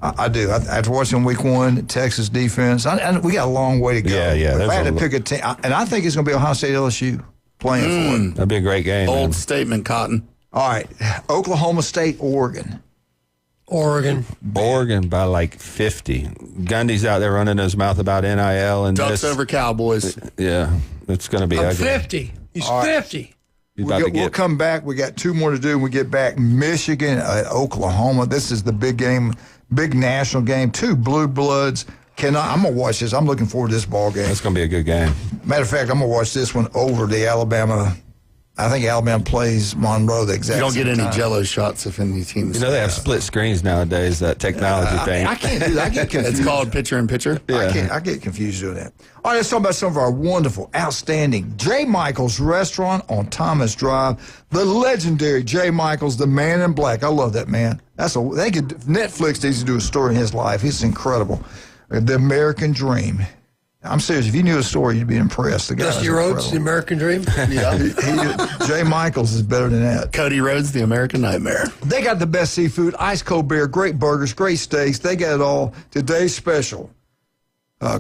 I do. After watching week 1, Texas defense, we got a long way to go. Yeah. If I had to pick a team, and I think it's going to be Ohio State LSU playing for it. That'd be a great game. Bold statement, Cotton. All right. Oklahoma State, Oregon. Oregon by like 50. Gundy's out there running his mouth about NIL and Ducks over Cowboys. Yeah, it's going to be ugly. 50. He's 50. We'll come back. We got 2 more to do when we get back. Michigan, Oklahoma. This is the big game, big national game. 2 blue bloods. I'm going to watch this. I'm looking forward to this ball game. It's going to be a good game. Matter of fact, I'm going to watch this one over the Alabama. I think Alabama plays Monroe the exact You don't same get any time. Jello shots if any teams. They have split screens nowadays, that technology thing. I can't do that. I get confused. It's called pitcher-in-pitcher. Yeah. I get confused doing that. All right, let's talk about some of our wonderful, outstanding J. Michael's restaurant on Thomas Drive. The legendary J. Michael's, the man in black. I love that man. Netflix needs to do a story in his life. It's incredible. The American Dream. I'm serious. If you knew his story, you'd be impressed. The guy Dusty Rhodes, the American Dream. Yeah. Jay Michaels is better than that. Cody Rhodes, the American Nightmare. They got the best seafood, ice cold beer, great burgers, great steaks. They got it all. Today's special,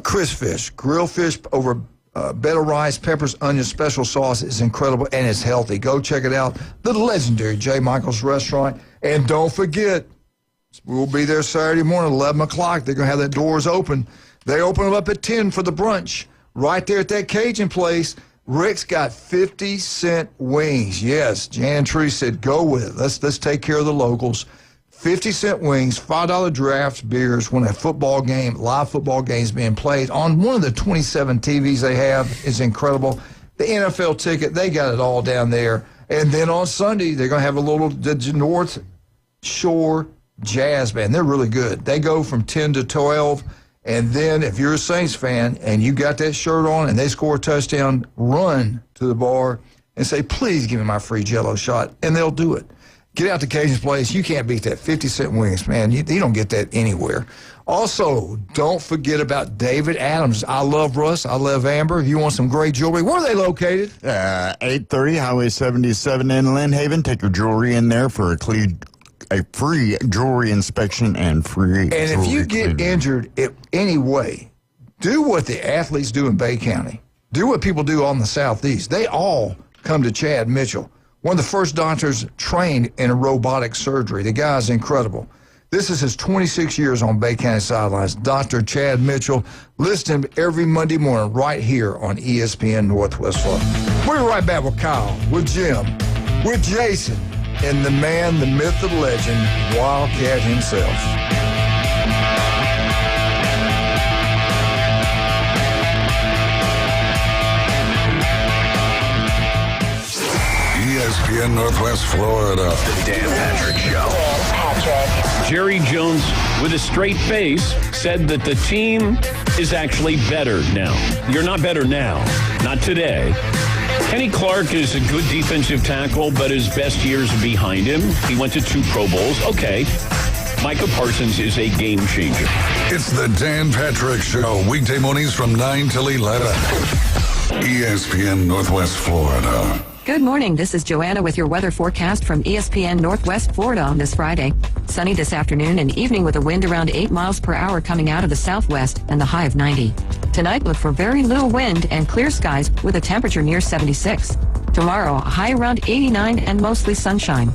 crisp fish, grilled fish over bed of rice, peppers, onions, special sauce is incredible, and it's healthy. Go check it out. The legendary J. Michael's Restaurant. And don't forget, we'll be there Saturday morning, 11 o'clock. They're going to have the doors open. They open them up at 10 for the brunch. Right there at that Cajun place, Rick's got 50-cent wings. Yes, Jan Tree said, go with it. Let's take care of the locals. 50-cent wings, $5 drafts, beers when a football game, live football game is being played on one of the 27 TVs they have. Is incredible. The NFL ticket, they got it all down there. And then on Sunday, they're going to have the North Shore Jazz Band. They're really good. They go from 10 to 12. And then if you're a Saints fan and you got that shirt on and they score a touchdown, run to the bar and say, please give me my free Jello shot. And they'll do it. Get out to Cajun's place. You can't beat that 50-cent wings, man. You don't get that anywhere. Also, don't forget about David Adams. I love Russ. I love Amber. If you want some great jewelry, where are they located? 830 Highway 77 in Lynn Haven. Take your jewelry in there for a free jewelry inspection and free. And if you get injured in any way, do what the athletes do in Bay County. Do what people do on the Southeast. They all come to Chad Mitchell, one of the first doctors trained in robotic surgery. The guy's incredible. This is his 26 years on Bay County sidelines. Dr. Chad Mitchell. Listen to him every Monday morning right here on ESPN Northwest Florida. We'll be right back with Kyle, with Jim, with Jason, and the man, the myth, the legend, Wildcat himself. ESPN Northwest Florida. The Dan Patrick Show. Jerry Jones, with a straight face, said that the team is actually better now. You're not better now. Not today. Kenny Clark is a good defensive tackle, but his best years are behind him. He went to 2 Pro Bowls. Okay. Micah Parsons is a game changer. It's the Dan Patrick Show, weekday mornings from 9 till 11. ESPN Northwest Florida. Good morning. This is Joanna with your weather forecast from ESPN Northwest Florida on this Friday. Sunny this afternoon and evening with a wind around 8 miles per hour coming out of the southwest and the high of 90. Tonight, look for very little wind and clear skies with a temperature near 76. Tomorrow, a high around 89 and mostly sunshine.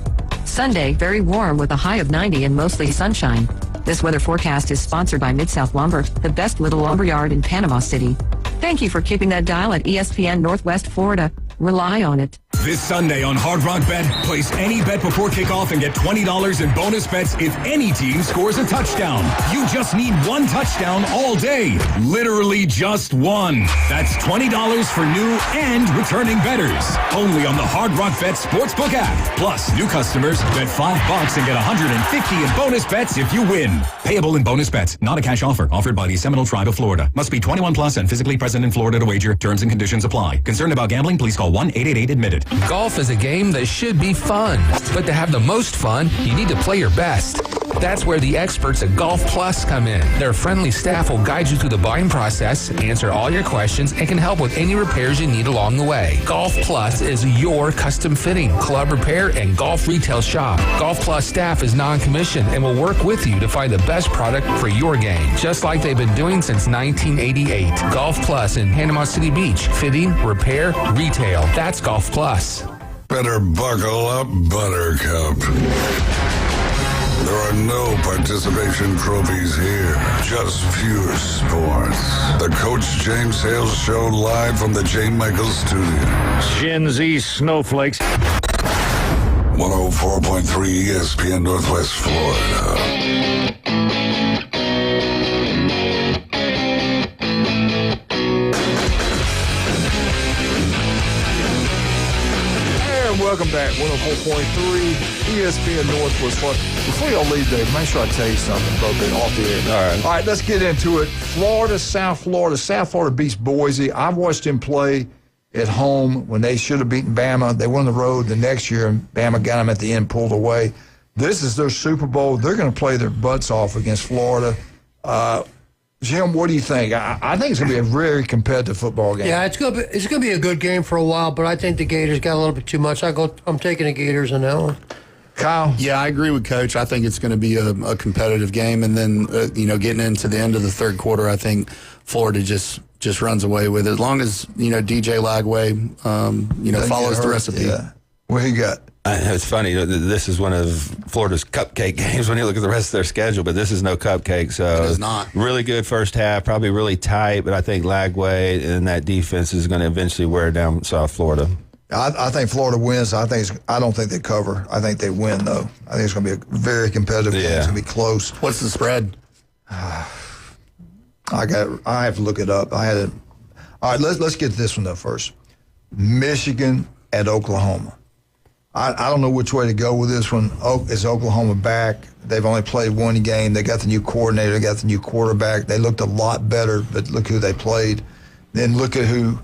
Sunday, very warm with a high of 90 and mostly sunshine. This weather forecast is sponsored by Mid-South Lumber, the best little lumber yard in Panama City. Thank you for keeping that dial at ESPN Northwest Florida. Rely on it. This Sunday on Hard Rock Bet, place any bet before kickoff and get $20 in bonus bets if any team scores a touchdown. You just need 1 touchdown all day. Literally just 1. That's $20 for new and returning bettors. Only on the Hard Rock Bet Sportsbook app. Plus, new customers bet $5 and get $150 in bonus bets if you win. Payable in bonus bets. Not a cash offer. Offered by the Seminole Tribe of Florida. Must be 21 plus and physically present in Florida to wager. Terms and conditions apply. Concerned about gambling? Please call 1-888-ADMITTED. Golf is a game that should be fun, but to have the most fun, you need to play your best. That's where the experts at Golf Plus come in. Their friendly staff will guide you through the buying process, answer all your questions, and can help with any repairs you need along the way. Golf Plus is your custom fitting, club repair, and golf retail shop. Golf Plus staff is non-commissioned and will work with you to find the best product for your game, just like they've been doing since 1988. Golf Plus in Panama City Beach. Fitting, repair, retail. That's Golf Plus. Better buckle up, Buttercup. There are no participation trophies here, just pure sports. The Coach James Hales Show live from the J. Michaels Studios. Gen Z snowflakes. 104.3 ESPN Northwest Florida. Welcome back, 104.3 ESPN Northwest Florida. Before y'all leave, Dave, make sure I tell you something broken off the air. All right, let's get into it. Florida, South Florida. South Florida beats Boise. I've watched them play at home when they should have beaten Bama. They won the road the next year, and Bama got them at the end, pulled away. This is their Super Bowl. They're going to play their butts off against Florida. Jim, what do you think? I think it's going to be a very competitive football game. Yeah, it's going to be a good game for a while, but I think the Gators got a little bit too much. I'm taking the Gators in that one. Kyle? Yeah, I agree with Coach. I think it's going to be a competitive game, and then getting into the end of the third quarter, I think Florida just runs away with it. As long as DJ Lagway follows the recipe. Yeah. What you got? It's funny. This is one of Florida's cupcake games when you look at the rest of their schedule, but this is no cupcake. So it is not. Really good first half, probably really tight, but I think Lagway and that defense is going to eventually wear down South Florida. I think Florida wins. I don't think they cover. I think they win, though. I think it's going to be a very competitive game. It's going to be close. What's the spread? I have to look it up. All right, let's get to this one, though, first. Michigan at Oklahoma. I don't know which way to go with this one. Is Oklahoma back? They've only played one game. They got the new coordinator. They got the new quarterback. They looked a lot better, but look who they played. Then look at who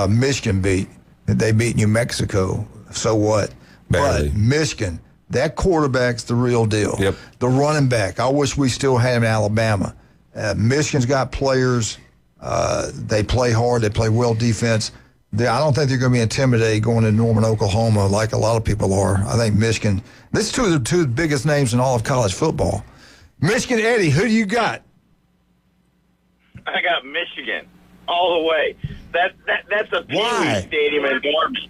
Michigan beat. They beat New Mexico. So what? Barely. But Michigan, that quarterback's the real deal. Yep. The running back, I wish we still had him in Alabama. Michigan's got players. They play hard. They play well defense. I don't think they're going to be intimidated going to Norman, Oklahoma, like a lot of people are. I think Michigan. This is two of the biggest names in all of college football. Michigan, Eddie, who do you got? I got Michigan all the way. That's a Pee Wee stadium in Norman.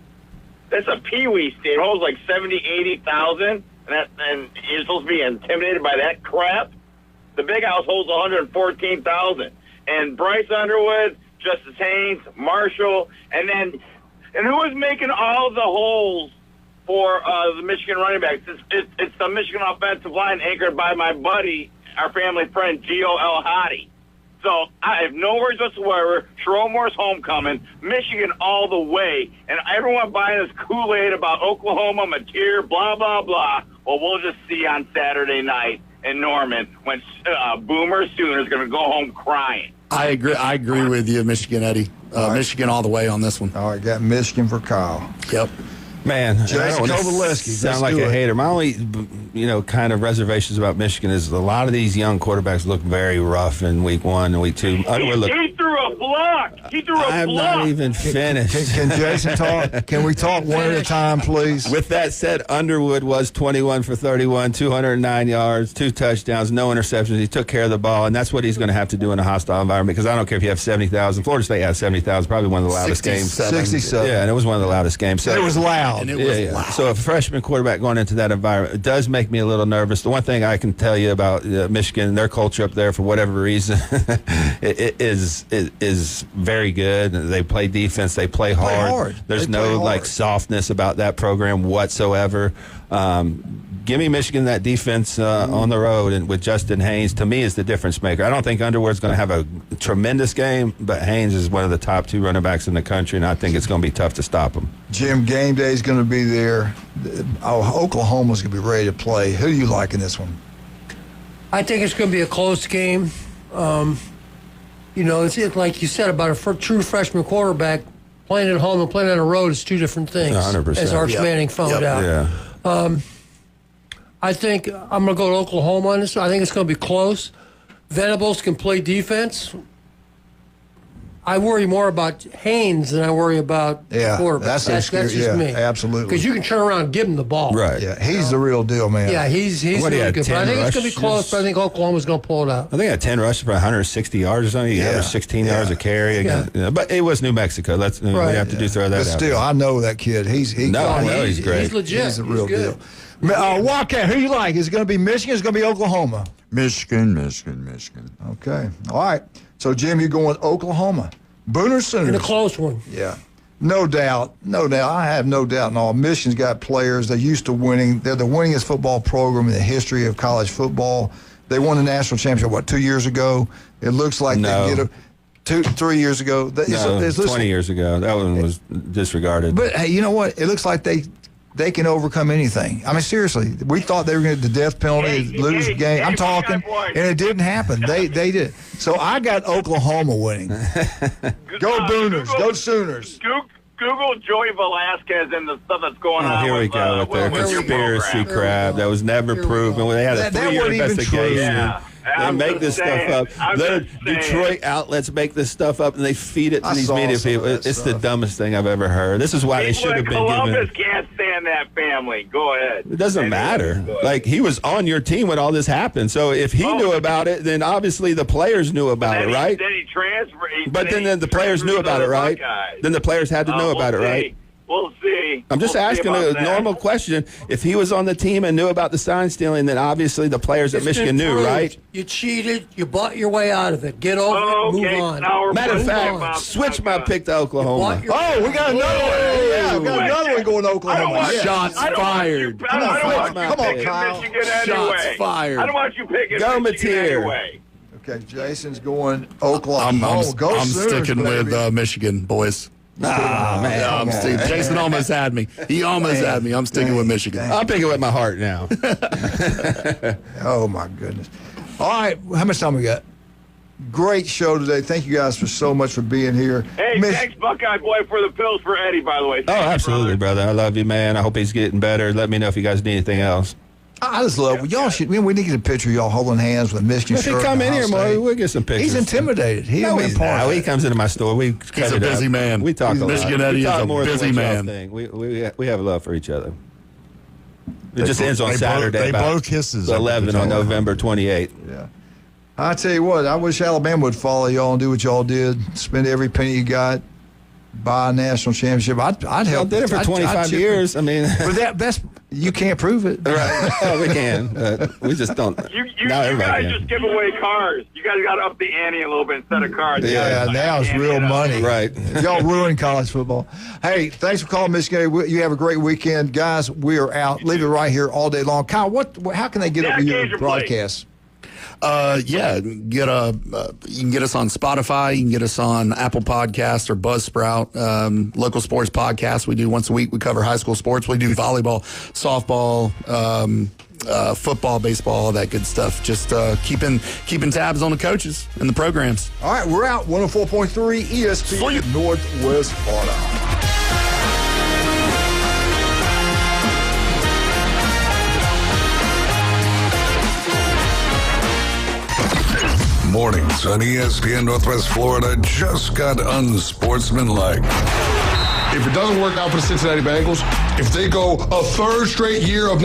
That's a Pee Wee stadium. It holds like 70,000, 80,000, and you're supposed to be intimidated by that crap. The big house holds 114,000, and Bryce Underwood, Justice Haynes, Marshall, and who is making all the holes for the Michigan running backs? It's the Michigan offensive line anchored by my buddy, our family friend, Gio El Hadi. So I have no worries whatsoever. Schromore's homecoming, Michigan all the way, and everyone buying this Kool-Aid about Oklahoma, Mateer, blah, blah, blah. Well, we'll just see on Saturday night in Norman when Boomer Sooner's going to go home crying. I agree with you, Michigan Eddie. Michigan all the way on this one. All right, got Michigan for Kyle. Yep. Man, Jason I don't want Kovaleski, to sound let's like do a it. hater. My only, kind of reservations about Michigan is a lot of these young quarterbacks look very rough in week 1 and week 2. He threw a block. He threw a I'm block. not even finished. Can Jason talk? Can we talk one at a time, please? With that said, Underwood was 21 for 31, 209 yards, 2 touchdowns, no interceptions. He took care of the ball, and that's what he's going to have to do in a hostile environment because I don't care if you have 70,000. Florida State has 70,000, probably one of the loudest games. 67. Yeah, and it was one of the loudest games. So It was loud. And it was loud. So a freshman quarterback going into that environment, it does make me a little nervous. The one thing I can tell you about Michigan, their culture up there, for whatever reason, it is very good. They play defense. They play hard. There's no like softness about that program whatsoever. Give me Michigan, that defense on the road, and with Justin Haynes, to me, is the difference maker. I don't think Underwood's going to have a tremendous game, but Haynes is one of the top 2 running backs in the country, and I think it's going to be tough to stop him. Jim, game day is going to be there. Oklahoma's going to be ready to play. Who do you like in this one? I think it's going to be a close game. It's like you said about a true freshman quarterback. Playing at home and playing on the road is 2 different things. 100%. As Arch Manning found out. Yeah. I think I'm going to go to Oklahoma on this. I think it's going to be close. Venables can play defense. I worry more about Haynes than I worry about the quarterback. That's just me. Absolutely. Because you can turn around and give him the ball. Right. Yeah, he's the real deal, man. Yeah, he's really good. But I think it's going to be close, but I think Oklahoma's going to pull it out. I think he had 10 rushes for 160 yards or something. He averaged 16 yards a carry. But it was New Mexico. We have to throw that But out. still, I know that kid. He's he's great. He's legit. He's the real deal. Wildcat, who you like? Is it going to be Michigan? Is it going to be Oklahoma? Michigan. Okay. All right. So, Jim, you're going with Oklahoma. Booner Sooners. And a close one. Yeah. No doubt. I have no doubt in all. Michigan's got players. They're used to winning. They're the winningest football program in the history of college football. They won the national championship, 2 years ago? It looks like they get 3 years ago. It's 20 years ago. That one was disregarded. But, hey, you know what? It looks like they can overcome anything. I mean, seriously, we thought they were going to get the death penalty, lose the game. I'm talking, and it didn't happen. They did. So I got Oklahoma winning. Go Booners. Go Sooners. Google Joey Velasquez and the stuff that's going on. Here we go with their conspiracy crap that was never proven. They had a 3-year investigation. They make this stuff up. Detroit outlets make this stuff up, and they feed it to these media people. It's the dumbest thing I've ever heard. This is why they should have been given. Columbus can't stand that family. Go ahead. It doesn't matter. Like, he was on your team when all this happened. So if he knew about it, then obviously the players knew about it, right? Then he transferred. But then the players knew about it, right? Then the players had to know about it, right? We'll see. I'm just asking a normal question. If he was on the team and knew about the sign stealing, then obviously the players at Michigan knew, right? You cheated. You bought your way out of it. Get over it. Move on. Matter of fact, switch my pick to Oklahoma. We got another one. Yeah, we got another one going to Oklahoma. Shots fired. Come on, Kyle. Shots fired. I don't want you picking Go Michigan Mateer. anyway. Okay, Jason's going Oklahoma. I'm sticking with Michigan, boys. Man. I'm sticking. Jason almost had me. He almost had me. I'm sticking with Michigan. I'm picking with my heart now. Oh, my goodness. All right, how much time we got? Great show today. Thank you guys so much for being here. Hey, thanks, Buckeye Boy, for the pills for Eddie, by the way. Oh, absolutely, brother. I love you, man. I hope he's getting better. Let me know if you guys need anything else. I just love y'all. We need to get a picture of y'all holding hands with a Michigan If shirt. he come in here more, we'll get some pictures. He's intimidated. He comes into my store. He's a busy man. We talk a lot. Michigan Eddie is a busy man. Thing. We have love for each other. It just ends on Saturday. They blow kisses. 11 on November 28th. Yeah. I tell you what, I wish Alabama would follow y'all and do what y'all did. Spend every penny you got. Buy a national championship. I'd help. I did it for 25 years. I mean, but that's you can't prove it. Right? Oh, we can. We just don't. You guys just give away cars. You guys got to up the ante a little bit instead of cars. Yeah, now it's real money. Right. Y'all ruined college football. Hey, thanks for calling, Michigan. You have a great weekend, guys. We are out. Leave it right here all day long. Kyle, how can they get over your broadcast? You can get us on Spotify. You can get us on Apple Podcasts or Buzzsprout. Local sports podcasts we do once a week. We cover high school sports. We do volleyball, softball, football, baseball, all that good stuff. Just keeping tabs on the coaches and the programs. All right, we're out. 104.3 ESPN Northwest Florida. Mornings on ESPN Northwest Florida just got unsportsmanlike. If it doesn't work out for the Cincinnati Bengals, if they go a third straight year of